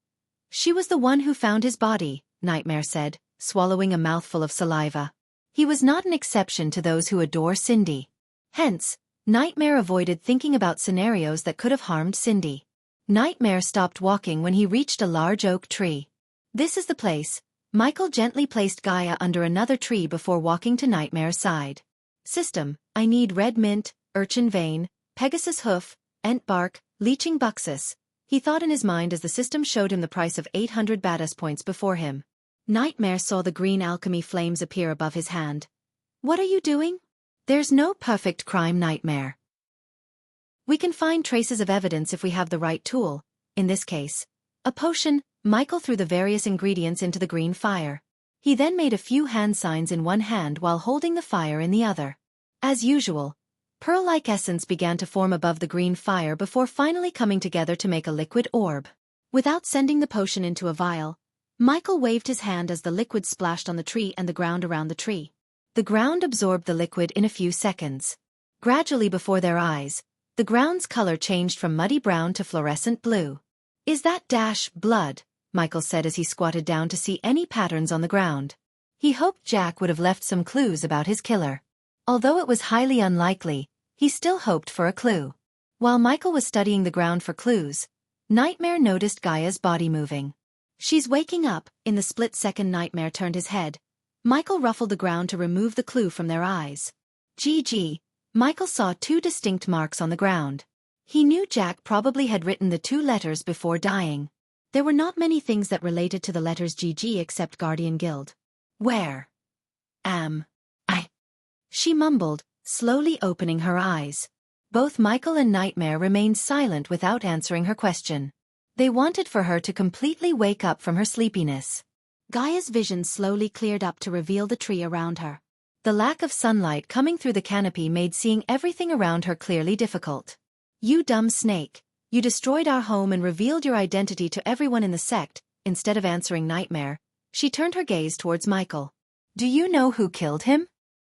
A: was the one who found his body," Nightmare said, swallowing a mouthful of saliva. He was not an exception to those who adore Cindy. Hence, Nightmare avoided thinking about scenarios that could have harmed Cindy. Nightmare stopped walking when he reached a large oak tree. "This is the place." Michael gently placed Gaia under another tree before walking to Nightmare's side. "System, I need red mint, urchin vein, Pegasus hoof, ent bark, leeching buxus," he thought in his mind as the system showed him the price of 800 badass points before him. Nightmare saw the green alchemy flames appear above his hand. "What are you doing?" "There's no perfect crime, Nightmare. We can find traces of evidence if we have the right tool, in this case, a potion." Michael threw the various ingredients into the green fire. He then made a few hand signs in one hand while holding the fire in the other. As usual, pearl-like essence began to form above the green fire before finally coming together to make a liquid orb. Without sending the potion into a vial, Michael waved his hand as the liquid splashed on the tree and the ground around the tree. The ground absorbed the liquid in a few seconds. Gradually before their eyes, the ground's color changed from muddy brown to fluorescent blue. "Is that blood?" Michael said as he squatted down to see any patterns on the ground. He hoped Jack would have left some clues about his killer. Although it was highly unlikely, he still hoped for a clue. While Michael was studying the ground for clues, Nightmare noticed Gaia's body moving. "She's waking up." In the split second Nightmare turned his head, Michael ruffled the ground to remove the clue from their eyes. GG. Michael saw 2 distinct marks on the ground. He knew Jack probably had written the 2 letters before dying. There were not many things that related to the letters GG except Guardian Guild. "Where am I?" she mumbled, slowly opening her eyes. Both Michael and Nightmare remained silent without answering her question. They wanted for her to completely wake up from her sleepiness. Gaia's vision slowly cleared up to reveal the tree around her. The lack of sunlight coming through the canopy made seeing everything around her clearly difficult. "You dumb snake. You destroyed our home and revealed your identity to everyone in the sect," instead of answering Nightmare, she turned her gaze towards Michael. "Do you know who killed him?"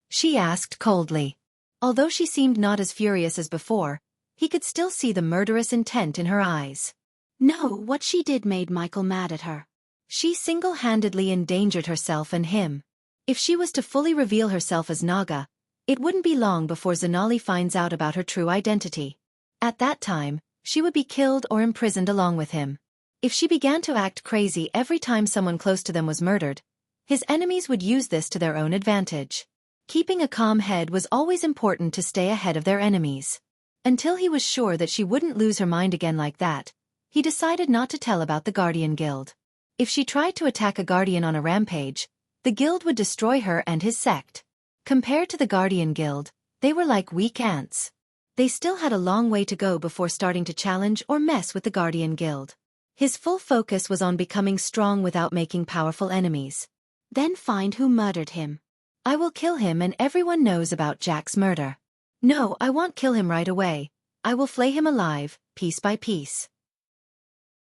A: she asked coldly. Although she seemed not as furious as before, he could still see the murderous intent in her eyes.
B: No, what she did made Michael mad at her.
A: She single-handedly endangered herself and him. If she was to fully reveal herself as Naga, it wouldn't be long before Zanali finds out about her true identity. At that time, she would be killed or imprisoned along with him. If she began to act crazy every time someone close to them was murdered, his enemies would use this to their own advantage. Keeping a calm head was always important to stay ahead of their enemies. Until he was sure that she wouldn't lose her mind again like that, he decided not to tell about the Guardian Guild. If she tried to attack a Guardian on a rampage, the guild would destroy her and his sect. Compared to the Guardian Guild, they were like weak ants. They still had a long way to go before starting to challenge or mess with the Guardian Guild. His full focus was on becoming strong without making powerful enemies.
B: Then find who murdered him.
A: I will kill him and everyone knows about Jack's murder. No, I won't kill him right away. I will flay him alive, piece by piece.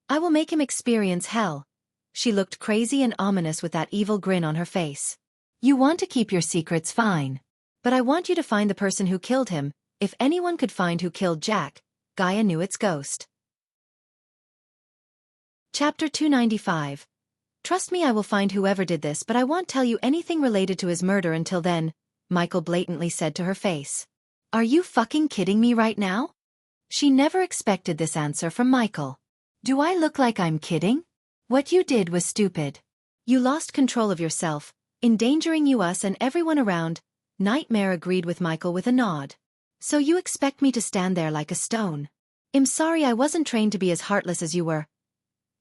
A: I will make him experience hell. She looked crazy and ominous with that evil grin on her face. You want to keep your secrets, fine. But I want you to find the person who killed him. If anyone could find who killed Jack, Gaia knew its ghost. Chapter 295. Trust me, I will find whoever did this, but I won't tell you anything related to his murder until then, Michael blatantly said to her face. Are you fucking kidding me right now? She never expected this answer from Michael. Do I look like I'm kidding? What you did was stupid. You lost control of yourself, endangering you, us, and everyone around. Nightmare agreed with Michael with a nod. So you expect me to stand there like a stone? I'm sorry, I wasn't trained to be as heartless as you were.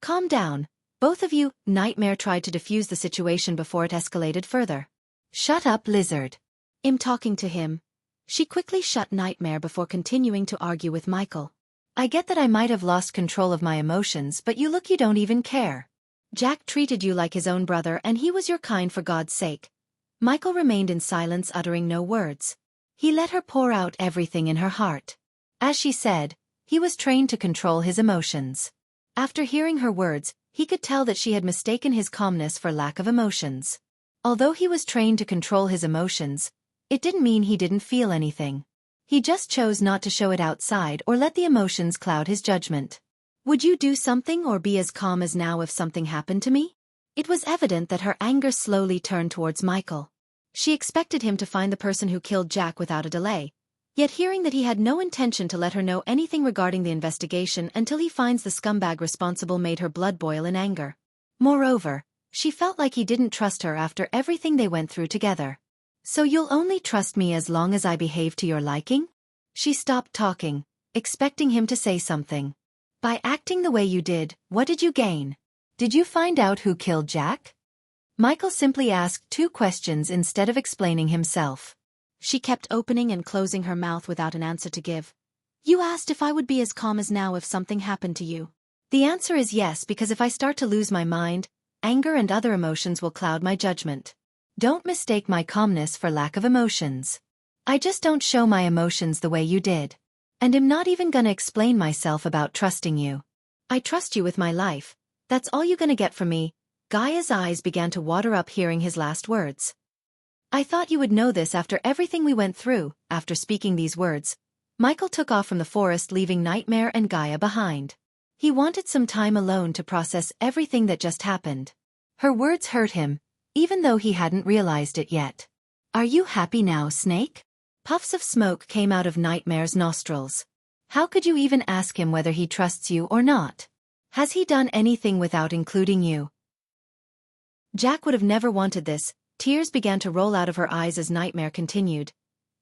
A: Calm down. Both of you. Nightmare tried to defuse the situation before it escalated further. Shut up, lizard. I'm talking to him. She quickly shut Nightmare before continuing to argue with Michael. I get that I might have lost control of my emotions, but you don't even care. Jack treated you like his own brother and he was your kind, for God's sake. Michael remained in silence, uttering no words. He let her pour out everything in her heart. As she said, he was trained to control his emotions. After hearing her words, he could tell that she had mistaken his calmness for lack of emotions. Although he was trained to control his emotions, it didn't mean he didn't feel anything. He just chose not to show it outside or let the emotions cloud his judgment. Would you do something or be as calm as now if something happened to me? It was evident that her anger slowly turned towards Michael. She expected him to find the person who killed Jack without a delay, yet hearing that he had no intention to let her know anything regarding the investigation until he finds the scumbag responsible made her blood boil in anger. Moreover, she felt like he didn't trust her after everything they went through together. So you'll only trust me as long as I behave to your liking? She stopped talking, expecting him to say something. By acting the way you did, what did you gain? Did you find out who killed Jack? Michael simply asked two questions instead of explaining himself. She kept opening and closing her mouth without an answer to give. You asked if I would be as calm as now if something happened to you. The answer is yes, because if I start to lose my mind, anger and other emotions will cloud my judgment. Don't mistake my calmness for lack of emotions. I just don't show my emotions the way you did. And I'm not even gonna explain myself about trusting you. I trust you with my life. That's all you're gonna get from me. Gaia's eyes began to water up hearing his last words. I thought you would know this after everything we went through. After speaking these words, Michael took off from the forest, leaving Nightmare and Gaia behind. He wanted some time alone to process everything that just happened. Her words hurt him, even though he hadn't realized it yet. Are you happy now, Snake? Puffs of smoke came out of Nightmare's nostrils. How could you even ask him whether he trusts you or not? Has he done anything without including you? Jack would have never wanted this. Tears began to roll out of her eyes as Nightmare continued.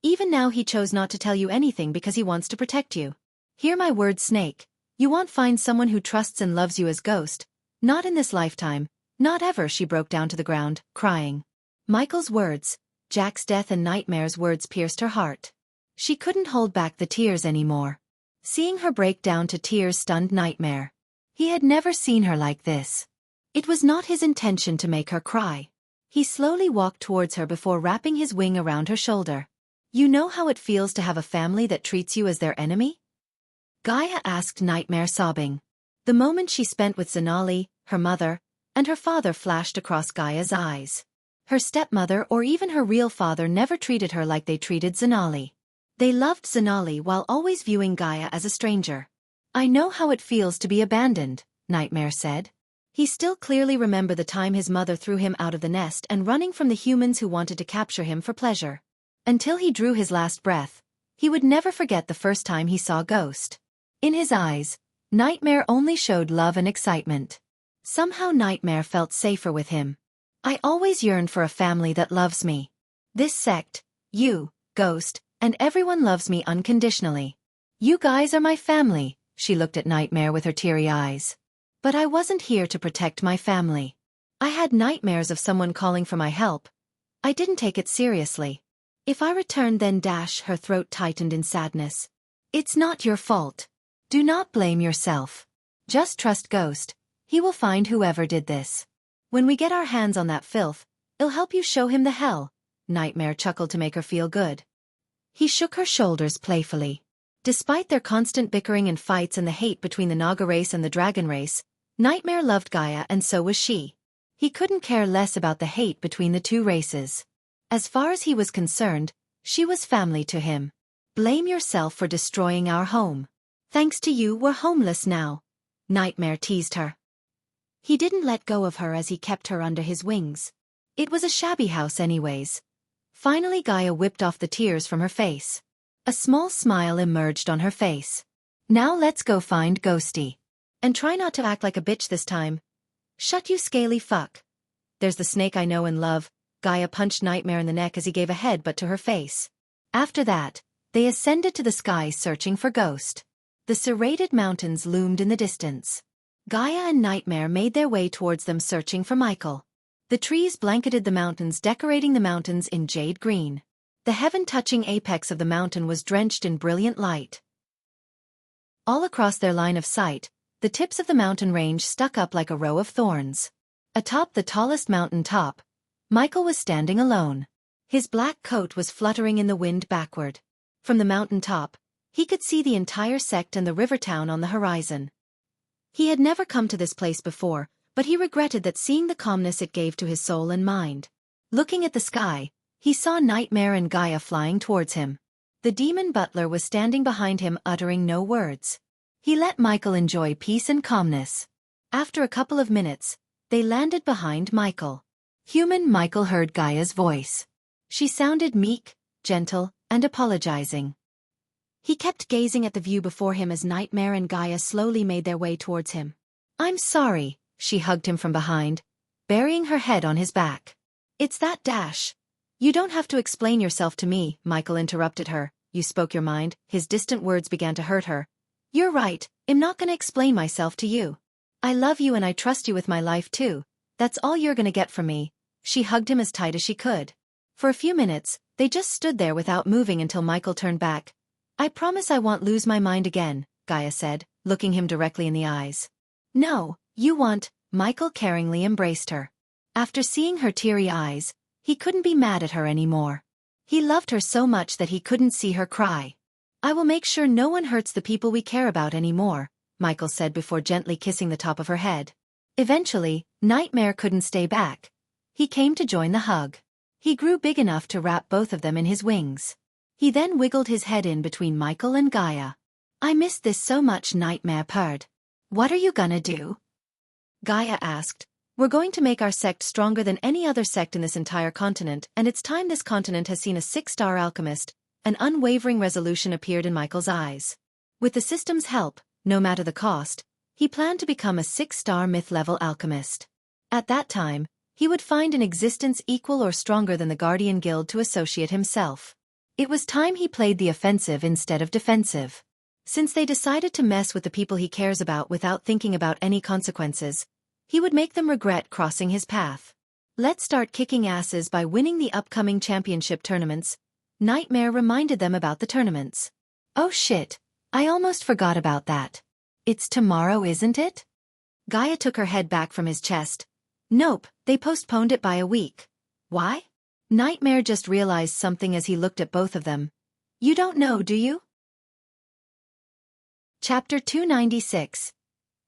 A: Even now he chose not to tell you anything because he wants to protect you. Hear my word, Snake. You won't find someone who trusts and loves you as Ghost. Not in this lifetime. Not ever. She broke down to the ground, crying. Michael's words, Jack's death and Nightmare's words pierced her heart. She couldn't hold back the tears anymore. Seeing her break down to tears stunned Nightmare. He had never seen her like this. It was not his intention to make her cry. He slowly walked towards her before wrapping his wing around her shoulder. You know how it feels to have a family that treats you as their enemy? Gaia asked Nightmare, sobbing. The moment she spent with Zanali, her mother, and her father flashed across Gaia's eyes. Her stepmother or even her real father never treated her like they treated Zanali. They loved Zanali while always viewing Gaia as a stranger. "I know how it feels to be abandoned," Nightmare said. He still clearly remembered the time his mother threw him out of the nest and running from the humans who wanted to capture him for pleasure. Until he drew his last breath, he would never forget the first time he saw Ghost. In his eyes, Nightmare only showed love and excitement. Somehow Nightmare felt safer with him. "I always yearned for a family that loves me. This sect, you, Ghost, and everyone loves me unconditionally. You guys are my family," she looked at Nightmare with her teary eyes. "But I wasn't here to protect my family. I had nightmares of someone calling for my help. I didn't take it seriously. If I returned then her throat tightened in sadness. It's not your fault. Do not blame yourself. Just trust Ghost. He will find whoever did this. When we get our hands on that filth, it'll help you show him the hell." Nightmare chuckled to make her feel good. He shook her shoulders playfully. Despite their constant bickering and fights and the hate between the Naga race and the Dragon race, Nightmare loved Gaia and so was she. He couldn't care less about the hate between the two races. As far as he was concerned, she was family to him. "Blame yourself for destroying our home. Thanks to you we're homeless now," Nightmare teased her. He didn't let go of her as he kept her under his wings. It was a shabby house anyways. Finally Gaia whipped off the tears from her face. A small smile emerged on her face. "Now let's go find Ghosty. And try not to act like a bitch this time. Shut you scaly fuck. There's the snake I know and love." Gaia punched Nightmare in the neck as he gave a headbutt to her face. After that, they ascended to the sky searching for Ghost. The serrated mountains loomed in the distance. Gaia and Nightmare made their way towards them searching for Michael. The trees blanketed the mountains, decorating the mountains in jade green. The heaven-touching apex of the mountain was drenched in brilliant light. All across their line of sight, the tips of the mountain range stuck up like a row of thorns. Atop the tallest mountain top, Michael was standing alone. His black coat was fluttering in the wind backward. From the mountain top, he could see the entire sect and the river town on the horizon. He had never come to this place before, but he regretted that seeing the calmness it gave to his soul and mind. Looking at the sky, he saw Nightmare and Gaia flying towards him. The demon butler was standing behind him uttering no words. He let Michael enjoy peace and calmness. After a couple of minutes, they landed behind Michael. Human Michael heard Gaia's voice. She sounded meek, gentle, and apologizing. He kept gazing at the view before him as Nightmare and Gaia slowly made their way towards him. "I'm sorry," she hugged him from behind, burying her head on his back. "It's that dash. You don't have to explain yourself to me," Michael interrupted her. "You spoke your mind." His distant words began to hurt her. "You're right, I'm not gonna explain myself to you. I love you and I trust you with my life too. That's all you're gonna get from me." She hugged him as tight as she could. For a few minutes, they just stood there without moving until Michael turned back. "I promise I won't lose my mind again," Gaia said, looking him directly in the eyes. "No, you won't," Michael caringly embraced her. After seeing her teary eyes, he couldn't be mad at her anymore. He loved her so much that he couldn't see her cry. "I will make sure no one hurts the people we care about anymore," Michael said before gently kissing the top of her head. Eventually, Nightmare couldn't stay back. He came to join the hug. He grew big enough to wrap both of them in his wings. He then wiggled his head in between Michael and Gaia. "I missed this so much," Nightmare purred. "What are you gonna do?" Gaia asked. "We're going to make our sect stronger than any other sect in this entire continent, and it's time this continent has seen a 6-star alchemist." An unwavering resolution appeared in Michael's eyes. With the system's help, no matter the cost, he planned to become a 6-star myth-level alchemist. At that time, he would find an existence equal or stronger than the Guardian Guild to associate himself. It was time he played the offensive instead of defensive. Since they decided to mess with the people he cares about without thinking about any consequences, he would make them regret crossing his path. "Let's start kicking asses by winning the upcoming championship tournaments." Nightmare reminded them about the tournaments. "Oh shit, I almost forgot about that. It's tomorrow, isn't it?" Gaia took her head back from his chest. "Nope, they postponed it by a week." "Why?" Nightmare just realized something as he looked at both of them. "You don't know, do you?" Chapter 296.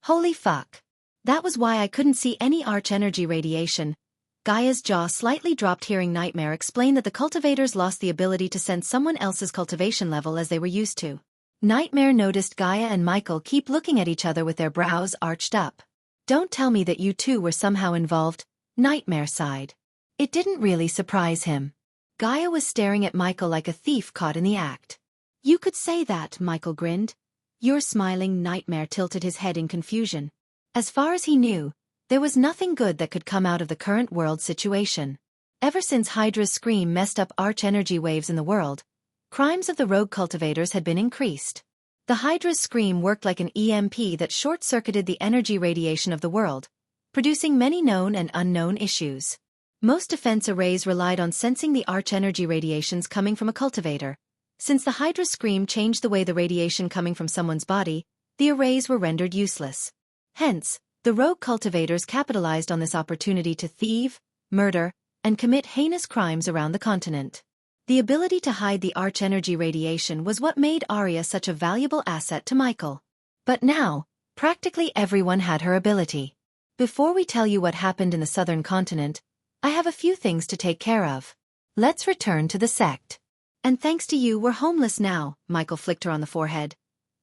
A: Holy fuck.
B: That was why I couldn't see any arch-energy radiation. Gaia's jaw slightly dropped hearing Nightmare explain that the cultivators lost the ability to sense someone else's cultivation level as they were used to. Nightmare noticed Gaia and Michael keep looking at each other with their brows arched up. Don't tell me that you two were somehow involved, Nightmare sighed. It didn't really surprise him. Gaia was staring at Michael like a thief caught in the act. You could say that, Michael grinned. You're smiling. Nightmare tilted his head in confusion. As far as he knew, there was nothing good that could come out of the current world situation. Ever since Hydra's scream messed up arch-energy waves in the world, crimes of the rogue cultivators had been increased. The Hydra's scream worked like an EMP that short-circuited the energy radiation of the world, producing many known and unknown issues. Most defense arrays relied on sensing the arch-energy radiations coming from a cultivator. Since the Hydra's scream changed the way the radiation coming from someone's body, the arrays were rendered useless. Hence, the rogue cultivators capitalized on this opportunity to thieve, murder, and commit heinous crimes around the continent. The ability to hide the arch-energy radiation was what made Arya such a valuable asset to Michael. But now, practically everyone had her ability. Before we tell you what happened in the southern continent, I have a few things to take care of. Let's return to the sect. And thanks to you we're homeless now, Michael flicked her on the forehead.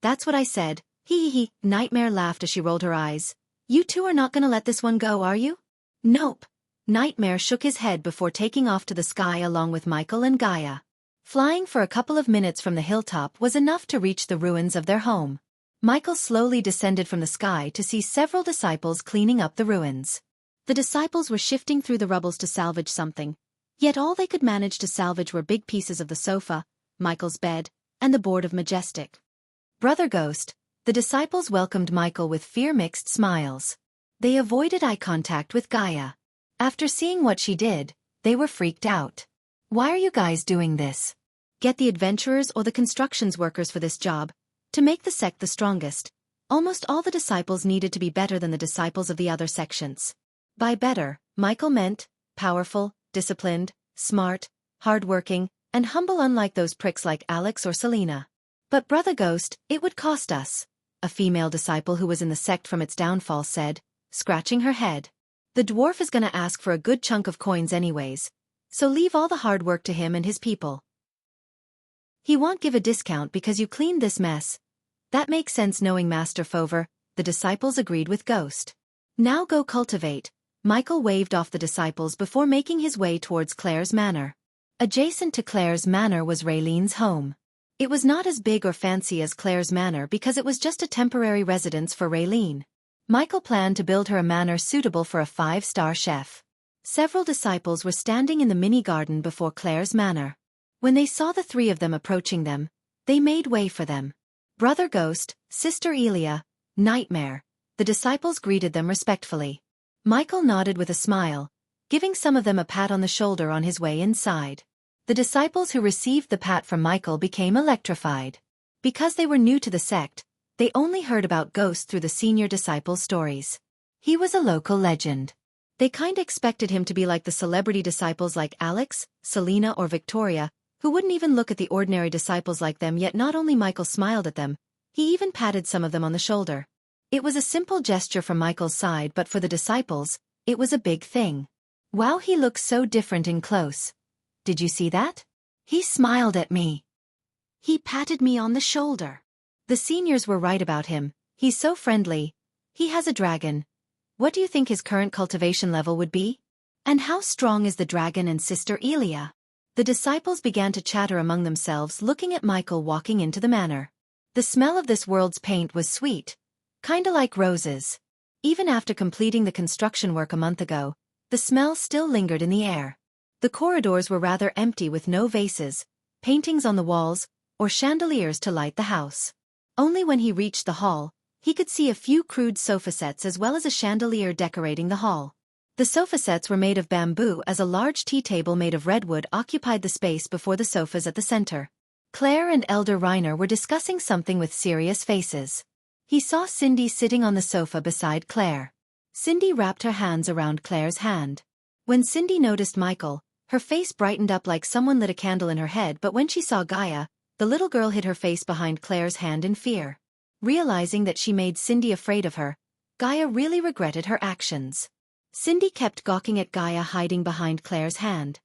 B: That's what I said. Hee. Nightmare laughed as she rolled her eyes. You two are not gonna let this one go, are you? Nope. Nightmare shook his head before taking off to the sky along with Michael and Gaia. Flying for a couple of minutes from the hilltop was enough to reach the ruins of their home. Michael slowly descended from the sky to see several disciples cleaning up the ruins. The disciples were shifting through the rubbles to salvage something, yet all they could manage to salvage were big pieces of the sofa, Michael's bed, and the board of Majestic. Brother Ghost, the disciples welcomed Michael with fear-mixed smiles. They avoided eye contact with Gaia. After seeing what she did, they were freaked out. Why are you guys doing this? Get the adventurers or the constructions workers for this job. To make the sect the strongest, almost all the disciples needed to be better than the disciples of the other sections. By better, Michael meant powerful, disciplined, smart, hardworking, and humble, unlike those pricks like Alex or Selena. But Brother Ghost, it would cost us, a female disciple who was in the sect from its downfall said, scratching her head. The dwarf is gonna ask for a good chunk of coins anyways, so leave all the hard work to him and his people. He won't give a discount because you cleaned this mess. That makes sense knowing Master Fover, the disciples agreed with Ghost. Now go cultivate. Michael waved off the disciples before making his way towards Claire's manor. Adjacent to Claire's manor was Raylene's home. It was not as big or fancy as Claire's manor because it was just a temporary residence for Raylene. Michael planned to build her a manor suitable for a 5-star chef. Several disciples were standing in the mini garden before Claire's manor. When they saw the three of them approaching them, they made way for them. Brother Ghost, Sister Elia, Nightmare. The disciples greeted them respectfully. Michael nodded with a smile, giving some of them a pat on the shoulder on his way inside. The disciples who received the pat from Michael became electrified. Because they were new to the sect, they only heard about Ghost through the senior disciples' stories. He was a local legend. They kinda expected him to be like the celebrity disciples like Alex, Selena or Victoria, who wouldn't even look at the ordinary disciples like them, yet not only Michael smiled at them, he even patted some of them on the shoulder. It was a simple gesture from Michael's side, but for the disciples, it was a big thing. Wow, he looks so different in close. Did you see that? He smiled at me. He patted me on the shoulder. The seniors were right about him. He's so friendly. He has a dragon. What do you think his current cultivation level would be? And how strong is the dragon and Sister Elia? The disciples began to chatter among themselves, looking at Michael walking into the manor. The smell of this world's paint was sweet, kinda like roses. Even after completing the construction work a month ago, the smell still lingered in the air. The corridors were rather empty with no vases, paintings on the walls, or chandeliers to light the house. Only when he reached the hall, he could see a few crude sofa sets as well as a chandelier decorating the hall. The sofa sets were made of bamboo as a large tea table made of redwood occupied the space before the sofas at the center. Claire and Elder Reiner were discussing something with serious faces. He saw Cindy sitting on the sofa beside Claire. Cindy wrapped her hands around Claire's hand. When Cindy noticed Michael, her face brightened up like someone lit a candle in her head, but when she saw Gaia, the little girl hid her face behind Claire's hand in fear. Realizing that she made Cindy afraid of her,
A: Gaia really regretted her actions. Cindy kept gawking at Gaia hiding behind Claire's hand.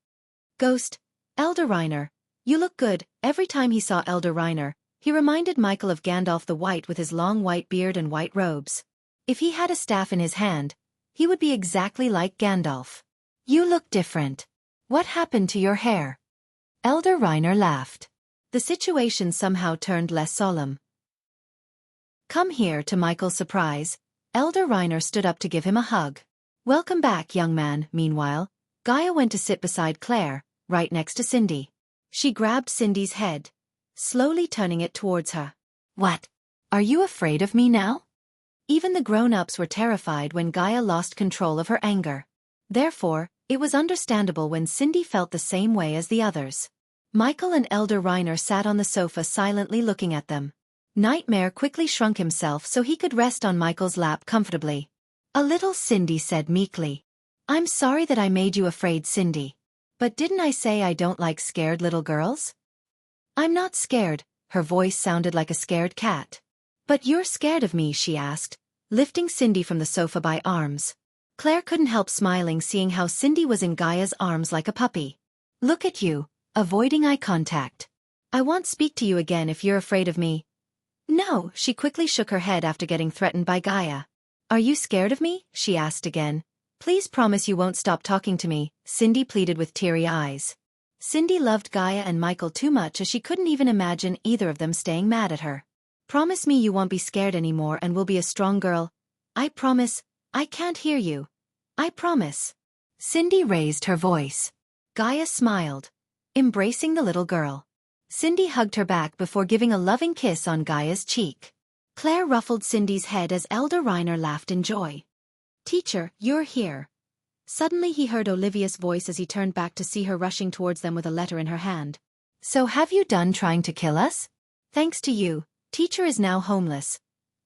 A: Ghost, Elder Reiner, you look good. Every time he saw Elder Reiner, he reminded Michael of Gandalf the White with his long white beard and white robes. If he had a staff in his hand, he would be exactly like Gandalf. You look different. What happened to your hair? Elder Reiner laughed. The situation somehow turned less solemn. Come here. To Michael's surprise, Elder Reiner stood up to give him a hug. Welcome back, young man. Meanwhile, Gaia went to sit beside Claire, right next to Cindy. She grabbed Cindy's head, slowly turning it towards her. What? Are you afraid of me now? Even the grown-ups were terrified when Gaia lost control of her anger. Therefore, it was understandable when Cindy felt the same way as the others. Michael and Elder Reiner sat on the sofa silently looking at them. Nightmare quickly shrunk himself so he could rest on Michael's lap comfortably. A little, Cindy said meekly. I'm sorry that I made you afraid, Cindy. But didn't I say I don't like scared little girls? I'm not scared. Her voice sounded like a scared cat. But you're scared of me, she asked, lifting Cindy from the sofa by arms. Claire couldn't help smiling seeing how Cindy was in Gaia's arms like a puppy. Look at you, avoiding eye contact. I won't speak to you again if you're afraid of me. No, she quickly shook her head after getting threatened by Gaia. Are you scared of me? She asked again. Please promise you won't stop talking to me, Cindy pleaded with teary eyes. Cindy loved Gaia and Michael too much as she couldn't even imagine either of them staying mad at her. Promise me you won't be scared anymore and will be a strong girl. I promise. I can't hear you. I promise. Cindy raised her voice. Gaia smiled, embracing the little girl. Cindy hugged her back before giving a loving kiss on Gaia's cheek. Claire ruffled Cindy's head as Elder Reiner laughed in joy. Teacher, you're here. Suddenly he heard Olivia's voice as he turned back to see her rushing towards them with a letter in her hand. So have you done trying to kill us? Thanks to you, Teacher is now homeless.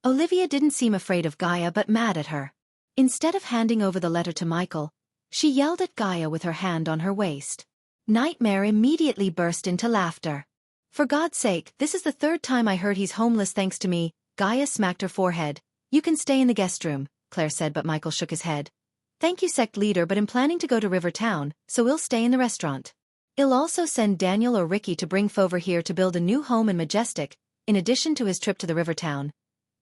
A: Olivia didn't seem afraid of Gaia but mad at her. Instead of handing over the letter to Michael, she yelled at Gaia with her hand on her waist. Nightmare immediately burst into laughter. For God's sake, this is the third time I heard he's homeless thanks to me. Gaia smacked her forehead. You can stay in the guest room, Claire said, but Michael shook his head. Thank you, sect leader, but I'm planning to go to River Town, so we'll stay in the restaurant. I'll also send Daniel or Ricky to bring Fover here to build a new home in Majestic, in addition to his trip to the River Town.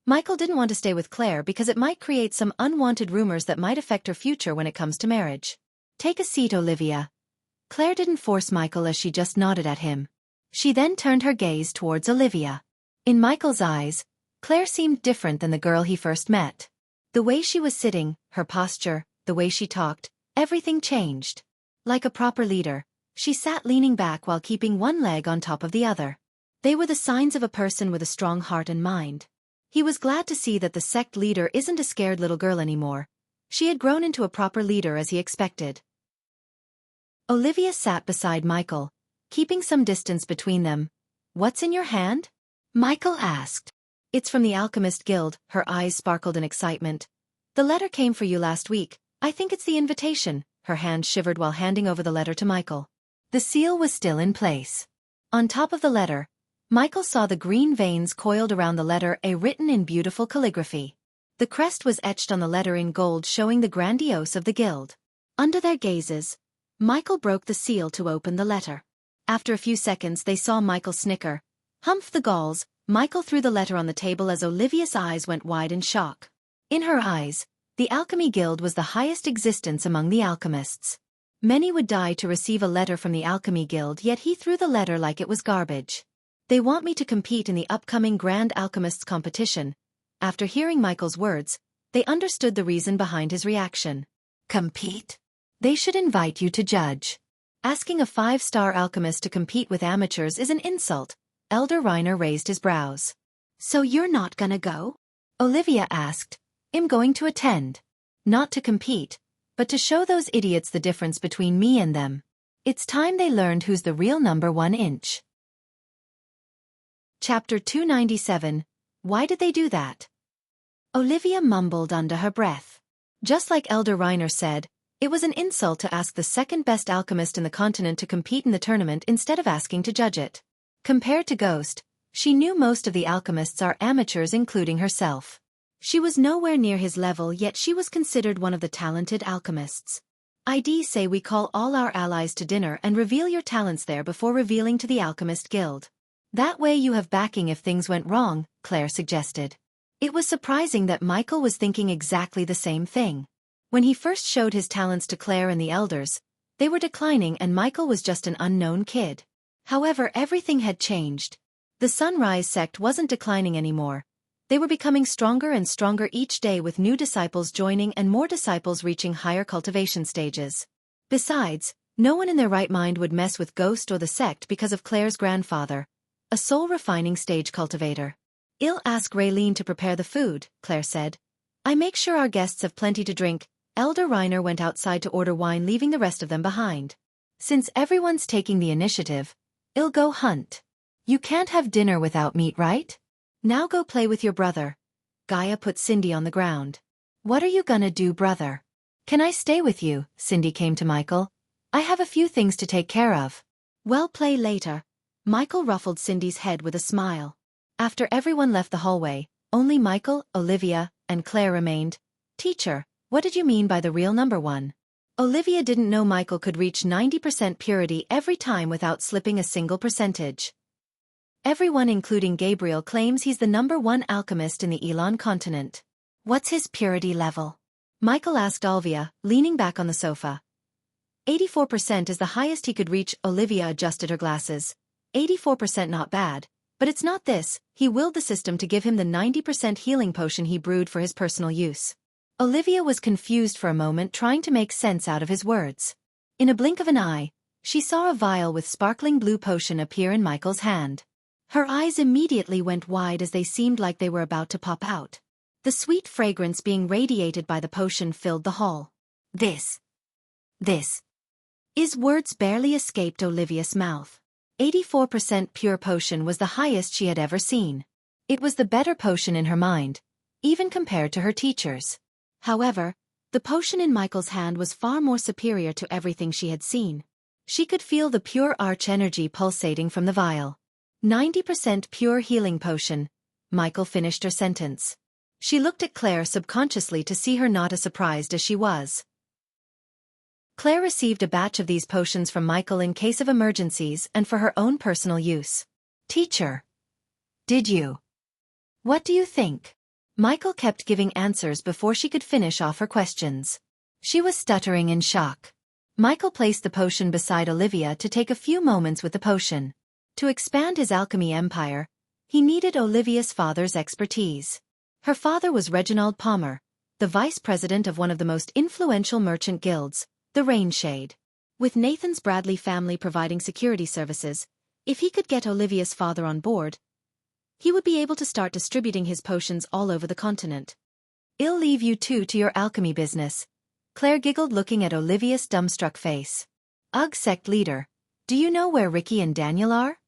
A: Michael didn't want to stay with Claire because it might create some unwanted rumors that might affect her future when it comes to marriage. Take a seat, Olivia. Claire didn't force Michael as she just nodded at him. She then turned her gaze towards Olivia. In Michael's eyes, Claire seemed different than the girl he first met. The way she was sitting, her posture, the way she talked, everything changed. Like a proper leader, she sat leaning back while keeping one leg on top of the other. They were the signs of a person with a strong heart and mind. He was glad to see that the sect leader isn't a scared little girl anymore. She had grown into a proper leader as he expected. Olivia sat beside Michael, keeping some distance between them. What's in your hand? Michael asked. It's from the Alchemist Guild, her eyes sparkled in excitement. The letter came for you last week. I think it's the invitation. Her hand shivered while handing over the letter to Michael. The seal was still in place. On top of the letter, Michael saw the green veins coiled around the letter A written in beautiful calligraphy. The crest was etched on the letter in gold showing the grandiose of the guild. Under their gazes, Michael broke the seal to open the letter. After a few seconds they saw Michael snicker. Humph the galls, Michael threw the letter on the table as Olivia's eyes went wide in shock. In her eyes, the Alchemy Guild was the highest existence among the alchemists. Many would die to receive a letter from the Alchemy Guild, yet he threw the letter like it was garbage. They want me to compete in the upcoming Grand Alchemists competition. After hearing Michael's words, they understood the reason behind his reaction. Compete? They should invite you to judge. Asking a 5-star alchemist to compete with amateurs is an insult. Elder Reiner raised his brows. So you're not gonna go? Olivia asked. I'm going to attend. Not to compete, but to show those idiots the difference between me and them. It's time they learned who's the real number 1 inch. Chapter 297. Why did they do that? Olivia mumbled under her breath. Just like Elder Reiner said, it was an insult to ask the second-best alchemist in the continent to compete in the tournament instead of asking to judge it. Compared to Ghost, she knew most of the alchemists are amateurs including herself.
B: She was nowhere near his level, yet she was considered one of the talented alchemists. I'd say we call all our allies to dinner and reveal your talents there before revealing to the Alchemist Guild. That way you have backing if things went wrong, Claire suggested. It was surprising that Michael was thinking exactly the same thing. When he first showed his talents to Claire and the elders, they were declining and Michael was just an unknown kid. However, everything had changed. The Sunrise sect wasn't declining anymore. They were becoming stronger and stronger each day, with new disciples joining and more disciples reaching higher cultivation stages. Besides, no one in their right mind would mess with Ghost or the sect because of Claire's grandfather, a soul-refining stage cultivator. "I'll ask Raylene to prepare the food," Claire said. "I make sure our guests have plenty to drink." Elder Reiner went outside to order wine, leaving the rest of them behind. "Since everyone's taking the initiative, I'll go hunt. You can't have dinner without meat, right? Now go play with your brother." Gaia put Cindy on the ground. "What are you gonna do, brother?" "Can I stay with you?" Cindy came to Michael. "I have a few things to take care of." "Well, play later." Michael ruffled Cindy's head with a smile. After everyone left the hallway, only Michael, Olivia, and Claire remained. "Teacher, what did you mean by the real number 1? Olivia didn't know Michael could reach 90% purity every time without slipping a single percentage. Everyone, including Gabriel, claims he's the number 1 alchemist in the Elon continent. "What's his purity level?" Michael asked Olivia, leaning back on the sofa. 84% is the highest he could reach. Olivia adjusted her glasses. 84% not bad, but it's not this. He willed the system to give him the 90% healing potion he brewed for his personal use. Olivia was confused for a moment, trying to make sense out of his words. In a blink of an eye, she saw a vial with sparkling blue potion appear in Michael's hand. Her eyes immediately went wide as they seemed like they were about to pop out. The sweet fragrance being radiated by the potion filled the hall. This is words barely escaped Olivia's mouth. 84% pure potion was the highest she had ever seen. It was the better potion in her mind, even compared to her teachers. However, the potion in Michael's hand was far more superior to everything she had seen. She could feel the pure arch energy pulsating from the vial. 90% pure healing potion. Michael finished her sentence. She looked at Claire subconsciously to see her not as surprised as she was. Claire received a batch of these potions from Michael in case of emergencies and for her own personal use. "Teacher, did you? What do you think?" Michael kept giving answers before she could finish off her questions. She was stuttering in shock. Michael placed the potion beside Olivia to take a few moments with the potion. To expand his alchemy empire, he needed Olivia's father's expertise. Her father was Reginald Palmer, the vice president of one of the most influential merchant guilds, the Rainshade. With Nathan's Bradley family providing security services, if he could get Olivia's father on board, he would be able to start distributing his potions all over the continent. "I'll leave you two to your alchemy business," Claire giggled, looking at Olivia's dumbstruck face. "Ugh, sect leader, do you know where Ricky and Daniel are?"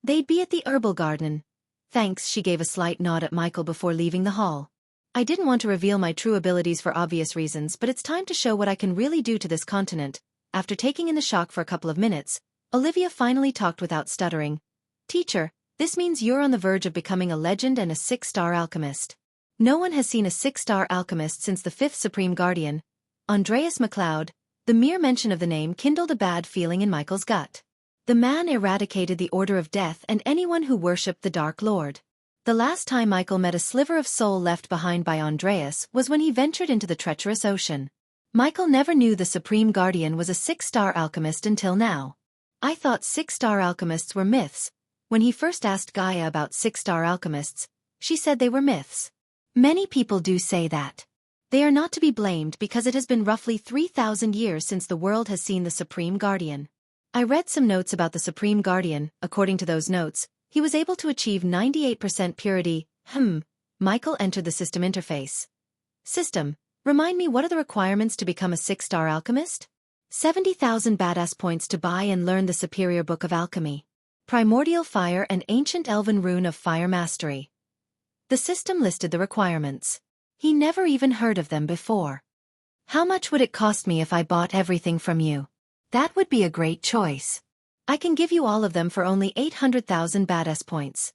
B: "They'd be at the herbal garden." "Thanks," she gave a slight nod at Michael before leaving the hall. "I didn't want to reveal my true abilities for obvious reasons, but it's time to show what I can really do to this continent." After taking in the shock for a couple of minutes, Olivia finally talked without stuttering. "Teacher, this means you're on the verge of becoming a legend and a 6-star alchemist. No one has seen a 6-star alchemist since the 5th Supreme Guardian, Andreas MacLeod." The mere mention of the name kindled a bad feeling in Michael's gut. The man eradicated the Order of Death and anyone who worshipped the Dark Lord. The last time Michael met a sliver of soul left behind by Andreas was when he ventured into the treacherous ocean. Michael never knew the Supreme Guardian was a 6-star alchemist until now. "I thought 6-star alchemists were myths." When he first asked Gaia about 6-star alchemists, she said they were myths. "Many people do say that. They are not to be blamed because it has been roughly 3,000 years since the world has seen the Supreme Guardian. I read some notes about the Supreme Guardian. According to those notes, he was able to achieve 98% purity." Michael entered the system interface. "System, remind me, what are the requirements to become a 6-star alchemist?" 70,000 badass points to buy and learn the superior book of alchemy. Primordial fire and ancient elven rune of fire mastery. The system listed the requirements. He never even heard of them before. "How much would it cost me if I bought everything from you?" "That would be a great choice. I can give you all of them for only 800,000 badass points."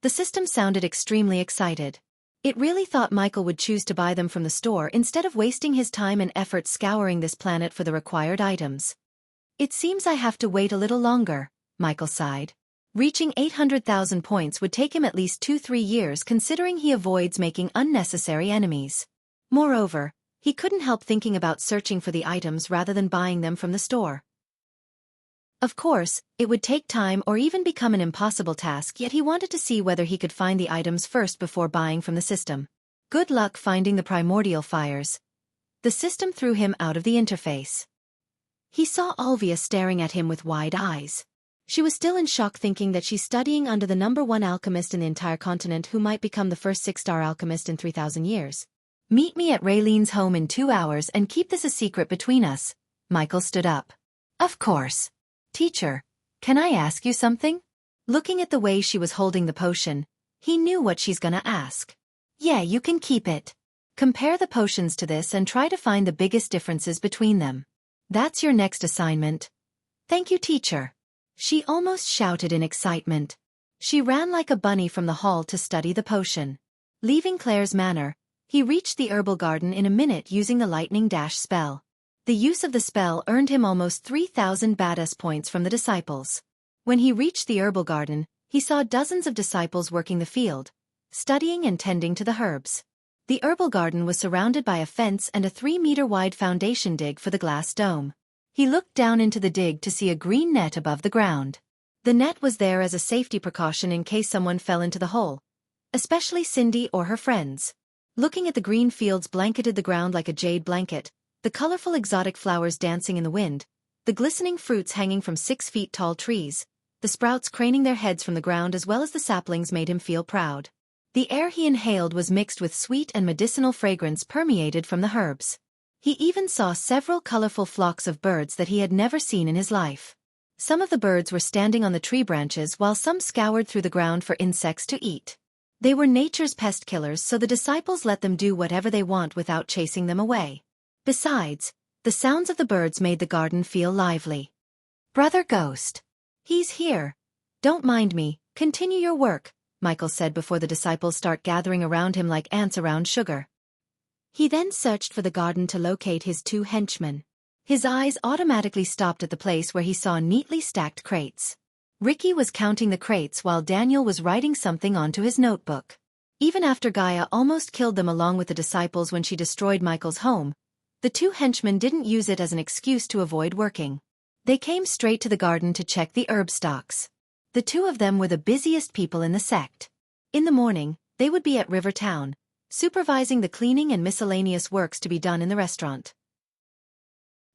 B: The system sounded extremely excited.
A: It really thought Michael would choose to buy them from the store instead of wasting his time and effort scouring this planet for the required items. It seems I have to wait a little longer, Michael sighed. Reaching 800,000 points would take him at least 2-3 years considering he avoids making unnecessary enemies. Moreover, he couldn't help thinking about searching for the items rather than buying them from the store. Of course, it would take time or even become an impossible task, yet he wanted to see whether he could find the items first before buying from the system. Good luck finding the primordial fires. The system threw him out of the interface. He saw Alvia staring at him with wide eyes. She was still in shock, thinking that she's studying under the #1 alchemist in the entire continent who might become the first 6-star alchemist in 3,000 years. Meet me at Raylene's home in 2 hours and keep this a secret between us. Michael stood up. Of course. Teacher, can I ask you something? Looking at the way she was holding the potion, he knew what she's gonna ask. Yeah, you can keep it. Compare the potions to this and try to find the biggest differences between them. That's your next assignment. Thank you, teacher. She almost shouted in excitement. She ran like a bunny from the hall to study the potion. Leaving Claire's manor, he reached the herbal garden in a minute using the lightning dash spell. The use of the spell earned him almost 3,000 badass points from the disciples. When he reached the herbal garden, he saw dozens of disciples working the field, studying and tending to the herbs. The herbal garden was surrounded by a fence and a 3-meter-wide foundation dig for the glass dome. He looked down into the dig to see a green net above the ground. The net was there as a safety precaution in case someone fell into the hole, especially Cindy or her friends. Looking at the green fields blanketed the ground like a jade blanket, the colorful exotic flowers dancing in the wind, the glistening fruits hanging from 6-feet-tall trees, the sprouts craning their heads from the ground as well as the saplings made him feel proud. The air he inhaled was mixed with sweet and medicinal fragrance permeated from the herbs. He even saw several colorful flocks of birds that he had never seen in his life. Some of the birds were standing on the tree branches while some scoured through the ground for insects to eat. They were nature's pest killers, so the disciples let them do whatever they want without chasing them away. Besides, the sounds of the birds made the garden feel lively. Brother Ghost. He's here. Don't mind me, continue your work, Michael said before the disciples start gathering around him like ants around sugar. He then searched for the garden to locate his 2 henchmen. His eyes automatically stopped at the place where he saw neatly stacked crates. Ricky was counting the crates while Daniel was writing something onto his notebook. Even after Gaia almost killed them along with the disciples when she destroyed Michael's home, the 2 henchmen didn't use it as an excuse to avoid working. They came straight to the garden to check the herb stocks. The 2 of them were the busiest people in the sect. In the morning, they would be at River Town, supervising the cleaning and miscellaneous works to be done in the restaurant.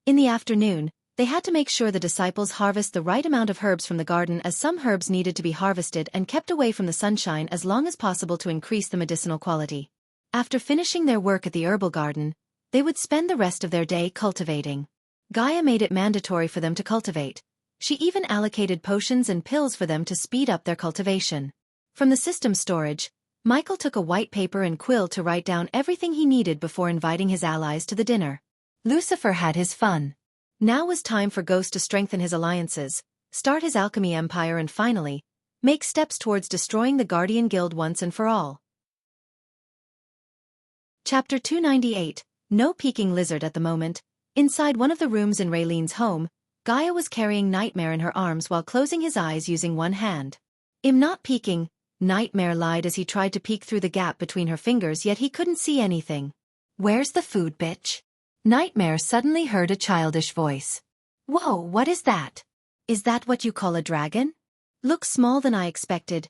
A: In the afternoon, they had to make sure the disciples harvest the right amount of herbs from the garden, as some herbs needed to be harvested and kept away from the sunshine as long as possible to increase the medicinal quality. After finishing their work at the herbal garden, they would spend the rest of their day cultivating. Gaia made it mandatory for them to cultivate. She even allocated potions and pills for them to speed up their cultivation. From the system storage, Michael took a white paper and quill to write down everything he needed before inviting his allies to the dinner. Lucifer had his fun. Now was time for Ghost to strengthen his alliances, start his alchemy empire and finally, make steps towards destroying the Guardian Guild once and for all. Chapter 298. No peeking lizard at the moment. Inside one of the rooms in Raylene's home, Gaia was carrying Nightmare in her arms while closing his eyes using one hand. "I'm not peeking," Nightmare lied as he tried to peek through the gap between her fingers, yet he couldn't see anything. "Where's the food, bitch?" Nightmare suddenly heard a childish voice. "Whoa, what is that? Is that what you call a dragon? Looks small than I expected."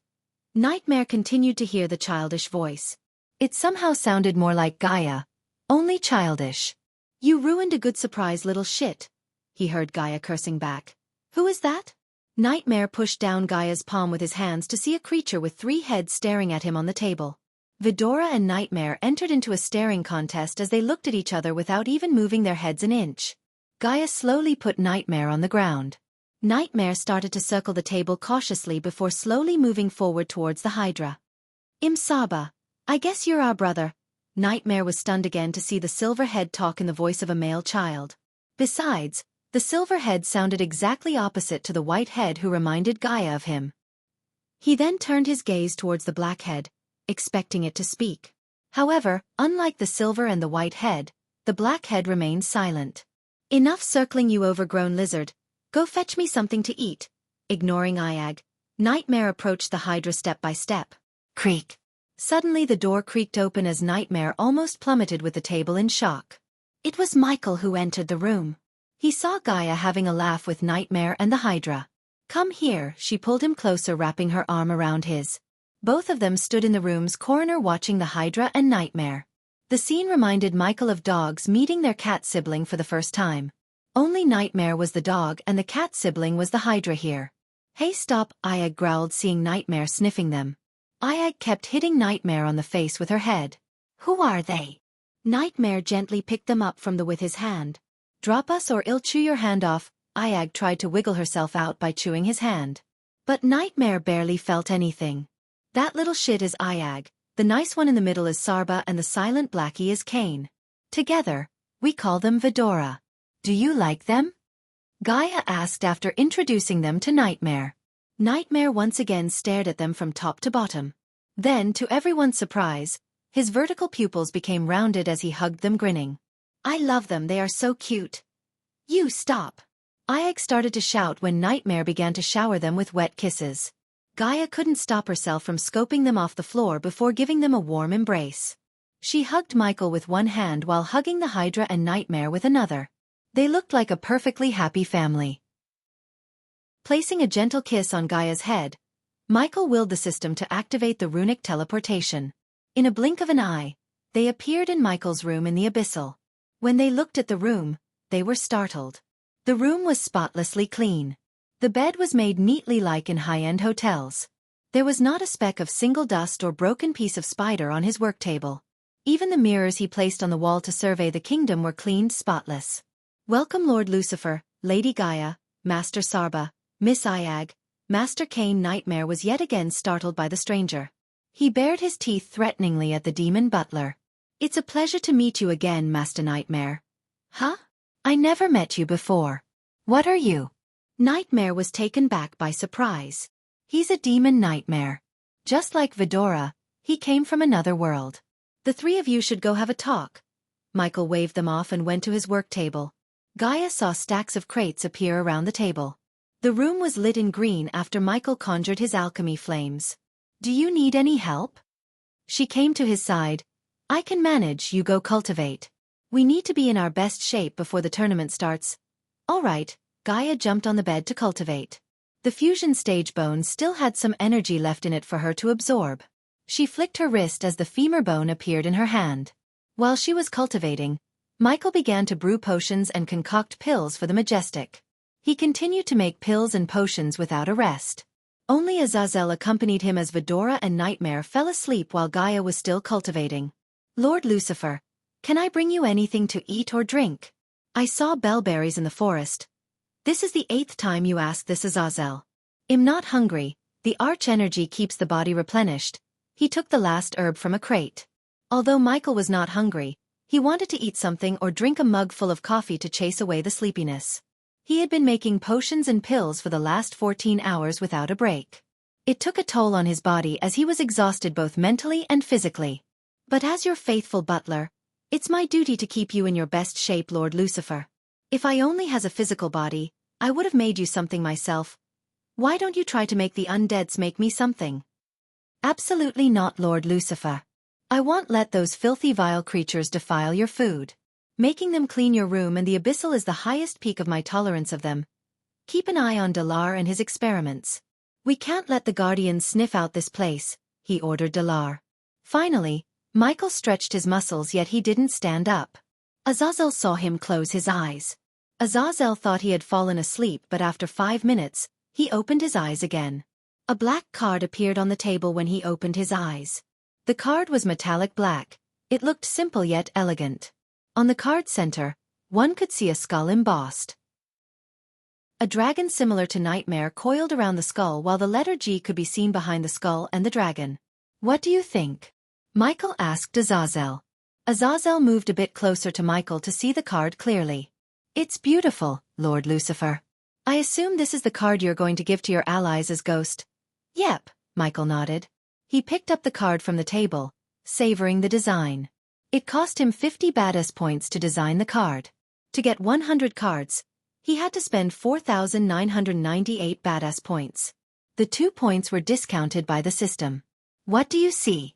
A: Nightmare continued to hear the childish voice. It somehow sounded more like Gaia. Only childish. "You ruined a good surprise, little shit," he heard Gaia cursing back. "Who is that?" Nightmare pushed down Gaia's palm with his hands to see a creature with 3 heads staring at him on the table. Vidora and Nightmare entered into a staring contest as they looked at each other without even moving their heads an inch. Gaia slowly put Nightmare on the ground. Nightmare started to circle the table cautiously before slowly moving forward towards the Hydra. "Imsaba, I guess you're our brother." Nightmare was stunned again to see the silver head talk in the voice of a male child. Besides, the silver head sounded exactly opposite to the white head who reminded Gaia of him. He then turned his gaze towards the black head, expecting it to speak. However, unlike the silver and the white head, the black head remained silent.
B: Enough circling, you overgrown lizard. Go fetch me something to eat. Ignoring Iag, Nightmare approached the Hydra step by step.
A: Creak. Suddenly the door creaked open as Nightmare almost plummeted with the table in shock.
B: It was Michael who entered the room.
A: He saw Gaia having a laugh with Nightmare and the Hydra. Come here, she pulled him closer, wrapping her arm around his. Both of them stood in the room's corner watching the Hydra and Nightmare. The scene reminded Michael of dogs meeting their cat sibling for the first time. Only Nightmare was the dog and the cat sibling was the Hydra here. Hey, stop, Iag growled, seeing Nightmare sniffing them. Iag kept hitting Nightmare on the face with her head.
B: Who are they? Nightmare gently picked them up from with his hand.
A: Drop us or I'll chew your hand off. Iag tried to wiggle herself out by chewing his hand. But Nightmare barely felt anything. That little shit is Iag, the nice one in the middle is Sarba, and the silent blackie is Kane. Together, we call them Vidora. Do you like them? Gaia asked after introducing them to Nightmare. Nightmare once again stared at them from top to bottom. Then, to everyone's surprise, his vertical pupils became rounded as he hugged them, grinning.
B: I love them, they are so cute. You stop.
A: Iag started to shout when Nightmare began to shower them with wet kisses. Gaia couldn't stop herself from scoping them off the floor before giving them a warm embrace. She hugged Michael with one hand while hugging the Hydra and Nightmare with another. They looked like a perfectly happy family. Placing a gentle kiss on Gaia's head, Michael willed the system to activate the runic teleportation. In a blink of an eye, they appeared in Michael's room in the Abyssal. When they looked at the room, they were startled. The room was spotlessly clean. The bed was made neatly like in high-end hotels. There was not a speck of single dust or broken piece of spider on his work table. Even the mirrors he placed on the wall to survey the kingdom were cleaned spotless. Welcome Lord Lucifer, Lady Gaia, Master Sarba, Miss Iag. Master Kane. Nightmare was yet again startled by the stranger. He bared his teeth threateningly at the demon butler. It's a pleasure to meet you again, Master Nightmare. Huh? I never met you before. What are you? Nightmare was taken back by surprise. He's a demon Nightmare. Just like Vidora, he came from another world. The three of you should go have a talk. Michael waved them off and went to his work table. Gaia saw stacks of crates appear around the table. The room was lit in green after Michael conjured his alchemy flames. Do you need any help? She came to his side. I can manage, you go cultivate. We need to be in our best shape before the tournament starts. All right, Gaia jumped on the bed to cultivate. The fusion stage bone still had some energy left in it for her to absorb. She flicked her wrist as the femur bone appeared in her hand. While she was cultivating, Michael began to brew potions and concoct pills for the Majestic. He continued to make pills and potions without a rest. Only Azazel accompanied him as Vidora and Nightmare fell asleep while Gaia was still cultivating. Lord Lucifer, can I bring you anything to eat or drink? I saw bellberries in the forest. This is the 8th time you ask this, Azazel. I'm not hungry, the arch energy keeps the body replenished. He took the last herb from a crate. Although Michael was not hungry, he wanted to eat something or drink a mug full of coffee to chase away the sleepiness. He had been making potions and pills for the last 14 hours without a break. It took a toll on his body as he was exhausted both mentally and physically. But as your faithful butler, it's my duty to keep you in your best shape, Lord Lucifer. If I only has a physical body, I would have made you something myself. Why don't you try to make the undeads make me something? Absolutely not, Lord Lucifer. I won't let those filthy vile creatures defile your food. Making them clean your room and the Abyssal is the highest peak of my tolerance of them. Keep an eye on Dalar and his experiments. We can't let the Guardians sniff out this place, he ordered Dalar. Finally, Michael stretched his muscles, yet he didn't stand up. Azazel saw him close his eyes. Azazel thought he had fallen asleep, but after 5 minutes, he opened his eyes again. A black card appeared on the table when he opened his eyes. The card was metallic black. It looked simple yet elegant. On the card's center, one could see a skull embossed. A dragon similar to Nightmare coiled around the skull, while the letter G could be seen behind the skull and the dragon. What do you think? Michael asked Azazel. Azazel moved a bit closer to Michael to see the card clearly. It's beautiful, Lord Lucifer. I assume this is the card you're going to give to your allies as ghost. Yep, Michael nodded. He picked up the card from the table, savoring the design. It cost him 50 badass points to design the card. To get 100 cards, he had to spend 4,998 badass points. The 2 points were discounted by the system. What do you see?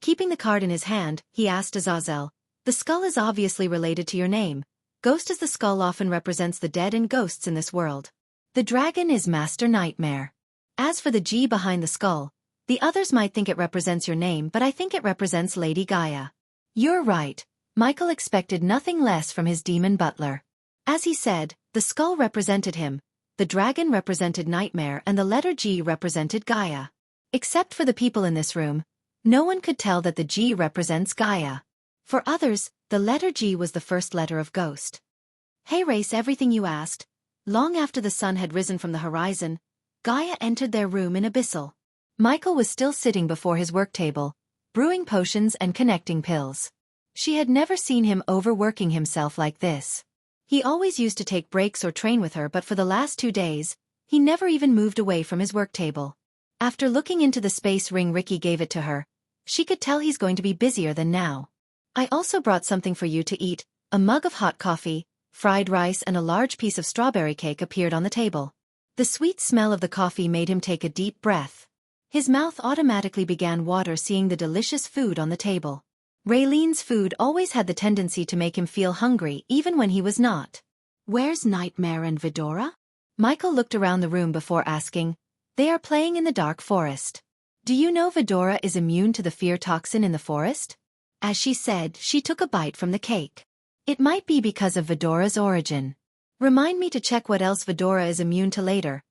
A: Keeping the card in his hand, he asked Azazel. The skull is obviously related to your name. Ghost as the skull often represents the dead and ghosts in this world. The dragon is Master Nightmare. As for the G behind the skull, the others might think it represents your name, but I think it represents Lady Gaia. You're right. Michael expected nothing less from his demon butler. As he said, the skull represented him, the dragon represented Nightmare, and the letter G represented Gaia. Except for the people in this room, no one could tell that the G represents Gaia. For others, the letter G was the first letter of Ghost. Hey Race, everything you asked. Long after the sun had risen from the horizon, Gaia entered their room in Abyssal. Michael was still sitting before his work table, brewing potions and connecting pills. She had never seen him overworking himself like this. He always used to take breaks or train with her, but for the last 2 days, he never even moved away from his work table. After looking into the space ring Ricky gave it to her, she could tell he's going to be busier than now. I also brought something for you to eat. A mug of hot coffee, fried rice and a large piece of strawberry cake appeared on the table. The sweet smell of the coffee made him take a deep breath. His mouth automatically began water seeing the delicious food on the table. Raylene's food always had the tendency to make him feel hungry even when he was not. Where's Nightmare and Vidora? Michael looked around the room before asking. They are playing in the dark forest. Do you know Vidora is immune to the fear toxin in the forest? As she said, she took a bite from the cake. It might be because of Vidora's origin. Remind me to check what else Vidora is immune to later.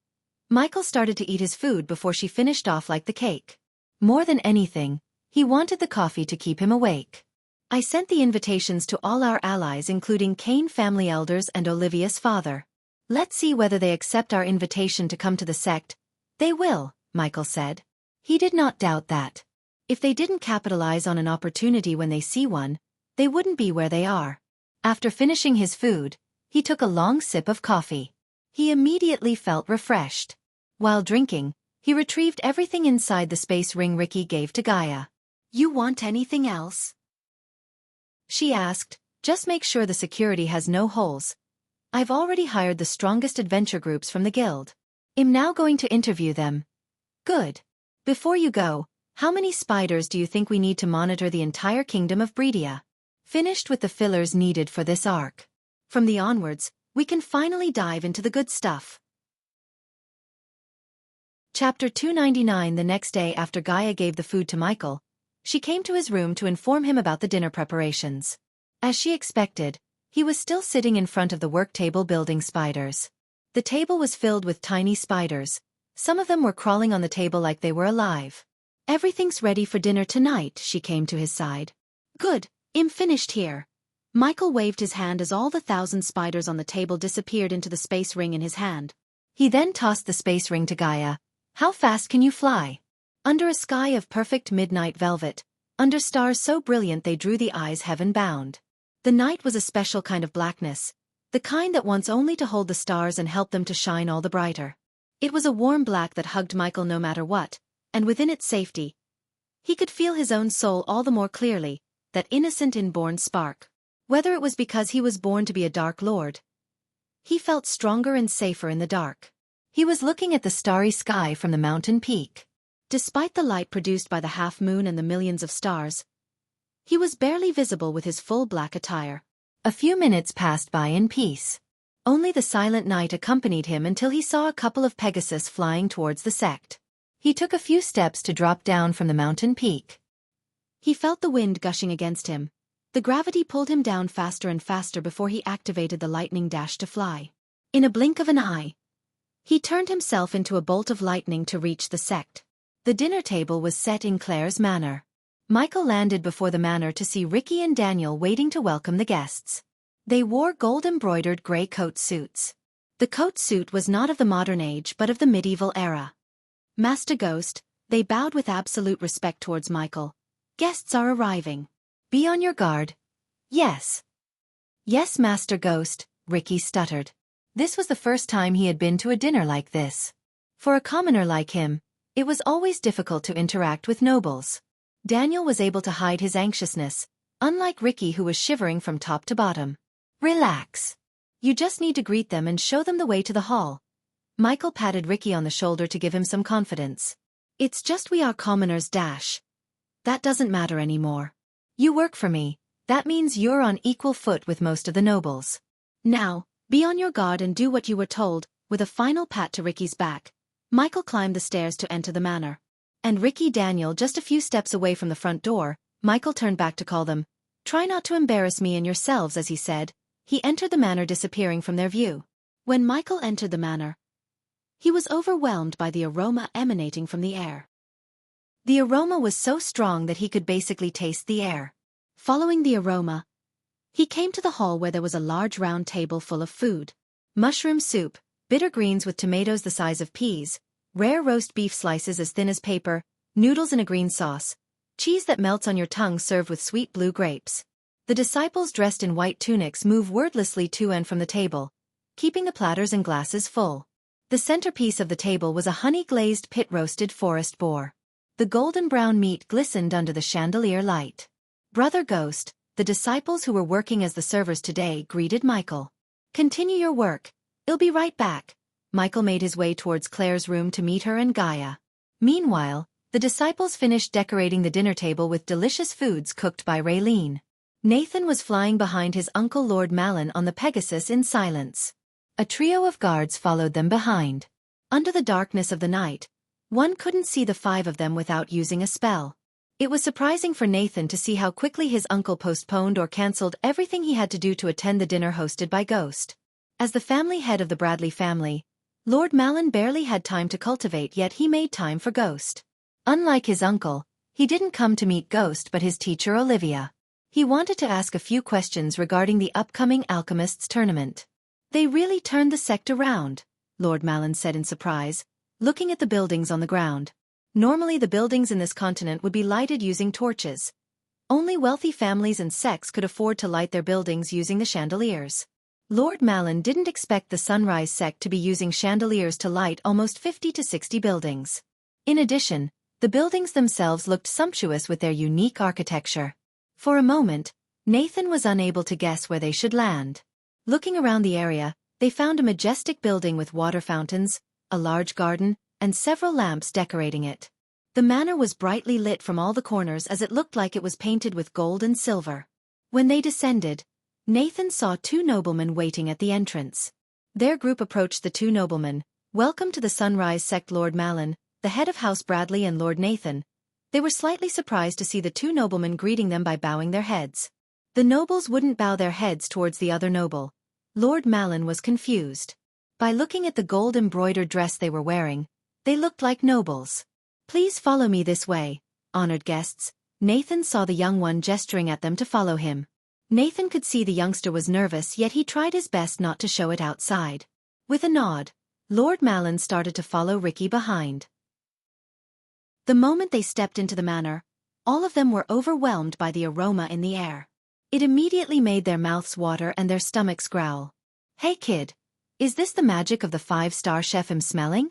A: Michael started to eat his food before she finished off like the cake. More than anything, he wanted the coffee to keep him awake. I sent the invitations to all our allies including Kane family elders and Olivia's father. Let's see whether they accept our invitation to come to the sect. They will, Michael said. He did not doubt that. If they didn't capitalize on an opportunity when they see one, they wouldn't be where they are. After finishing his food, he took a long sip of coffee. He immediately felt refreshed. While drinking, he retrieved everything inside the space ring Ricky gave to Gaia. You want anything else? She asked, just make sure the security has no holes. I've already hired the strongest adventure groups from the guild. I'm now going to interview them. Good. Before you go, how many spiders do you think we need to monitor the entire kingdom of Breedia? Finished with the fillers needed for this arc. From the onwards, we can finally dive into the good stuff. Chapter 299. The next day after Gaia gave the food to Michael, she came to his room to inform him about the dinner preparations. As she expected, he was still sitting in front of the work table building spiders. The table was filled with tiny spiders. Some of them were crawling on the table like they were alive. Everything's ready for dinner tonight, she came to his side. Good, I'm finished here. Michael waved his hand as all the 1,000 spiders on the table disappeared into the space ring in his hand. He then tossed the space ring to Gaia. How fast can you fly? Under a sky of perfect midnight velvet, under stars so brilliant they drew the eyes heaven-bound. The night was a special kind of blackness, the kind that wants only to hold the stars and help them to shine all the brighter. It was a warm black that hugged Michael no matter what, and within its safety, he could feel his own soul all the more clearly, that innocent inborn spark. Whether it was because he was born to be a Dark Lord, he felt stronger and safer in the dark. He was looking at the starry sky from the mountain peak. Despite the light produced by the half-moon and the millions of stars, he was barely visible with his full black attire. A few minutes passed by in peace. Only the silent night accompanied him until he saw a couple of Pegasus flying towards the sect. He took a few steps to drop down from the mountain peak. He felt the wind gushing against him. The gravity pulled him down faster and faster before he activated the lightning dash to fly. In a blink of an eye, he turned himself into a bolt of lightning to reach the sect. The dinner table was set in Claire's manor. Michael landed before the manor to see Ricky and Daniel waiting to welcome the guests. They wore gold-embroidered gray coat suits. The coat suit was not of the modern age but of the medieval era. Master Ghost, they bowed with absolute respect towards Michael. Guests are arriving. Be on your guard. Yes. Yes, Master Ghost, Ricky stuttered. This was the first time he had been to a dinner like this. For a commoner like him, it was always difficult to interact with nobles. Daniel was able to hide his anxiousness, unlike Ricky who was shivering from top to bottom. Relax. You just need to greet them and show them the way to the hall. Michael patted Ricky on the shoulder to give him some confidence. It's just we are commoners. That doesn't matter anymore. You work for me, that means you're on equal foot with most of the nobles. Now, be on your guard and do what you were told. With a final pat to Ricky's back, Michael climbed the stairs to enter the manor. And Ricky Daniel just a few steps away from the front door, Michael turned back to call them. Try not to embarrass me and yourselves, as he said. He entered the manor, disappearing from their view. When Michael entered the manor, he was overwhelmed by the aroma emanating from the air. The aroma was so strong that he could basically taste the air. Following the aroma, he came to the hall where there was a large round table full of food. Mushroom soup, bitter greens with tomatoes the size of peas, rare roast beef slices as thin as paper, noodles in a green sauce, cheese that melts on your tongue served with sweet blue grapes. The disciples dressed in white tunics move wordlessly to and from the table, keeping the platters and glasses full. The centerpiece of the table was a honey-glazed pit-roasted forest boar. The golden brown meat glistened under the chandelier light. Brother Ghost, the disciples who were working as the servers today, greeted Michael. Continue your work. I'll be right back. Michael made his way towards Claire's room to meet her and Gaia. Meanwhile, the disciples finished decorating the dinner table with delicious foods cooked by Raylene. Nathan was flying behind his uncle Lord Malin on the Pegasus in silence. A trio of guards followed them behind. Under the darkness of the night, one couldn't see the five of them without using a spell. It was surprising for Nathan to see how quickly his uncle postponed or cancelled everything he had to do to attend the dinner hosted by Ghost. As the family head of the Bradley family, Lord Malin barely had time to cultivate, yet he made time for Ghost. Unlike his uncle, he didn't come to meet Ghost but his teacher Olivia. He wanted to ask a few questions regarding the upcoming Alchemists tournament. They really turned the sect around, Lord Malin said in surprise, looking at the buildings on the ground. Normally the buildings in this continent would be lighted using torches. Only wealthy families and sects could afford to light their buildings using the chandeliers. Lord Malin didn't expect the Sunrise sect to be using chandeliers to light almost 50 to 60 buildings. In addition, the buildings themselves looked sumptuous with their unique architecture. For a moment, Nathan was unable to guess where they should land. Looking around the area, they found a majestic building with water fountains, a large garden, and several lamps decorating it. The manor was brightly lit from all the corners as it looked like it was painted with gold and silver. When they descended, Nathan saw two noblemen waiting at the entrance. Their group approached the two noblemen. Welcome to the Sunrise sect, Lord Malin, the head of House Bradley, and Lord Nathan. They were slightly surprised to see the two noblemen greeting them by bowing their heads. The nobles wouldn't bow their heads towards the other noble. Lord Malin was confused. By looking at the gold-embroidered dress they were wearing, they looked like nobles. Please follow me this way, honored guests. Nathan saw the young one gesturing at them to follow him. Nathan could see the youngster was nervous, yet he tried his best not to show it outside. With a nod, Lord Malin started to follow Ricky behind. The moment they stepped into the manor, all of them were overwhelmed by the aroma in the air. It immediately made their mouths water and their stomachs growl. Hey kid, is this the magic of the five-star chef I'm smelling?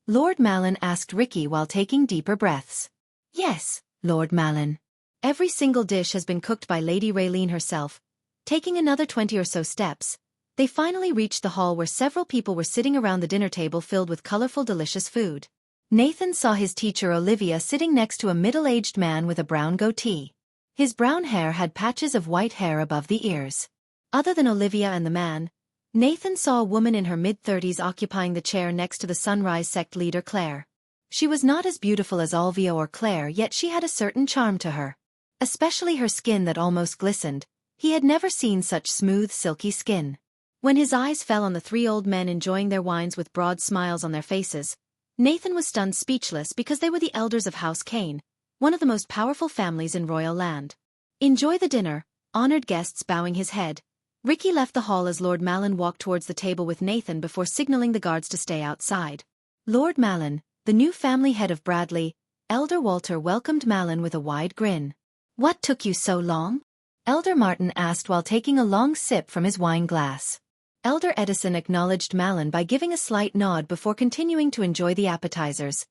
A: Lord Malin asked Ricky while taking deeper breaths. Yes, Lord Malin. Every single dish has been cooked by Lady Raylene herself. Taking another 20 or so steps, they finally reached the hall where several people were sitting around the dinner table filled with colorful, delicious food. Nathan saw his teacher Olivia sitting next to a middle-aged man with a brown goatee. His brown hair had patches of white hair above the ears. Other than Olivia and the man, Nathan saw a woman in her mid-30s occupying the chair next to the Sunrise sect leader Claire. She was not as beautiful as Olivia or Claire, yet she had a certain charm to her. Especially her skin that almost glistened. He had never seen such smooth, silky skin. When his eyes fell on the three old men enjoying their wines with broad smiles on their faces, Nathan was stunned speechless because they were the elders of House Kane, one of the most powerful families in royal land. Enjoy the dinner, honored guests bowing his head. Ricky left the hall as Lord Malin walked towards the table with Nathan before signaling the guards to stay outside. Lord Malin, the new family head of Bradley, Elder Walter welcomed Malin with a wide grin. What took you so long? Elder Martin asked while taking a long sip from his wine glass. Elder Edison acknowledged Malin by giving a slight nod before continuing to enjoy the appetizers.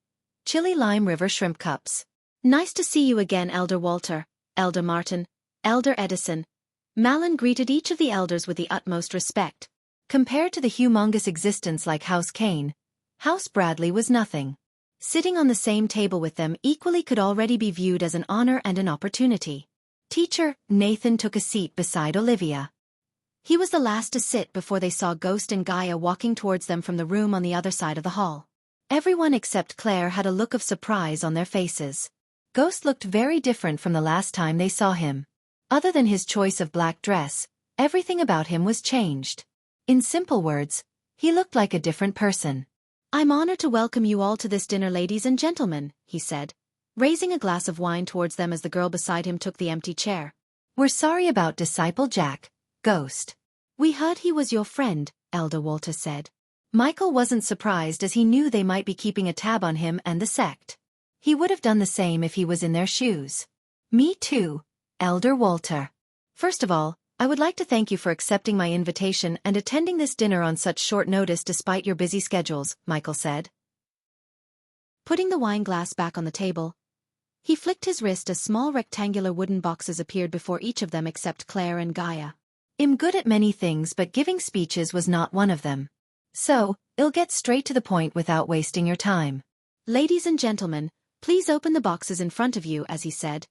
A: Chili lime river shrimp cups.
B: Nice to see you again, Elder Walter, Elder Martin, Elder Edison. Malin greeted each of the elders with the utmost respect.
A: Compared to the humongous existence like House Kane, House Bradley was nothing.
B: Sitting on the same table with them equally could already be viewed as an honor and an opportunity.
A: Teacher, Nathan took a seat beside Olivia.
B: He was the last to sit before they saw Ghost and Gaia walking towards them from the room on the other side of the hall.
A: Everyone except Claire had a look of surprise on their faces. Ghost looked very different from the last time they saw him. Other than his choice of black dress, everything about him was changed. In simple words, he looked like a different person.
B: I'm honored to welcome you all to this dinner, ladies and gentlemen, he said, raising a glass of wine towards them as the girl beside him took the empty chair.
A: We're sorry about Disciple Jack, Ghost.
B: We heard he was your friend, Elder Walter said.
A: Michael wasn't surprised as he knew they might be keeping a tab on him and the sect. He would have done the same if he was in their shoes. Me too, Elder Walter.
B: First of all, I would like to thank you for accepting my invitation and attending this dinner on such short notice despite your busy schedules, Michael said. Putting the wine glass back on the table, he flicked his wrist as small rectangular wooden boxes appeared before each of them except Claire and Gaia.
A: I'm good at many things, but giving speeches was not one of them. So, I'll get straight to the point without wasting your time.
B: Ladies and gentlemen, please open the boxes in front of you, as he said.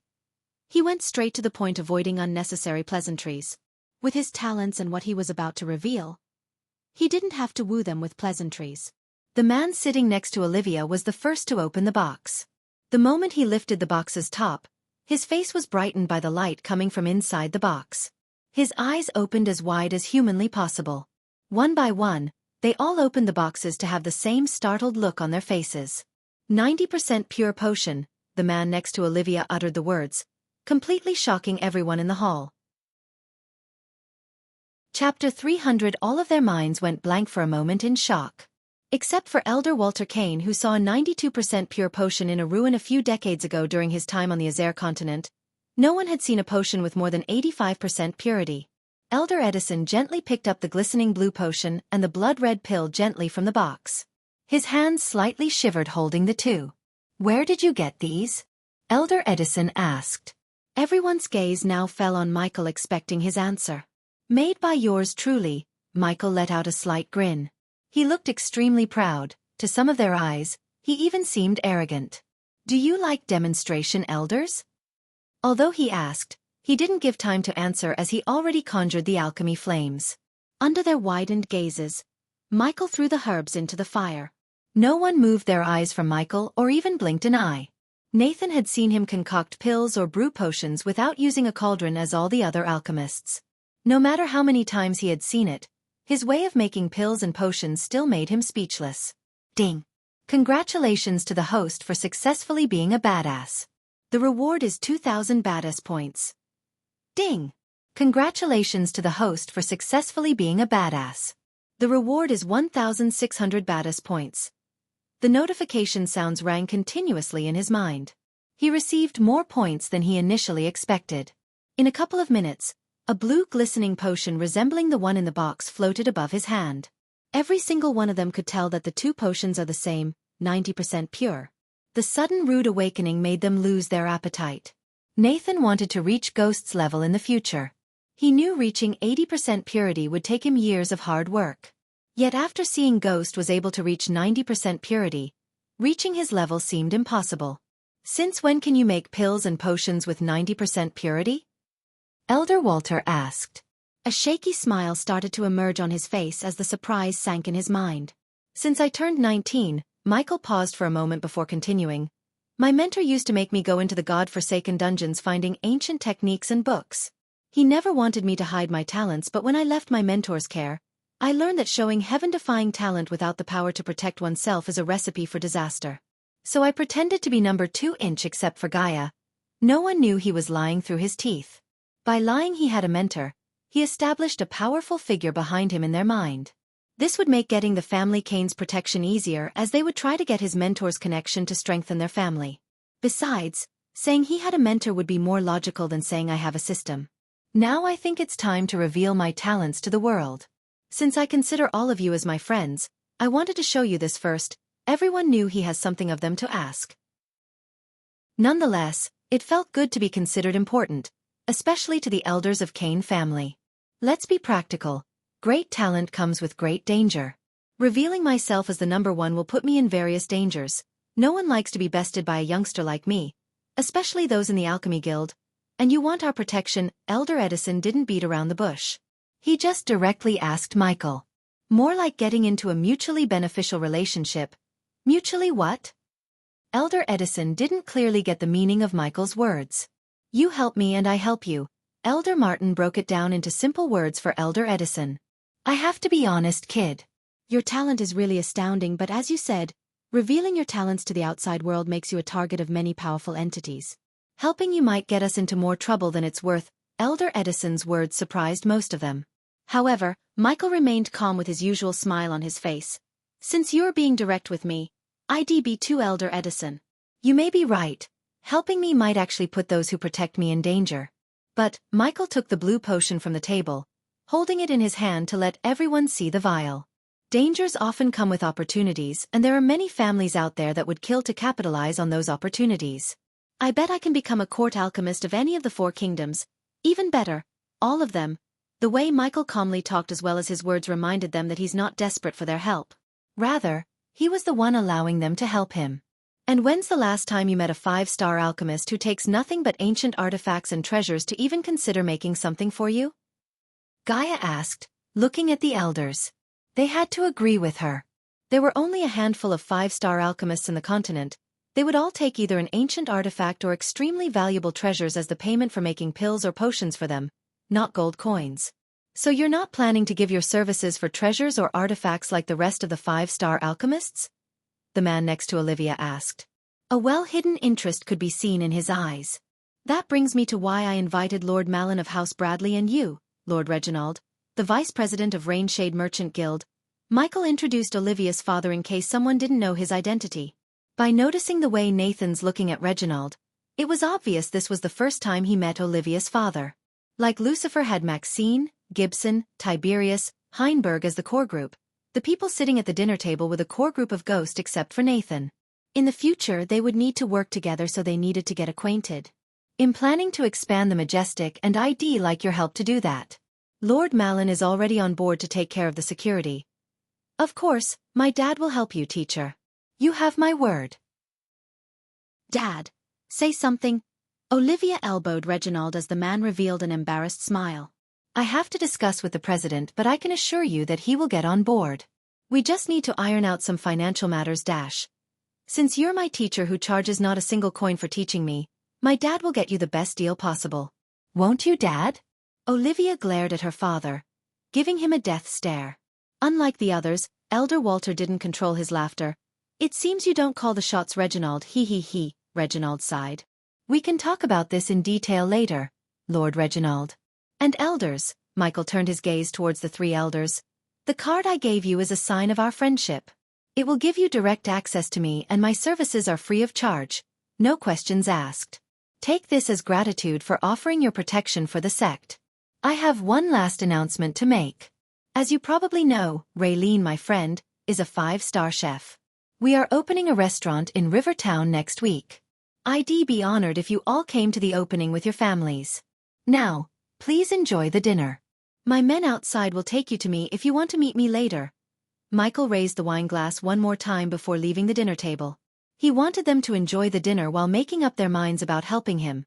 B: He went straight to the point, avoiding unnecessary pleasantries. With his talents and what he was about to reveal, he didn't have to woo them with pleasantries.
A: The man sitting next to Olivia was the first to open the box. The moment he lifted the box's top, his face was brightened by the light coming from inside the box. His eyes opened as wide as humanly possible. One by one, they all opened the boxes to have the same startled look on their faces. 90% pure potion, the man next to Olivia uttered the words, completely shocking everyone in the hall. Chapter 300. All of their minds went blank for a moment in shock. Except for Elder Walter Kane, who saw a 92% pure potion in a ruin a few decades ago during his time on the Azare continent, no one had seen a potion with more than 85% purity. Elder Edison gently picked up the glistening blue potion and the blood-red pill gently from the box. His hands slightly shivered holding the two. Where did you get these? Elder Edison asked.
B: Everyone's gaze now fell on Michael, expecting his answer.
A: Made by yours truly, Michael let out a slight grin. He looked extremely proud. To some of their eyes, he even seemed arrogant. Do you like demonstration, elders? Although he asked, he didn't give time to answer as he already conjured the alchemy flames.
B: Under their widened gazes, Michael threw the herbs into the fire.
A: No one moved their eyes from Michael or even blinked an eye. Nathan had seen him concoct pills or brew potions without using a cauldron as all the other alchemists. No matter how many times he had seen it, his way of making pills and potions still made him speechless. Ding! Congratulations to the host for successfully being a badass. The reward is 2,000 badass points. Ding! Congratulations to the host for successfully being a badass. The reward is 1,600 badass points. The notification sounds rang continuously in his mind. He received more points than he initially expected. In a couple of minutes, a blue glistening potion resembling the one in the box floated above his hand. Every single one of them could tell that the two potions are the same, 90% pure. The sudden rude awakening made them lose their appetite. Nathan wanted to reach Ghost's level in the future. He knew reaching 80% purity would take him years of hard work. Yet after seeing Ghost was able to reach 90% purity, reaching his level seemed impossible. Since when can you make pills and potions with 90% purity? Elder Walter asked.
B: A shaky smile started to emerge on his face as the surprise sank in his mind.
A: Since I turned 19, Michael paused for a moment before continuing. My mentor used to make me go into the god-forsaken dungeons finding ancient techniques and books. He never wanted me to hide my talents, but when I left my mentor's care, I learned that showing heaven-defying talent without the power to protect oneself is a recipe for disaster. So I pretended to be number 2-inch except for Gaia. No one knew he was lying through his teeth. By lying he had a mentor, he established a powerful figure behind him in their mind. This would make getting the family Kane's protection easier as they would try to get his mentor's connection to strengthen their family. Besides, saying he had a mentor would be more logical than saying I have a system. Now I think it's time to reveal my talents to the world. Since I consider all of you as my friends, I wanted to show you this first. Everyone knew he has something of them to ask. Nonetheless, it felt good to be considered important, especially to the elders of Kane family. Let's be practical. Great talent comes with great danger. Revealing myself as the number one will put me in various dangers. No one likes to be bested by a youngster like me, especially those in the Alchemy Guild. And you want our protection. Elder Edison didn't beat around the bush. He just directly asked Michael. More like getting into a mutually beneficial relationship. Mutually what? Elder Edison didn't clearly get the meaning of Michael's words. You help me and I help you. Elder Martin broke it down into simple words for Elder Edison. I have to be honest, kid.
B: Your talent is really astounding, but as you said, revealing your talents to the outside world makes you a target of many powerful entities.
A: Helping you might get us into more trouble than it's worth. Elder Edison's words surprised most of them.
B: However, Michael remained calm with his usual smile on his face. Since you're being direct with me, I'd be too, Elder Edison.
A: You may be right. Helping me might actually put those who protect me in danger. But Michael took the blue potion from the table, holding it in his hand to let everyone see the vial. Dangers often come with opportunities, and there are many families out there that would kill to capitalize on those opportunities.
B: I bet I can become a court alchemist of any of the 4 kingdoms. Even better, all of them. The way Michael calmly talked as well as his words reminded them that he's not desperate for their help.
A: Rather, he was the one allowing them to help him. And when's the last time you met a 5-star alchemist who takes nothing but ancient artifacts and treasures to even consider making something for you? Gaia asked, looking at the elders. They had to agree with her. There were only a handful of 5-star alchemists in the continent. They would all take either an ancient artifact or extremely valuable treasures as the payment for making pills or potions for them, not gold coins. So you're not planning to give your services for treasures or artifacts like the rest of the 5-star alchemists? The man next to Olivia asked. A well-hidden interest could be seen in his eyes.
B: That brings me to why I invited Lord Malin of House Bradley and you, Lord Reginald, the vice president of Rainshade Merchant Guild. Michael introduced Olivia's father in case someone didn't know his identity. By noticing the way Nathan's looking at Reginald, it was obvious this was the first time he met Olivia's father. Like Lucifer had Maxine, Gibson, Tiberius, Heinberg as the core group, the people sitting at the dinner table were the core group of Ghost except for Nathan. In the future they would need to work together, so they needed to get acquainted.
A: I'm planning to expand the Majestic and I'd like your help to do that. Lord Malin is already on board to take care of the security. Of course, my dad will help you, teacher. You have my word.
B: Dad, say something. Olivia elbowed Reginald as the man revealed an embarrassed smile.
A: I have to discuss with the president, but I can assure you that he will get on board. We just need to iron out some financial matters. Since you're my teacher who charges not a single coin for teaching me, my dad will get you the best deal possible. Won't you, Dad? Olivia glared at her father, giving him a death stare. Unlike the others, Elder Walter didn't control his laughter. It seems you don't call the shots, Reginald. He, Reginald sighed. We can talk about this in detail later, Lord Reginald. And elders, Michael turned his gaze towards the 3 elders. The card I gave you is a sign of our friendship. It will give you direct access to me, and my services are free of charge. No questions asked. Take this as gratitude for offering your protection for the sect. I have one last announcement to make. As you probably know, Raylene, my friend, is a 5-star chef. We are opening a restaurant in Rivertown next week. I'd be honored if you all came to the opening with your families. Now, please enjoy the dinner. My men outside will take you to me if you want to meet me later. Michael raised the wine glass one more time before leaving the dinner table. He wanted them to enjoy the dinner while making up their minds about helping him.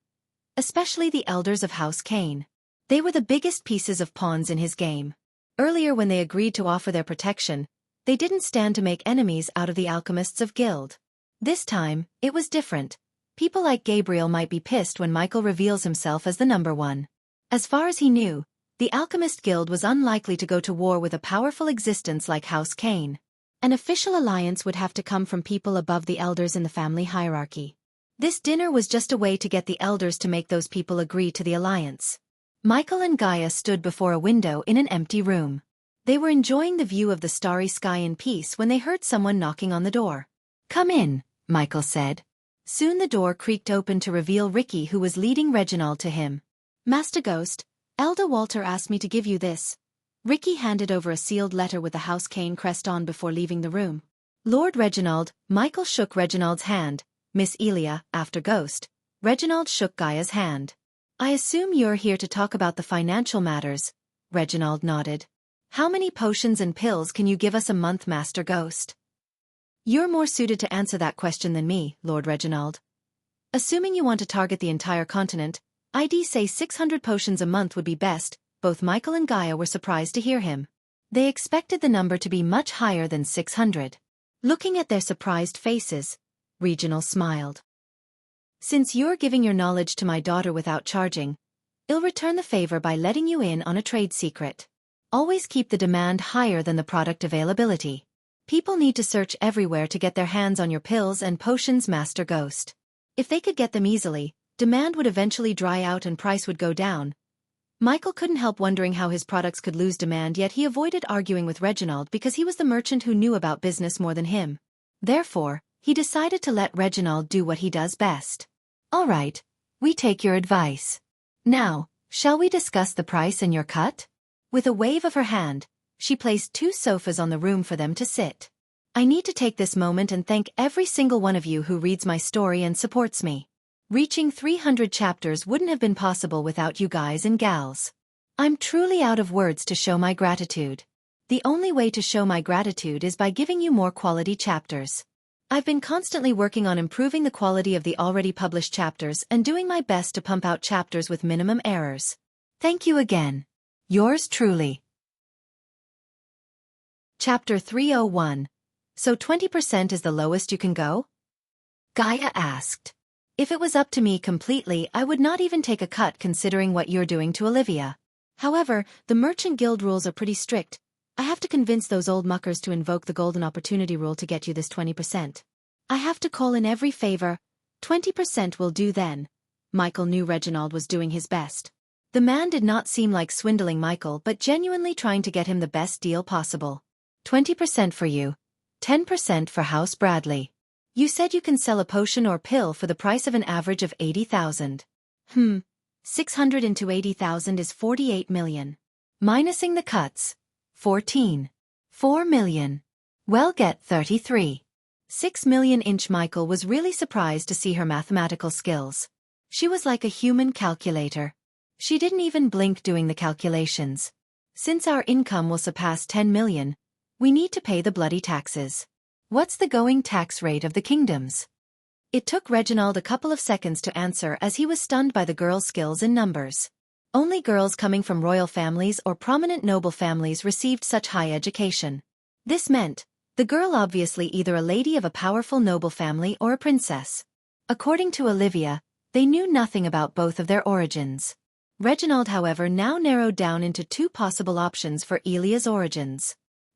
A: Especially the elders of House Kane. They were the biggest pieces of pawns in his game. Earlier, when they agreed to offer their protection, they didn't stand to make enemies out of the alchemists of Guild. This time, it was different. People like Gabriel might be pissed when Michael reveals himself as the number one. As far as he knew, the Alchemist Guild was unlikely to go to war with a powerful existence like House Kane. An official alliance would have to come from people above the elders in the family hierarchy. This dinner was just a way to get the elders to make those people agree to the alliance. Michael and Gaia stood before a window in an empty room. They were enjoying the view of the starry sky in peace when they heard someone knocking on the door. Come in, Michael said. Soon the door creaked open to reveal Ricky, who was leading Reginald to him.
B: Master Ghost, Elder Walter asked me to give you this. Ricky handed over a sealed letter with the House Kane crest on before leaving the room.
A: Lord Reginald, Michael shook Reginald's hand, Miss Elia, after Ghost. Reginald shook Gaia's hand. I assume you're here to talk about the financial matters. Reginald nodded. How many potions and pills can you give us a month, Master Ghost? You're more suited to answer that question than me, Lord Reginald. Assuming you want to target the entire continent, I'd say 600 potions a month would be best. Both Michael and Gaia were surprised to hear him. They expected the number to be much higher than 600. Looking at their surprised faces, Reginald smiled. Since you're giving your knowledge to my daughter without charging, I'll return the favor by letting you in on a trade secret. Always keep the demand higher than the product availability. People need to search everywhere to get their hands on your pills and potions, Master Ghost. If they could get them easily, demand would eventually dry out and price would go down. Michael couldn't help wondering how his products could lose demand, yet he avoided arguing with Reginald because he was the merchant who knew about business more than him. Therefore, he decided to let Reginald do what he does best. All right, we take your advice. Now, shall we discuss the price and your cut? With a wave of her hand, she placed 2 sofas on the room for them to sit. I need to take this moment and thank every single one of you who reads my story and supports me. Reaching 300 chapters wouldn't have been possible without you guys and gals. I'm truly out of words to show my gratitude. The only way to show my gratitude is by giving you more quality chapters. I've been constantly working on improving the quality of the already published chapters and doing my best to pump out chapters with minimum errors. Thank you again. Yours truly. Chapter 301. So 20% is the lowest you can go? Gaia asked. If it was up to me completely, I would not even take a cut considering what you're doing to Olivia. However, the Merchant Guild rules are pretty strict. I have to convince those old muckers to invoke the Golden Opportunity rule to get you this 20%. I have to call in every favor. 20% will do then. Michael knew Reginald was doing his best. The man did not seem like swindling Michael but genuinely trying to get him the best deal possible. 20% for you. 10% for House Bradley. You said you can sell a potion or pill for the price of an average of 80,000. 600 into 80,000 is 48 million. Minusing the cuts. 14. 4 million. Well, get 33. 6 million. Michael was really surprised to see her mathematical skills. She was like a human calculator. She didn't even blink doing the calculations. Since our income will surpass 10 million, we need to pay the bloody taxes. What's the going tax rate of the kingdoms? It took Reginald a couple of seconds to answer as he was stunned by the girl's skills in numbers. Only girls coming from royal families or prominent noble families received such high education. This meant, the girl obviously either a lady of a powerful noble family or a princess. According to Olivia, they knew nothing about both of their origins. Reginald, however, now narrowed down into 2 possible options for Elia's origins.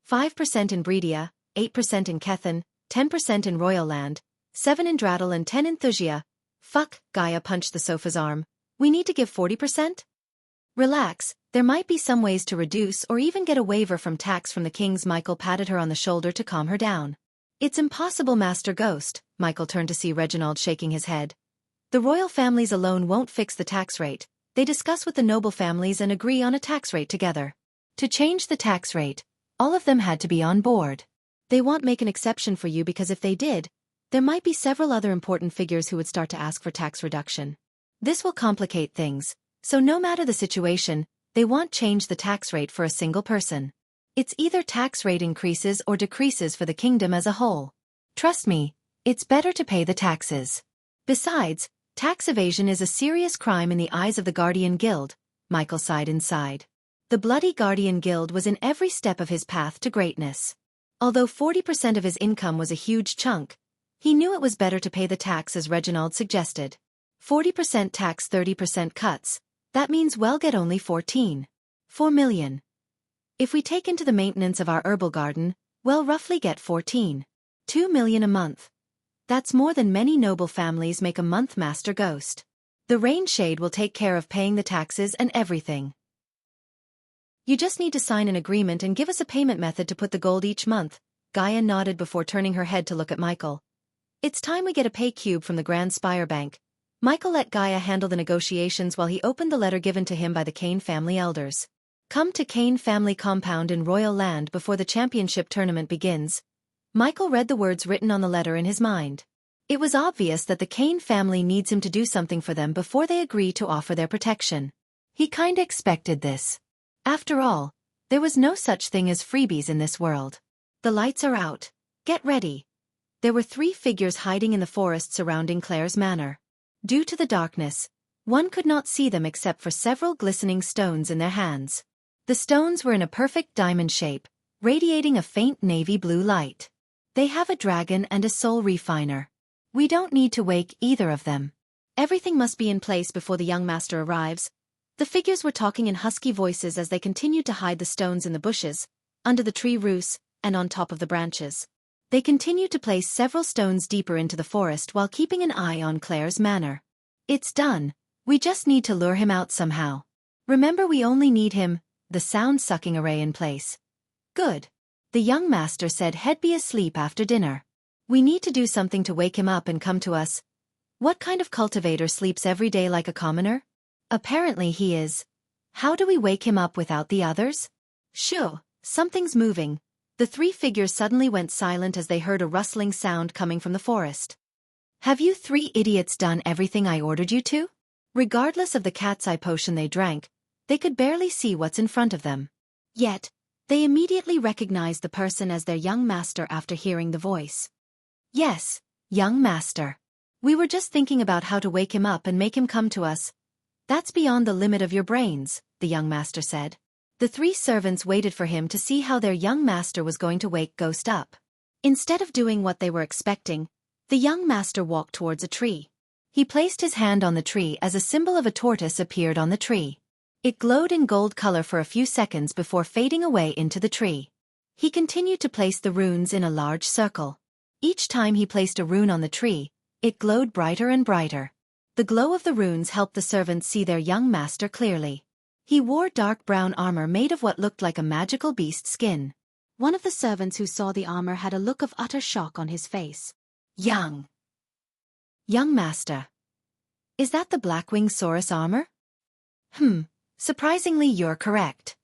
A: 5% in Bredia, 8% in Kethan, 10% in Royal Land, 7 in Drattle and 10 in Thusia. Fuck, Gaia punched the sofa's arm. We need to give 40%? Relax, there might be some ways to reduce or even get a waiver from tax from the kings. Michael patted her on the shoulder to calm her down. It's impossible, Master Ghost. Michael turned to see Reginald shaking his head. The royal families alone won't fix the tax rate. They discuss with the noble families and agree on a tax rate together. To change the tax rate, all of them had to be on board. They won't make an exception for you because if they did, there might be several other important figures who would start to ask for tax reduction. This will complicate things, so no matter the situation, they won't change the tax rate for a single person. It's either tax rate increases or decreases for the kingdom as a whole. Trust me, it's better to pay the taxes. Besides, tax evasion is a serious crime in the eyes of the Guardian Guild. Michael sighed inside. The bloody Guardian Guild was in every step of his path to greatness. Although 40% of his income was a huge chunk, he knew it was better to pay the tax as Reginald suggested. 40% tax, 30% cuts. That means we'll get only 4 million. If we take into the maintenance of our herbal garden, we'll roughly get 2 million a month. That's more than many noble families make a month, Master Ghost. The Rain Shade will take care of paying the taxes and everything. You just need to sign an agreement and give us a payment method to put the gold each month. Gaia nodded before turning her head to look at Michael. It's time we get a pay cube from the Grand Spire Bank. Michael let Gaia handle the negotiations while he opened the letter given to him by the Kane family elders. Come to Kane family compound in Royal Land before the championship tournament begins. Michael read the words written on the letter in his mind. It was obvious that the Kane family needs him to do something for them before they agree to offer their protection. He kinda expected this. After all, there was no such thing as freebies in this world. The lights are out. Get ready. There were 3 figures hiding in the forest surrounding Claire's manor. Due to the darkness, one could not see them except for several glistening stones in their hands. The stones were in a perfect diamond shape, radiating a faint navy blue light. They have a dragon and a soul refiner. We don't need to wake either of them.
B: Everything must be in place before the young master arrives. The figures were talking in husky voices as they continued to hide the stones in the bushes, under the tree roots, and on top of the branches. They continued to place several stones deeper into the forest while keeping an eye on Claire's manor. It's done. We just need to lure him out somehow. Remember, we only need him, the sound-sucking array in place. Good. The young master said he'd be asleep after dinner. We need to do something to wake him up and come to us. What kind of cultivator sleeps every day like a commoner? Apparently he is. How do we wake him up without the others? Sure, something's moving. The 3 figures suddenly went silent as they heard a rustling sound coming from the forest. Have you 3 idiots done everything I ordered you to? Regardless of the cat's eye potion they drank, they could barely see what's in front of them. Yet, they immediately recognized the person as their young master after hearing the voice.
A: Yes, young master. We were just thinking about how to wake him up and make him come to us. That's beyond the limit of your brains, the young master said. The 3 servants waited for him to see how their young master was going to wake Ghost up.
B: Instead of doing what they were expecting, the young master walked towards a tree.
A: He placed his hand on the tree as a symbol of a tortoise appeared on the tree. It glowed in gold color for a few seconds before fading away into the tree. He continued to place the runes in a large circle. Each time he placed a rune on the tree, it glowed brighter and brighter. The glow of the runes helped the servants see their young master clearly. He wore dark brown armor made of what looked like a magical beast skin.
B: One of the servants who saw the armor had a look of utter shock on his face.
A: Young master. Is that the Blackwing Saurus armor? Surprisingly you're correct.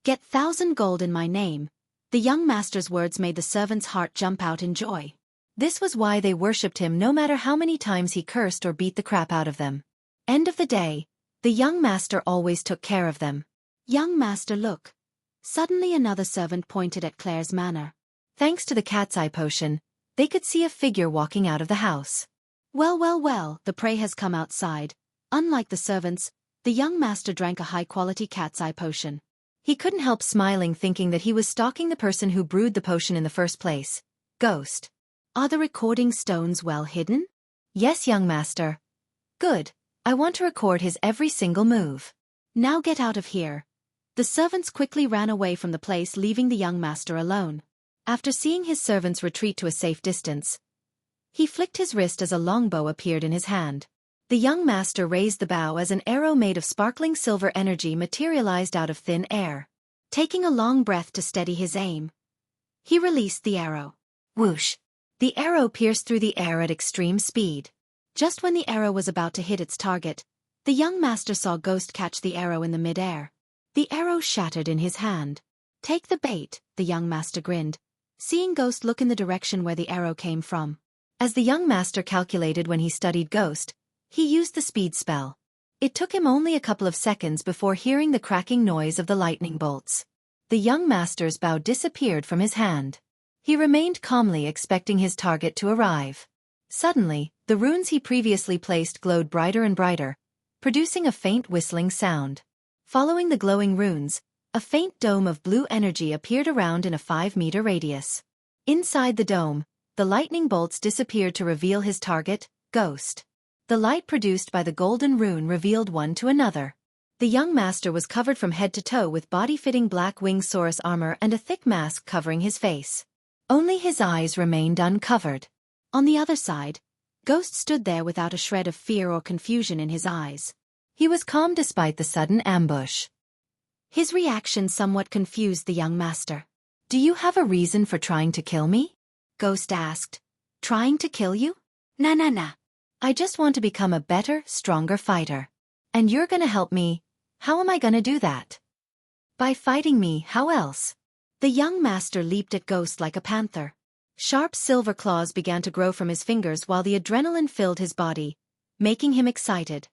B: Get 1,000 gold in my name. The young master's words made the servant's heart jump out in joy.
A: This was why they worshipped him no matter how many times he cursed or beat the crap out of them. End of the day, the young master always took care of them.
B: Young master, look. Suddenly another servant pointed at Claire's manor.
A: Thanks to the cat's eye potion, they could see a figure walking out of the house.
B: Well, the prey has come outside. Unlike the servants, the young master drank a high-quality cat's eye potion.
A: He couldn't help smiling, thinking that he was stalking the person who brewed the potion in the first place. Ghost.
B: Are the recording stones well hidden?
A: Yes, young master. Good. I want to record his every single move.
B: Now get out of here. The servants quickly ran away from the place, leaving the young master alone.
A: After seeing his servants retreat to a safe distance, he flicked his wrist as a longbow appeared in his hand. The young master raised the bow as an arrow made of sparkling silver energy materialized out of thin air.
B: Taking a long breath to steady his aim, he released the arrow.
A: Whoosh! The arrow pierced through the air at extreme speed.
B: Just when the arrow was about to hit its target, the young master saw Ghost catch the arrow in the mid-air. The arrow shattered in his hand. Take the bait, the young master grinned, seeing Ghost look in the direction where the arrow came from.
A: As the young master calculated when he studied Ghost, he used the speed spell. It took him only a couple of seconds before hearing the cracking noise of the lightning bolts. The young master's bow disappeared from his hand. He remained calmly expecting his target to arrive. Suddenly, the runes he previously placed glowed brighter and brighter, producing a faint whistling sound. Following the glowing runes, a faint dome of blue energy appeared around in a 5-meter radius. Inside the dome, the lightning bolts disappeared to reveal his target, Ghost. The light produced by the golden rune revealed one to another. The young master was covered from head to toe with body-fitting Blackwing Saurus armor and a thick mask covering his face. Only his eyes remained uncovered.
B: On the other side, Ghost stood there without a shred of fear or confusion in his eyes.
A: He was calm despite the sudden ambush.
B: His reaction somewhat confused the young master.
A: Do you have a reason for trying to kill me?
B: Ghost asked.
A: Trying to kill you?
B: Nah.
A: I just want to become a better, stronger fighter. And you're gonna help me. How am I gonna do that? By fighting me, how else?
B: The young master leaped at Ghost like a panther. Sharp silver claws began to grow from his fingers while the adrenaline filled his body, making him excited.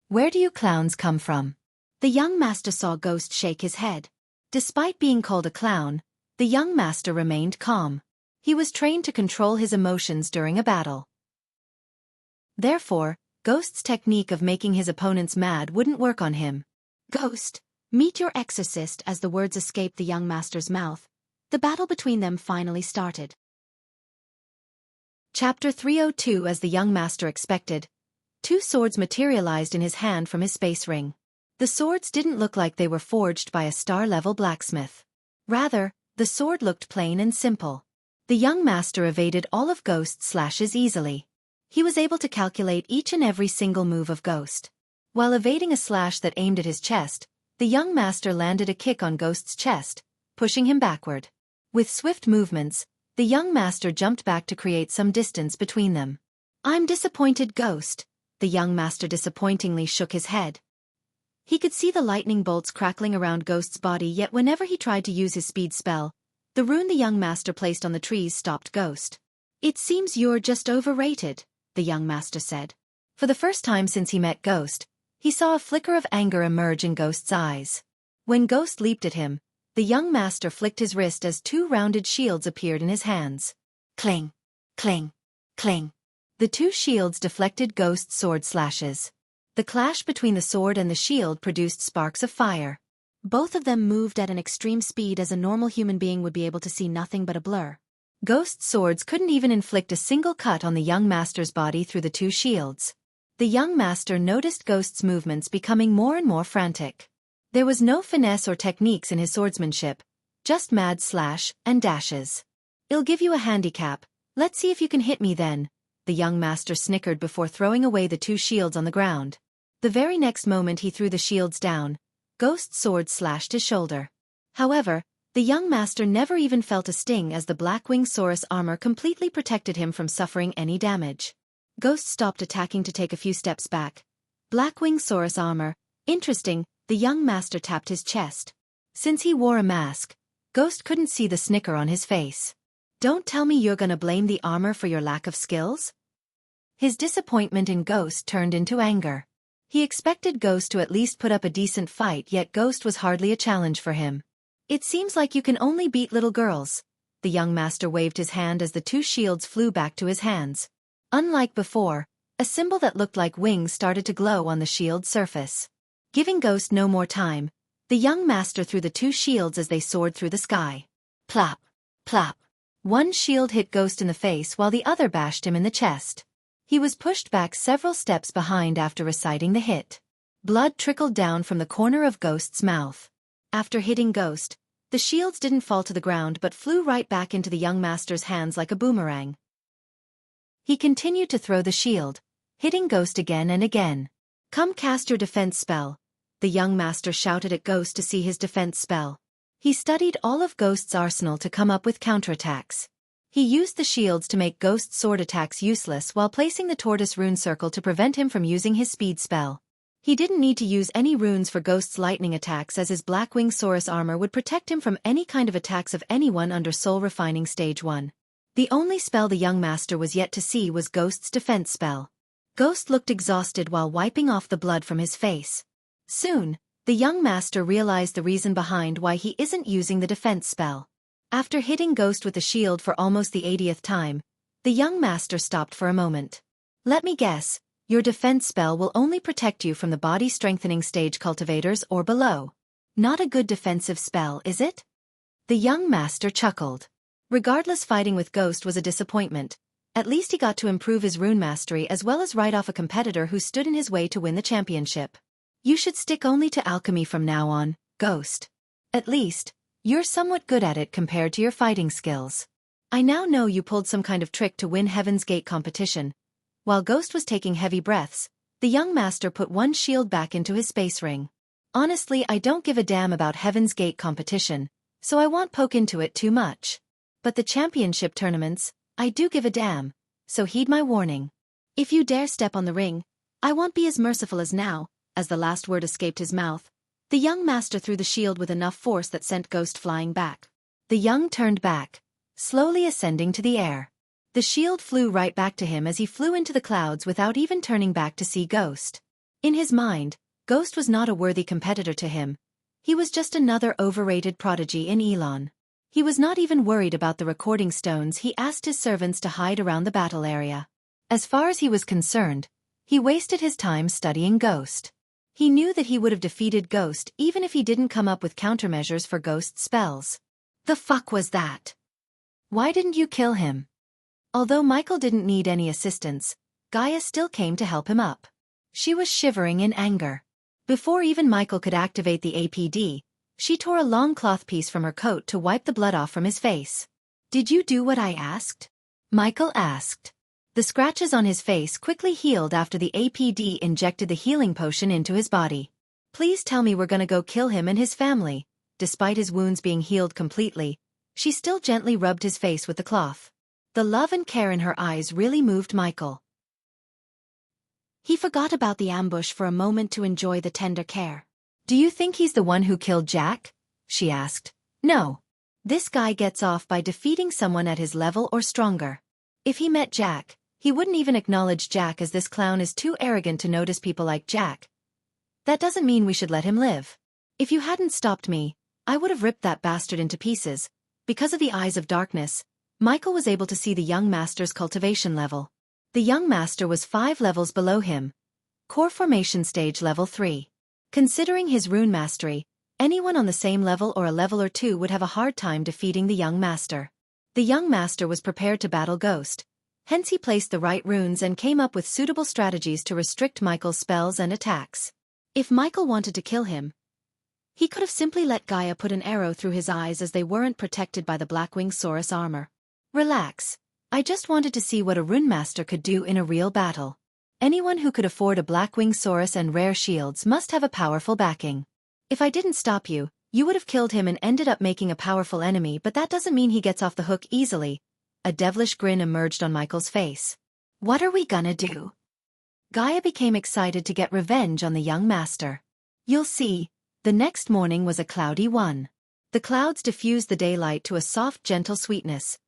A: Where do you clowns come from?
B: The young master saw Ghost shake his head. Despite being called a clown, the young master remained calm. He was trained to control his emotions during a battle. Therefore, Ghost's technique of making his opponents mad wouldn't work on him. "Ghost, meet your exorcist," as the words escaped the young master's mouth. The battle between them finally started. Chapter 302. As the young master expected, two swords materialized in his hand from his space ring. The swords didn't look like they were forged by a star-level blacksmith. Rather, the sword looked plain and simple. The young master evaded all of Ghost's slashes easily. He was able to calculate each and every single move of Ghost. While evading a slash that aimed at his chest, the young master landed a kick on Ghost's chest, pushing him backward. With swift movements, the young master jumped back to create some distance between them. "I'm disappointed, Ghost." The young master disappointingly shook his head. He could see the lightning bolts crackling around Ghost's body, yet whenever he tried to use his speed spell, the rune the young master placed on the trees stopped Ghost. "It seems you're just overrated," the young master said. For the first time since he met Ghost, he saw a flicker of anger emerge in Ghost's eyes. When Ghost leaped at him, the young master flicked his wrist as two rounded shields appeared in his hands. Cling, cling, cling. The two shields deflected Ghost's sword slashes. The clash between the sword and the shield produced sparks of fire. Both of them moved at an extreme speed, as a normal human being would be able to see nothing but a blur. Ghost's swords couldn't even inflict a single cut on the young master's body through the two shields. The young master noticed Ghost's movements becoming more and more frantic. There was no finesse or techniques in his swordsmanship, just mad slash and dashes. "I'll give you a handicap. Let's see if you can hit me then," the young master snickered before throwing away the two shields on the ground. The very next moment he threw the shields down, Ghost's sword slashed his shoulder. However, the young master never even felt a sting, as the Blackwing Saurus armor completely protected him from suffering any damage. Ghost stopped attacking to take a few steps back. Blackwing Saurus armor, interesting. The young master tapped his chest. Since he wore a mask, Ghost couldn't see the snicker on his face. "Don't tell me you're gonna blame the armor for your lack of skills?" His disappointment in Ghost turned into anger. He expected Ghost to at least put up a decent fight, yet Ghost was hardly a challenge for him. "It seems like you can only beat little girls." The young master waved his hand as the two shields flew back to his hands. Unlike before, a symbol that looked like wings started to glow on the shield's surface. Giving Ghost no more time, the young master threw the two shields as they soared through the sky. Plop, plop. One shield hit Ghost in the face while the other bashed him in the chest. He was pushed back several steps behind after reciting the hit. Blood trickled down from the corner of Ghost's mouth. After hitting Ghost, the shields didn't fall to the ground but flew right back into the young master's hands like a boomerang. He continued to throw the shield, hitting Ghost again and again. "Come cast your defense spell." The young master shouted at Ghost to see his defense spell. He studied all of Ghost's arsenal to come up with counterattacks. He used the shields to make Ghost's sword attacks useless while placing the tortoise rune circle to prevent him from using his speed spell. He didn't need to use any runes for Ghost's lightning attacks, as his Blackwing Saurus armor would protect him from any kind of attacks of anyone under Soul Refining Stage 1. The only spell the young master was yet to see was Ghost's defense spell. Ghost looked exhausted while wiping off the blood from his face. Soon, the young master realized the reason behind why he isn't using the defense spell. After hitting Ghost with the shield for almost the 80th time, the young master stopped for a moment. "Let me guess, your defense spell will only protect you from the body strengthening stage cultivators or below. Not a good defensive spell, is it?" The young master chuckled. Regardless, fighting with Ghost was a disappointment. At least he got to improve his rune mastery as well as write off a competitor who stood in his way to win the championship. "You should stick only to alchemy from now on, Ghost. At least, you're somewhat good at it compared to your fighting skills. I now know you pulled some kind of trick to win Heaven's Gate competition." While Ghost was taking heavy breaths, the young master put one shield back into his space ring. "Honestly, I don't give a damn about Heaven's Gate competition, so I won't poke into it too much. But the championship tournaments, I do give a damn, so heed my warning. If you dare step on the ring, I won't be as merciful as now." As the last word escaped his mouth, the young master threw the shield with enough force that sent Ghost flying back. The young turned back,
A: slowly ascending to the air. The shield flew right back to him as he flew into the clouds without even turning back to see Ghost. In his mind, Ghost was not a worthy competitor to him. He was just another overrated prodigy in Elon. He was not even worried about the recording stones he asked his servants to hide around the battle area. As far as he was concerned, he wasted his time studying Ghost. He knew that he would have defeated Ghost even if he didn't come up with countermeasures for Ghost's spells. The fuck was that? Why didn't you kill him? Although Michael didn't need any assistance, Gaia still came to help him up. She was shivering in anger. Before even Michael could activate the APD, she tore a long cloth piece from her coat to wipe the blood off from his face. Did you do what I asked? Michael asked. The scratches on his face quickly healed after the APD injected the healing potion into his body. Please tell me we're gonna go kill him and his family. Despite his wounds being healed completely, she still gently rubbed his face with the cloth. The love and care in her eyes really moved Michael.
B: He forgot about the ambush for a moment to enjoy the tender care.
A: Do you think he's the one who killed Jack? She asked. No. This guy gets off by defeating someone at his level or stronger. If he met Jack, he wouldn't even acknowledge Jack as this clown is too arrogant to notice people like Jack. That doesn't mean we should let him live. If you hadn't stopped me, I would have ripped that bastard into pieces. Because of the eyes of darkness, Michael was able to see the young master's cultivation level. The young master was 5 levels below him. Core formation stage level 3. Considering his rune mastery, anyone on the same level or a level or 2 would have a hard time defeating the young master. The young master was prepared to battle Ghost. Hence he placed the right runes and came up with suitable strategies to restrict Michael's spells and attacks.
B: If Michael wanted to kill him, he could have simply let Gaia put an arrow through his eyes as they weren't protected by the Blackwing Saurus armor.
A: Relax. I just wanted to see what a rune master could do in a real battle. Anyone who could afford a Blackwing Saurus and rare shields must have a powerful backing. If I didn't stop you, you would have killed him and ended up making a powerful enemy, but that doesn't mean he gets off the hook easily. A devilish grin emerged on Michael's face. What are we gonna do? Gaia became excited to get revenge on the young master. You'll see. The next morning was a cloudy one. The clouds diffused the daylight to a soft, gentle sweetness.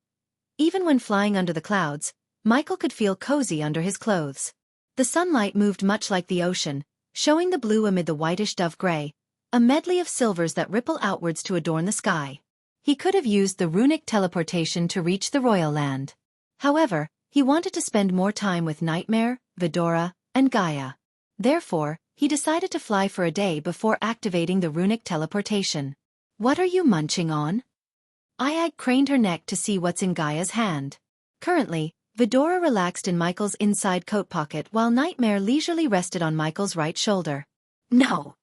A: Even when flying under the clouds, Michael could feel cozy under his clothes. The sunlight moved much like the ocean, showing the blue amid the whitish dove gray, a medley of silvers that ripple outwards to adorn the sky. He could have used the runic teleportation to reach the royal land. However, he wanted to spend more time with Nightmare, Vidora, and Gaia. Therefore, he decided to fly for a day before activating the runic teleportation. What are you munching on? Ayag craned her neck to see what's in Gaia's hand. Currently, Vidora relaxed in Michael's inside coat pocket while Nightmare leisurely rested on Michael's right shoulder. No.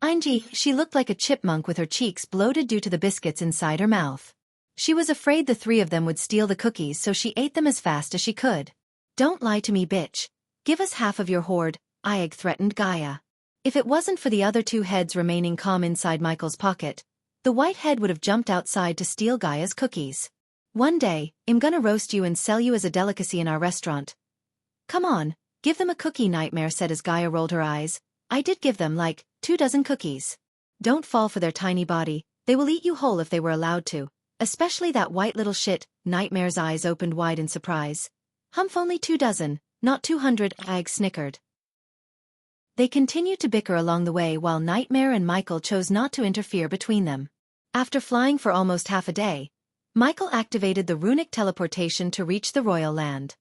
A: Angie, she looked like a chipmunk with her cheeks bloated due to the biscuits inside her mouth. She was afraid the 3 of them would steal the cookies, so she ate them as fast as she could. Don't lie to me, bitch. Give us half of your hoard, Ayag threatened Gaia. If it wasn't for the other 2 heads remaining calm inside Michael's pocket, the white head would have jumped outside to steal Gaia's cookies. One day, I'm gonna roast you and sell you as a delicacy in our restaurant. Come on, give them a cookie, Nightmare said as Gaia rolled her eyes. I did give them, 2 dozen cookies. Don't fall for their tiny body, they will eat you whole if they were allowed to. Especially that white little shit. Nightmare's eyes opened wide in surprise. Humph, only 2 dozen, not 200, Ayag snickered. They continued to bicker along the way while Nightmare and Michael chose not to interfere between them. After flying for almost half a day, Michael activated the runic teleportation to reach the royal land.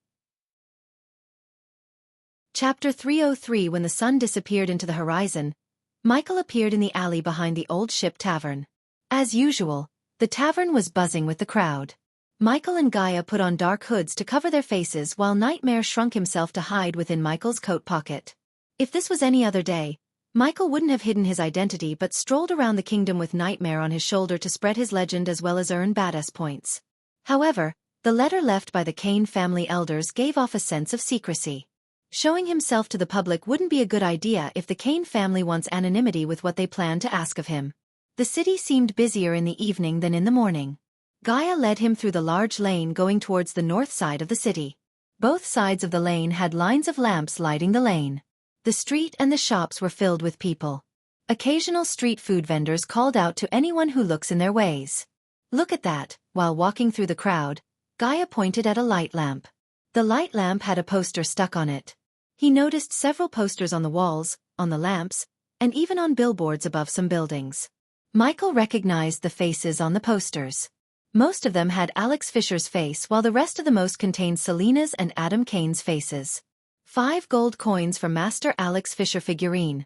A: Chapter 303. When the sun disappeared into the horizon, Michael appeared in the alley behind the old ship tavern. As usual, the tavern was buzzing with the crowd. Michael and Gaia put on dark hoods to cover their faces while Nightmare shrunk himself to hide within Michael's coat pocket. If this was any other day, Michael wouldn't have hidden his identity but strolled around the kingdom with Nightmare on his shoulder to spread his legend as well as earn badass points. However, the letter left by the Kane family elders gave off a sense of secrecy. Showing himself to the public wouldn't be a good idea if the Kane family wants anonymity with what they plan to ask of him. The city seemed busier in the evening than in the morning. Gaia led him through the large lane going towards the north side of the city. Both sides of the lane had lines of lamps lighting the lane. The street and the shops were filled with people. Occasional street food vendors called out to anyone who looks in their ways. Look at that. While walking through the crowd, Gaia pointed at a light lamp. The light lamp had a poster stuck on it. He noticed several posters on the walls, on the lamps, and even on billboards above some buildings. Michael recognized the faces on the posters. Most of them had Alex Fisher's face while the rest of the most contained Selena's and Adam Kane's faces. 5 gold coins for Master Alex Fisher figurine.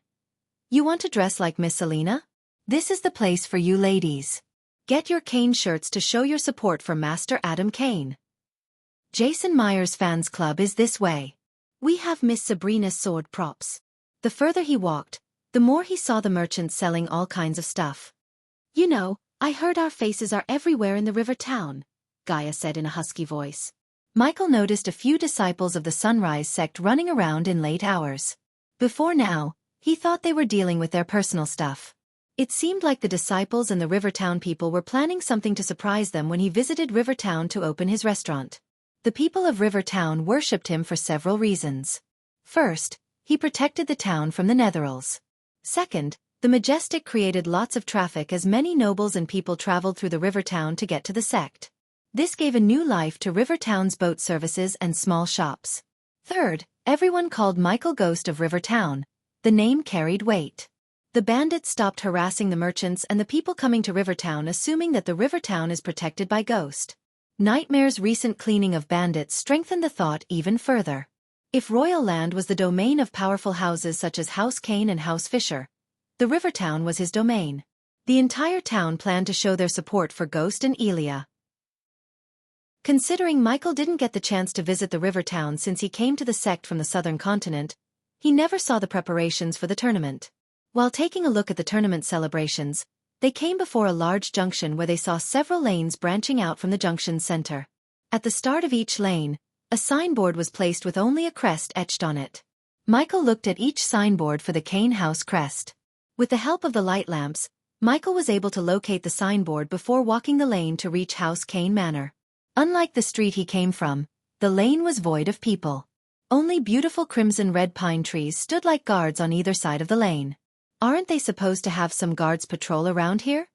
A: You want to dress like Miss Selena? This is the place for you ladies. Get your Kane shirts to show your support for Master Adam Kane. Jason Meyer's fans club is this way. We have Miss Sabrina's sword props. The further he walked, the more he saw the merchants selling all kinds of stuff. You know, I heard our faces are everywhere in the river town, Gaia said in a husky voice. Michael noticed a few disciples of the Sunrise sect running around in late hours. Before now, he thought they were dealing with their personal stuff. It seemed like the disciples and the Rivertown people were planning something to surprise them when he visited Rivertown to open his restaurant. The people of Rivertown worshipped him for several reasons. First, he protected the town from the Netherals. Second, the Majestic created lots of traffic as many nobles and people traveled through the Rivertown to get to the sect. This gave a new life to Rivertown's boat services and small shops. Third, everyone called Michael Ghost of Rivertown. The name carried weight. The bandits stopped harassing the merchants and the people coming to Rivertown assuming that the Rivertown is protected by Ghost. Nightmare's recent cleaning of bandits strengthened the thought even further. If Royal Land was the domain of powerful houses such as House Kane and House Fisher, the Rivertown was his domain. The entire town planned to show their support for Ghost and Elia. Considering Michael didn't get the chance to visit the Rivertown since he came to the sect from the southern continent, he never saw the preparations for the tournament. While taking a look at the tournament celebrations, they came before a large junction where they saw several lanes branching out from the junction center. At the start of each lane, a signboard was placed with only a crest etched on it. Michael looked at each signboard for the Kane House crest. With the help of the light lamps, Michael was able to locate the signboard before walking the lane to reach House Kane Manor. Unlike the street he came from, the lane was void of people. Only beautiful crimson-red pine trees stood like guards on either side of the lane. Aren't they supposed to have some guards patrol around here?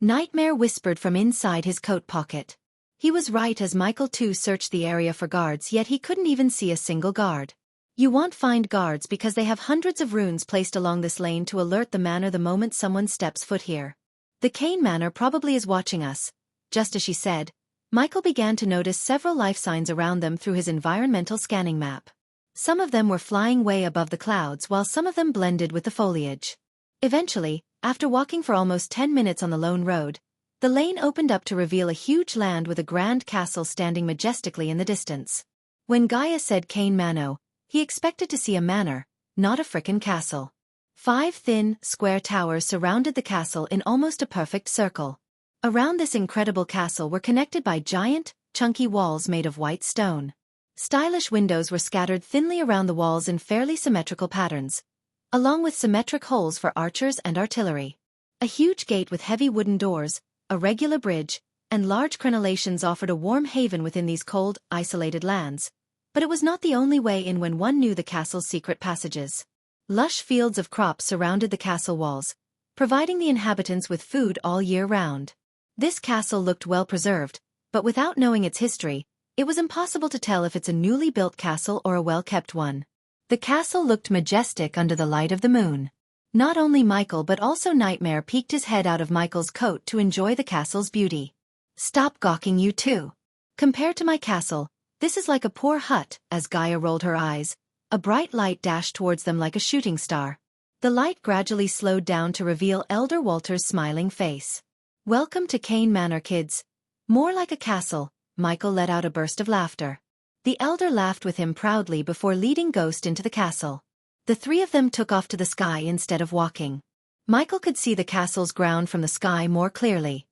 A: Nightmare whispered from inside his coat pocket. He was right as Michael too searched the area for guards, yet he couldn't even see a single guard. You won't find guards because they have hundreds of runes placed along this lane to alert the manor the moment someone steps foot here. The Kane Manor probably is watching us. Just as she said, Michael began to notice several life signs around them through his environmental scanning map. Some of them were flying way above the clouds while some of them blended with the foliage. Eventually, after walking for almost 10 minutes on the lone road, the lane opened up to reveal a huge land with a grand castle standing majestically in the distance. When Gaia said Kane Manor, he expected to see a manor, not a frickin' castle. 5 thin, square towers surrounded the castle in almost a perfect circle. Around this incredible castle were connected by giant, chunky walls made of white stone. Stylish windows were scattered thinly around the walls in fairly symmetrical patterns, along with symmetric holes for archers and artillery. A huge gate with heavy wooden doors, a regular bridge, and large crenellations offered a warm haven within these cold, isolated lands. But it was not the only way in when one knew the castle's secret passages. Lush fields of crops surrounded the castle walls, providing the inhabitants with food all year round. This castle looked well preserved, but without knowing its history, it was impossible to tell if it's a newly built castle or a well-kept one. The castle looked majestic under the light of the moon. Not only Michael but also Nightmare peeked his head out of Michael's coat to enjoy the castle's beauty. Stop gawking, you two. Compared to my castle, this is like a poor hut, as Gaia rolled her eyes. A bright light dashed towards them like a shooting star. The light gradually slowed down to reveal Elder Walter's smiling face. Welcome to Kane Manor, kids. More like a castle. Michael let out a burst of laughter. The elder laughed with him proudly before leading Ghost into the castle. The 3 of them took off to the sky instead of walking. Michael could see the castle's ground from the sky more clearly.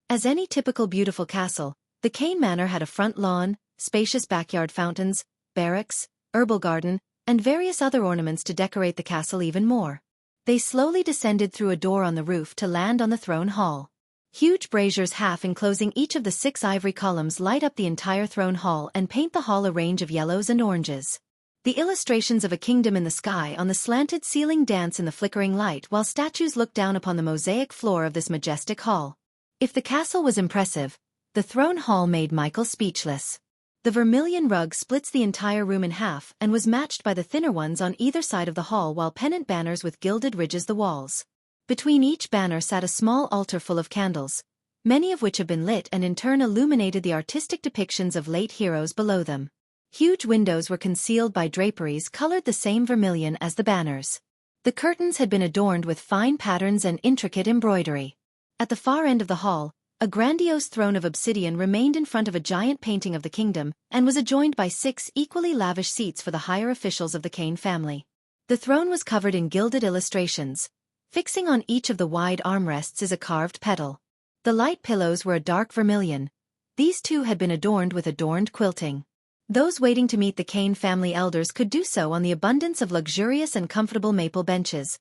A: As any typical beautiful castle, the Kane Manor had a front lawn, spacious backyard fountains, barracks, herbal garden, and various other ornaments to decorate the castle even more. They slowly descended through a door on the roof to land on the throne hall. Huge braziers half enclosing each of the 6 ivory columns light up the entire throne hall and paint the hall a range of yellows and oranges. The illustrations of a kingdom in the sky on the slanted ceiling dance in the flickering light while statues look down upon the mosaic floor of this majestic hall. If the castle was impressive, the throne hall made Michael speechless. The vermilion rug splits the entire room in half and was matched by the thinner ones on either side of the hall, while pennant banners with gilded ridges the walls. Between each banner sat a small altar full of candles, many of which have been lit and in turn illuminated the artistic depictions of late heroes below them. Huge windows were concealed by draperies colored the same vermilion as the banners. The curtains had been adorned with fine patterns and intricate embroidery. At the far end of the hall, a grandiose throne of obsidian remained in front of a giant painting of the kingdom and was adjoined by 6 equally lavish seats for the higher officials of the Kane family. The throne was covered in gilded illustrations. Fixing on each of the wide armrests is a carved petal. The light pillows were a dark vermilion. These too had been adorned with adorned quilting. Those waiting to meet the Kane family elders could do so on the abundance of luxurious and comfortable maple benches,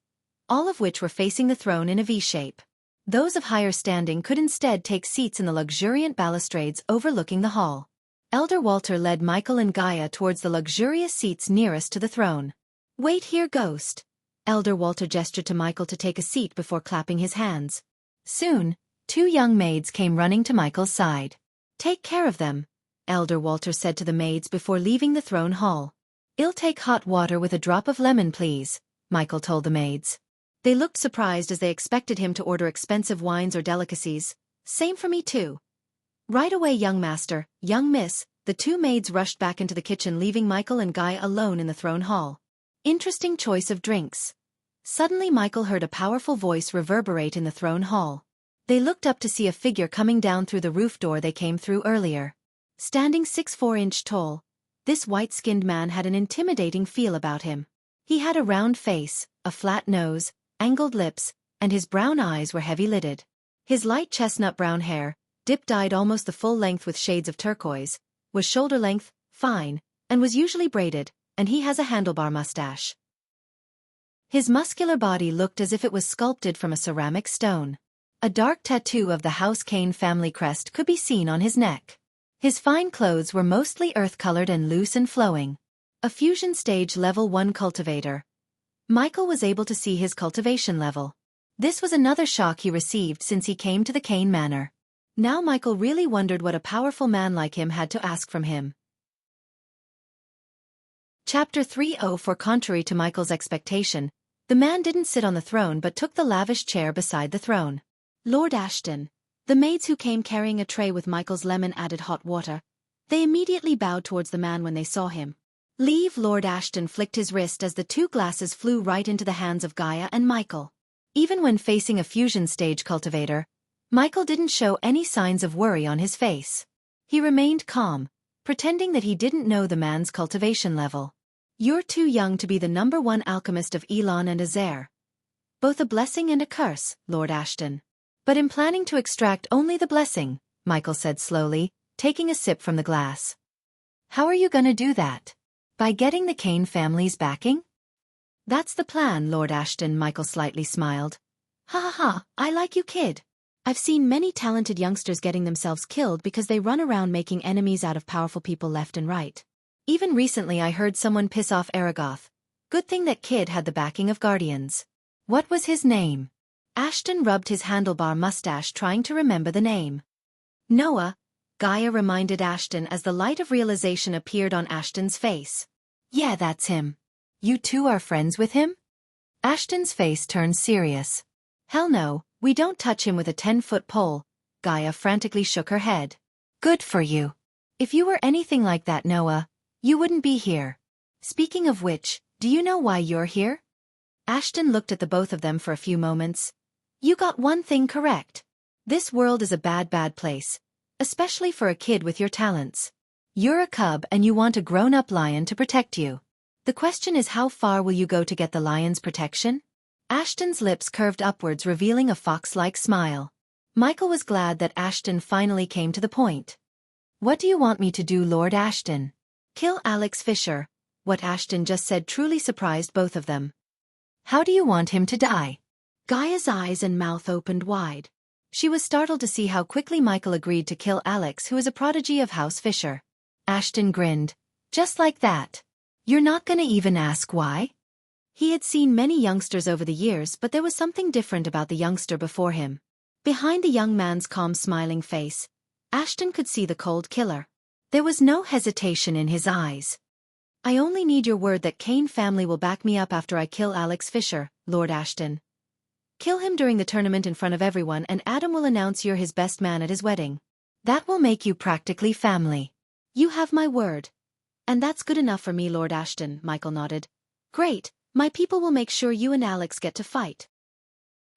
A: all of which were facing the throne in a V-shape. Those of higher standing could instead take seats in the luxuriant balustrades overlooking the hall. Elder Walter led Michael and Gaia towards the luxurious seats nearest to the throne. "Wait here, Ghost." Elder Walter gestured to Michael to take a seat before clapping his hands. Soon, 2 young maids came running to Michael's side. "Take care of them," Elder Walter said to the maids before leaving the throne hall. "I'll take hot water with a drop of lemon, please," Michael told the maids. They looked surprised as they expected him to order expensive wines or delicacies. "Same for me too." "Right away, young master, young miss." The 2 maids rushed back into the kitchen, leaving Michael and Guy alone in the throne hall. Interesting choice of drinks. Suddenly Michael heard a powerful voice reverberate in the throne hall. They looked up to see a figure coming down through the roof door they came through earlier. Standing 6'4" tall, this white-skinned man had an intimidating feel about him. He had a round face, a flat nose, angled lips, and his brown eyes were heavy-lidded. His light chestnut brown hair, dip-dyed almost the full length with shades of turquoise, was shoulder-length, fine, and was usually braided, and he has a handlebar mustache. His muscular body looked as if it was sculpted from a ceramic stone. A dark tattoo of the House Kane family crest could be seen on his neck. His fine clothes were mostly earth-colored and loose and flowing. A fusion stage level 1 cultivator. Michael was able to see his cultivation level. This was another shock he received since he came to the Kane Manor. Now Michael really wondered what a powerful man like him had to ask from him. Chapter 304. Contrary to Michael's expectation, the man didn't sit on the throne but took the lavish chair beside the throne. "Lord Ashton." The maids who came carrying a tray with Michael's lemon-added hot water. They immediately bowed towards the man when they saw him. "Leave." Lord Ashton flicked his wrist as the 2 glasses flew right into the hands of Gaia and Michael. Even when facing a fusion stage cultivator, Michael didn't show any signs of worry on his face. He remained calm, pretending that he didn't know the man's cultivation level. "You're too young to be the #1 alchemist of Elon and Azair. Both a blessing and a curse, Lord Ashton." "But I'm planning to extract only the blessing," Michael said slowly, taking a sip from the glass. "How are you gonna do that? By getting the Kane family's backing?" "That's the plan, Lord Ashton." Michael slightly smiled. "Ha ha ha, I like you, kid. I've seen many talented youngsters getting themselves killed because they run around making enemies out of powerful people left and right. Even recently I heard someone piss off Aragoth. Good thing that kid had the backing of guardians." "What was his name?" Ashton rubbed his handlebar mustache, trying to remember the name. "Noah," Gaia reminded Ashton as the light of realization appeared on Ashton's face. "Yeah, that's him. You 2 are friends with him?" Ashton's face turned serious. "Hell no, we don't touch him with a 10-foot pole." Gaia frantically shook her head. "Good for you. If you were anything like that, Noah, you wouldn't be here. Speaking of which, do you know why you're here?" Ashton looked at the both of them for a few moments. "You got one thing correct. This world is a bad place, especially for a kid with your talents. You're a cub and you want a grown-up lion to protect you. The question is, how far will you go to get the lion's protection?" Ashton's lips curved upwards, revealing a fox-like smile. Michael was glad that Ashton finally came to the point. "What do you want me to do, Lord Ashton?" "Kill Alex Fisher." What Ashton just said truly surprised both of them. "How do you want him to die?" Gaia's eyes and mouth opened wide. She was startled to see how quickly Michael agreed to kill Alex, who is a prodigy of House Fisher. Ashton grinned. "Just like that? You're not gonna even ask why?" He had seen many youngsters over the years, but there was something different about the youngster before him.
B: Behind the young man's calm smiling face, Ashton could see the cold killer. There was no hesitation in his eyes. I only need your word that Kane family will back me up after I kill Alex Fisher, Lord Ashton. Kill him during the tournament in front of everyone and Adam will announce you're his best man at his wedding. That will make you practically family. You have my word. And that's good enough for me, Lord Ashton, Michael nodded. Great, my people will make sure you and Alex get to fight.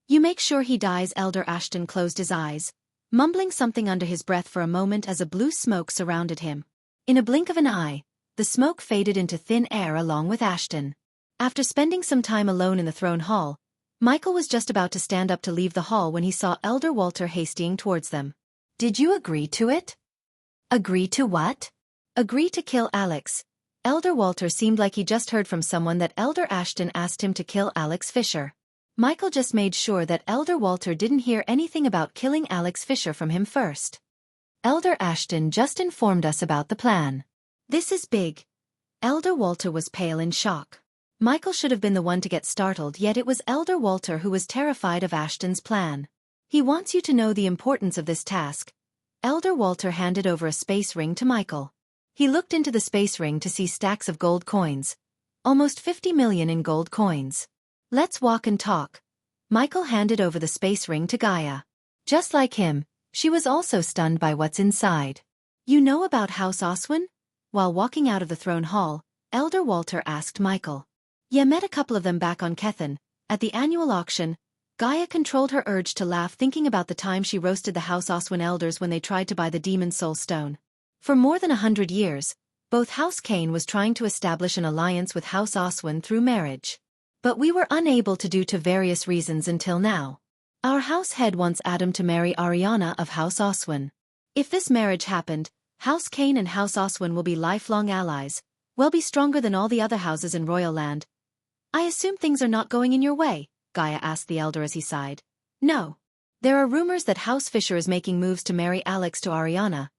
B: You make sure he dies. Elder Ashton closed his eyes, mumbling something under his breath for a moment as a blue smoke surrounded him. In a blink of an eye, the smoke faded into thin air along with Ashton. After spending some time alone in the throne hall, Michael was just about to stand up to leave the hall when he saw Elder Walter hastening towards them.
A: Did you agree to it? Agree to what?
B: Agree to kill Alex. Elder Walter seemed like he just heard from someone that Elder Ashton asked him to kill Alex Fisher. Michael just made sure that Elder Walter didn't hear anything about killing Alex Fisher from him first.
A: Elder Ashton just informed us about the plan.
B: This is big. Elder Walter was pale in shock. Michael should have been the one to get startled, yet it was Elder Walter who was terrified of Ashton's plan. He wants you to know the importance of this task. Elder Walter handed over a space ring to Michael. He looked into the space ring to see stacks of gold coins. Almost 50 million in gold coins. Let's walk and talk. Michael handed over the space ring to Gaia.
A: Just like him, she was also stunned by what's inside.
B: You know about House Oswin? While walking out of the throne hall, Elder Walter asked Michael. Yeah, met a couple of them back on Kethen. At the annual auction, Gaia controlled her urge to laugh thinking about the time she roasted the House Oswin elders when they tried to buy the Demon Soul Stone. For more than 100 years, both House Kane was trying to establish an alliance with House Oswin through marriage. But we were unable to due to various reasons until now. Our house head wants Adam to marry Ariana of House Oswin. If this marriage happened, House Kane and House Oswin will be lifelong allies, will be stronger than all the other houses in Royal Land. I assume things are not going in your way, Gaia asked the elder as he sighed. No. There are rumors that House Fisher is making moves to marry Alex to Ariana.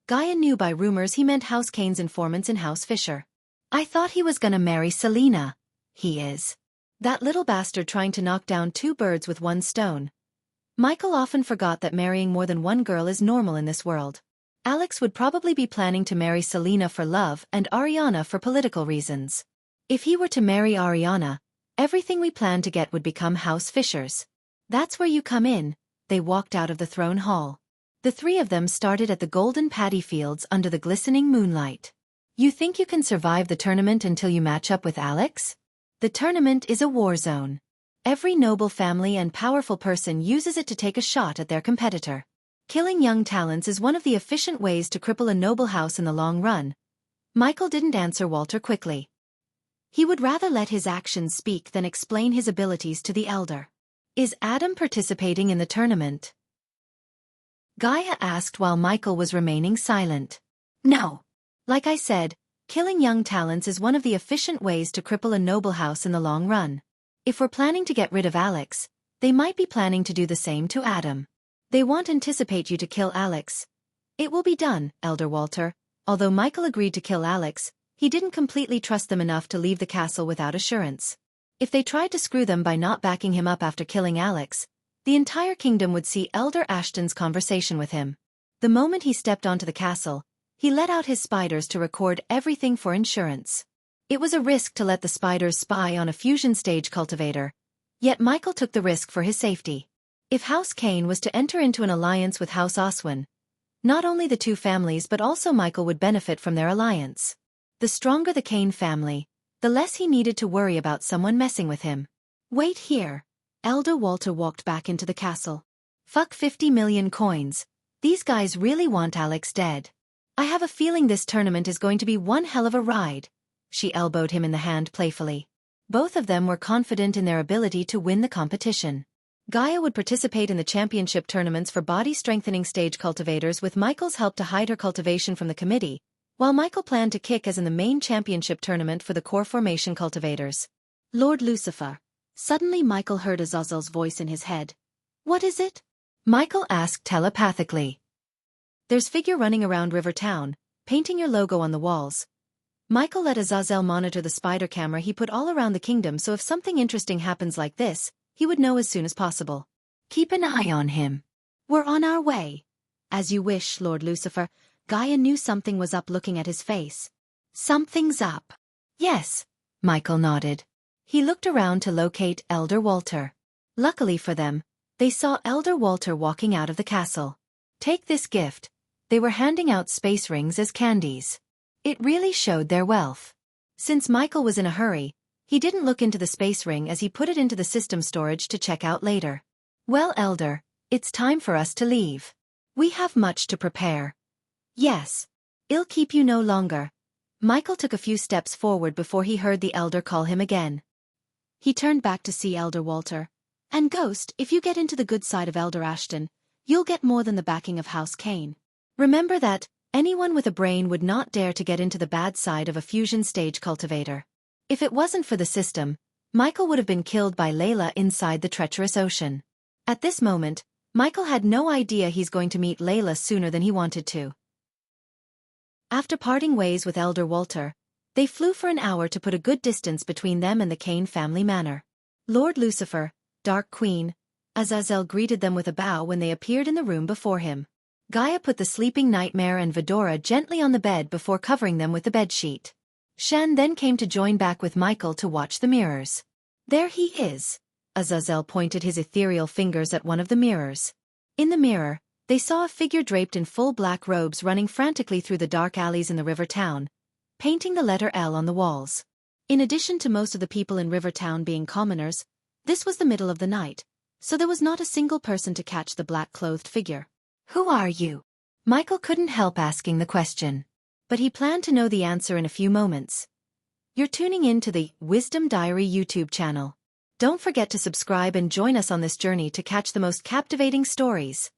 B: Gaia knew by rumors he meant House Kane's informants in House Fisher.
A: I thought he was gonna marry Selena.
B: He is. That little bastard trying to knock down two birds with one stone. Michael often forgot that marrying more than one girl is normal in this world. Alex would probably be planning to marry Selena for love and Ariana for political reasons. If he were to marry Ariana, everything we planned to get would become House Fisher's. That's where you come in. They walked out of the throne hall. The three of them started at the golden paddy fields under the glistening moonlight.
A: You think you can survive the tournament until you match up with Alex?
B: The tournament is a war zone. Every noble family and powerful person uses it to take a shot at their competitor. Killing young talents is one of the efficient ways to cripple a noble house in the long run. Michael didn't answer Walter quickly. He would rather let his actions speak than explain his abilities to the elder. Is Adam participating in the tournament? Gaia asked while Michael was remaining silent. No. Like I said, killing young talents is one of the efficient ways to cripple a noble house in the long run. If we're planning to get rid of Alex, they might be planning to do the same to Adam. They won't anticipate you to kill Alex. It will be done, Elder Walter. Although Michael agreed to kill Alex, he didn't completely trust them enough to leave the castle without assurance. If they tried to screw them by not backing him up after killing Alex, the entire kingdom would see Elder Ashton's conversation with him. The moment he stepped onto the castle, he let out his spiders to record everything for insurance. It was a risk to let the spiders spy on a fusion stage cultivator, yet Michael took the risk for his safety. If House Kane was to enter into an alliance with House Oswin, not only the two families but also Michael would benefit from their alliance. The stronger the Kane family, the less he needed to worry about someone messing with him. Wait here. Elder Walter walked back into the castle. Fuck 50 million coins. These guys really want Alex dead. I have a feeling this tournament is going to be one hell of a ride. She elbowed him in the hand playfully. Both of them were confident in their ability to win the competition. Gaia would participate in the championship tournaments for body-strengthening stage cultivators with Michael's help to hide her cultivation from the committee, while Michael planned to kick as in the main championship tournament for the core formation cultivators. Lord Lucifer. Suddenly Michael heard Azazel's voice in his head. What is it? Michael asked telepathically. There's figure running around River Town, painting your logo on the walls. Michael let Azazel monitor the spider camera he put all around the kingdom so if something interesting happens like this, he would know as soon as possible.
A: Keep an eye on him.
B: We're on our way. As you wish, Lord Lucifer. Gaia knew something was up looking at his face.
A: Something's up. Yes, Michael nodded. He looked around to locate Elder Walter. Luckily for them, they saw Elder Walter walking out of the castle. Take this gift. They were handing out space rings as candies. It really showed their wealth. Since Michael was in a hurry, he didn't look into the space ring as he put it into the system storage to check out later. Well, Elder, it's time for us to leave. We have much to prepare. Yes. I'll keep you no longer. Michael took a few steps forward before he heard the Elder call him again.
B: He turned back to see Elder Walter. And Ghost, if you get into the good side of Elder Ashton, you'll get more than the backing of House Kane.
A: Remember that anyone with a brain would not dare to get into the bad side of a fusion stage cultivator. If it wasn't for the system, Michael would have been killed by Layla inside the treacherous ocean. At this moment, Michael had no idea he's going to meet Layla sooner than he wanted to. After parting ways with Elder Walter, they flew for an hour to put a good distance between them and the Kane family manor. Lord Lucifer, Dark Queen, Azazel greeted them with a bow when they appeared in the room before him. Gaia put the sleeping Nightmare and Vidora gently on the bed before covering them with the bedsheet. Shan then came to join back with Michael to watch the mirrors. There he is. Azazel pointed his ethereal fingers at one of the mirrors. In the mirror, they saw a figure draped in full black robes running frantically through the dark alleys in the river town, painting the letter L on the walls. In addition to most of the people in River Town being commoners, this was the middle of the night, so there was not a single person to catch the black-clothed figure. Who are you? Michael couldn't help asking the question. But he planned to know the answer in a few moments. You're tuning in to the Wisdom Diary YouTube channel. Don't forget to subscribe and join us on this journey to catch the most captivating stories.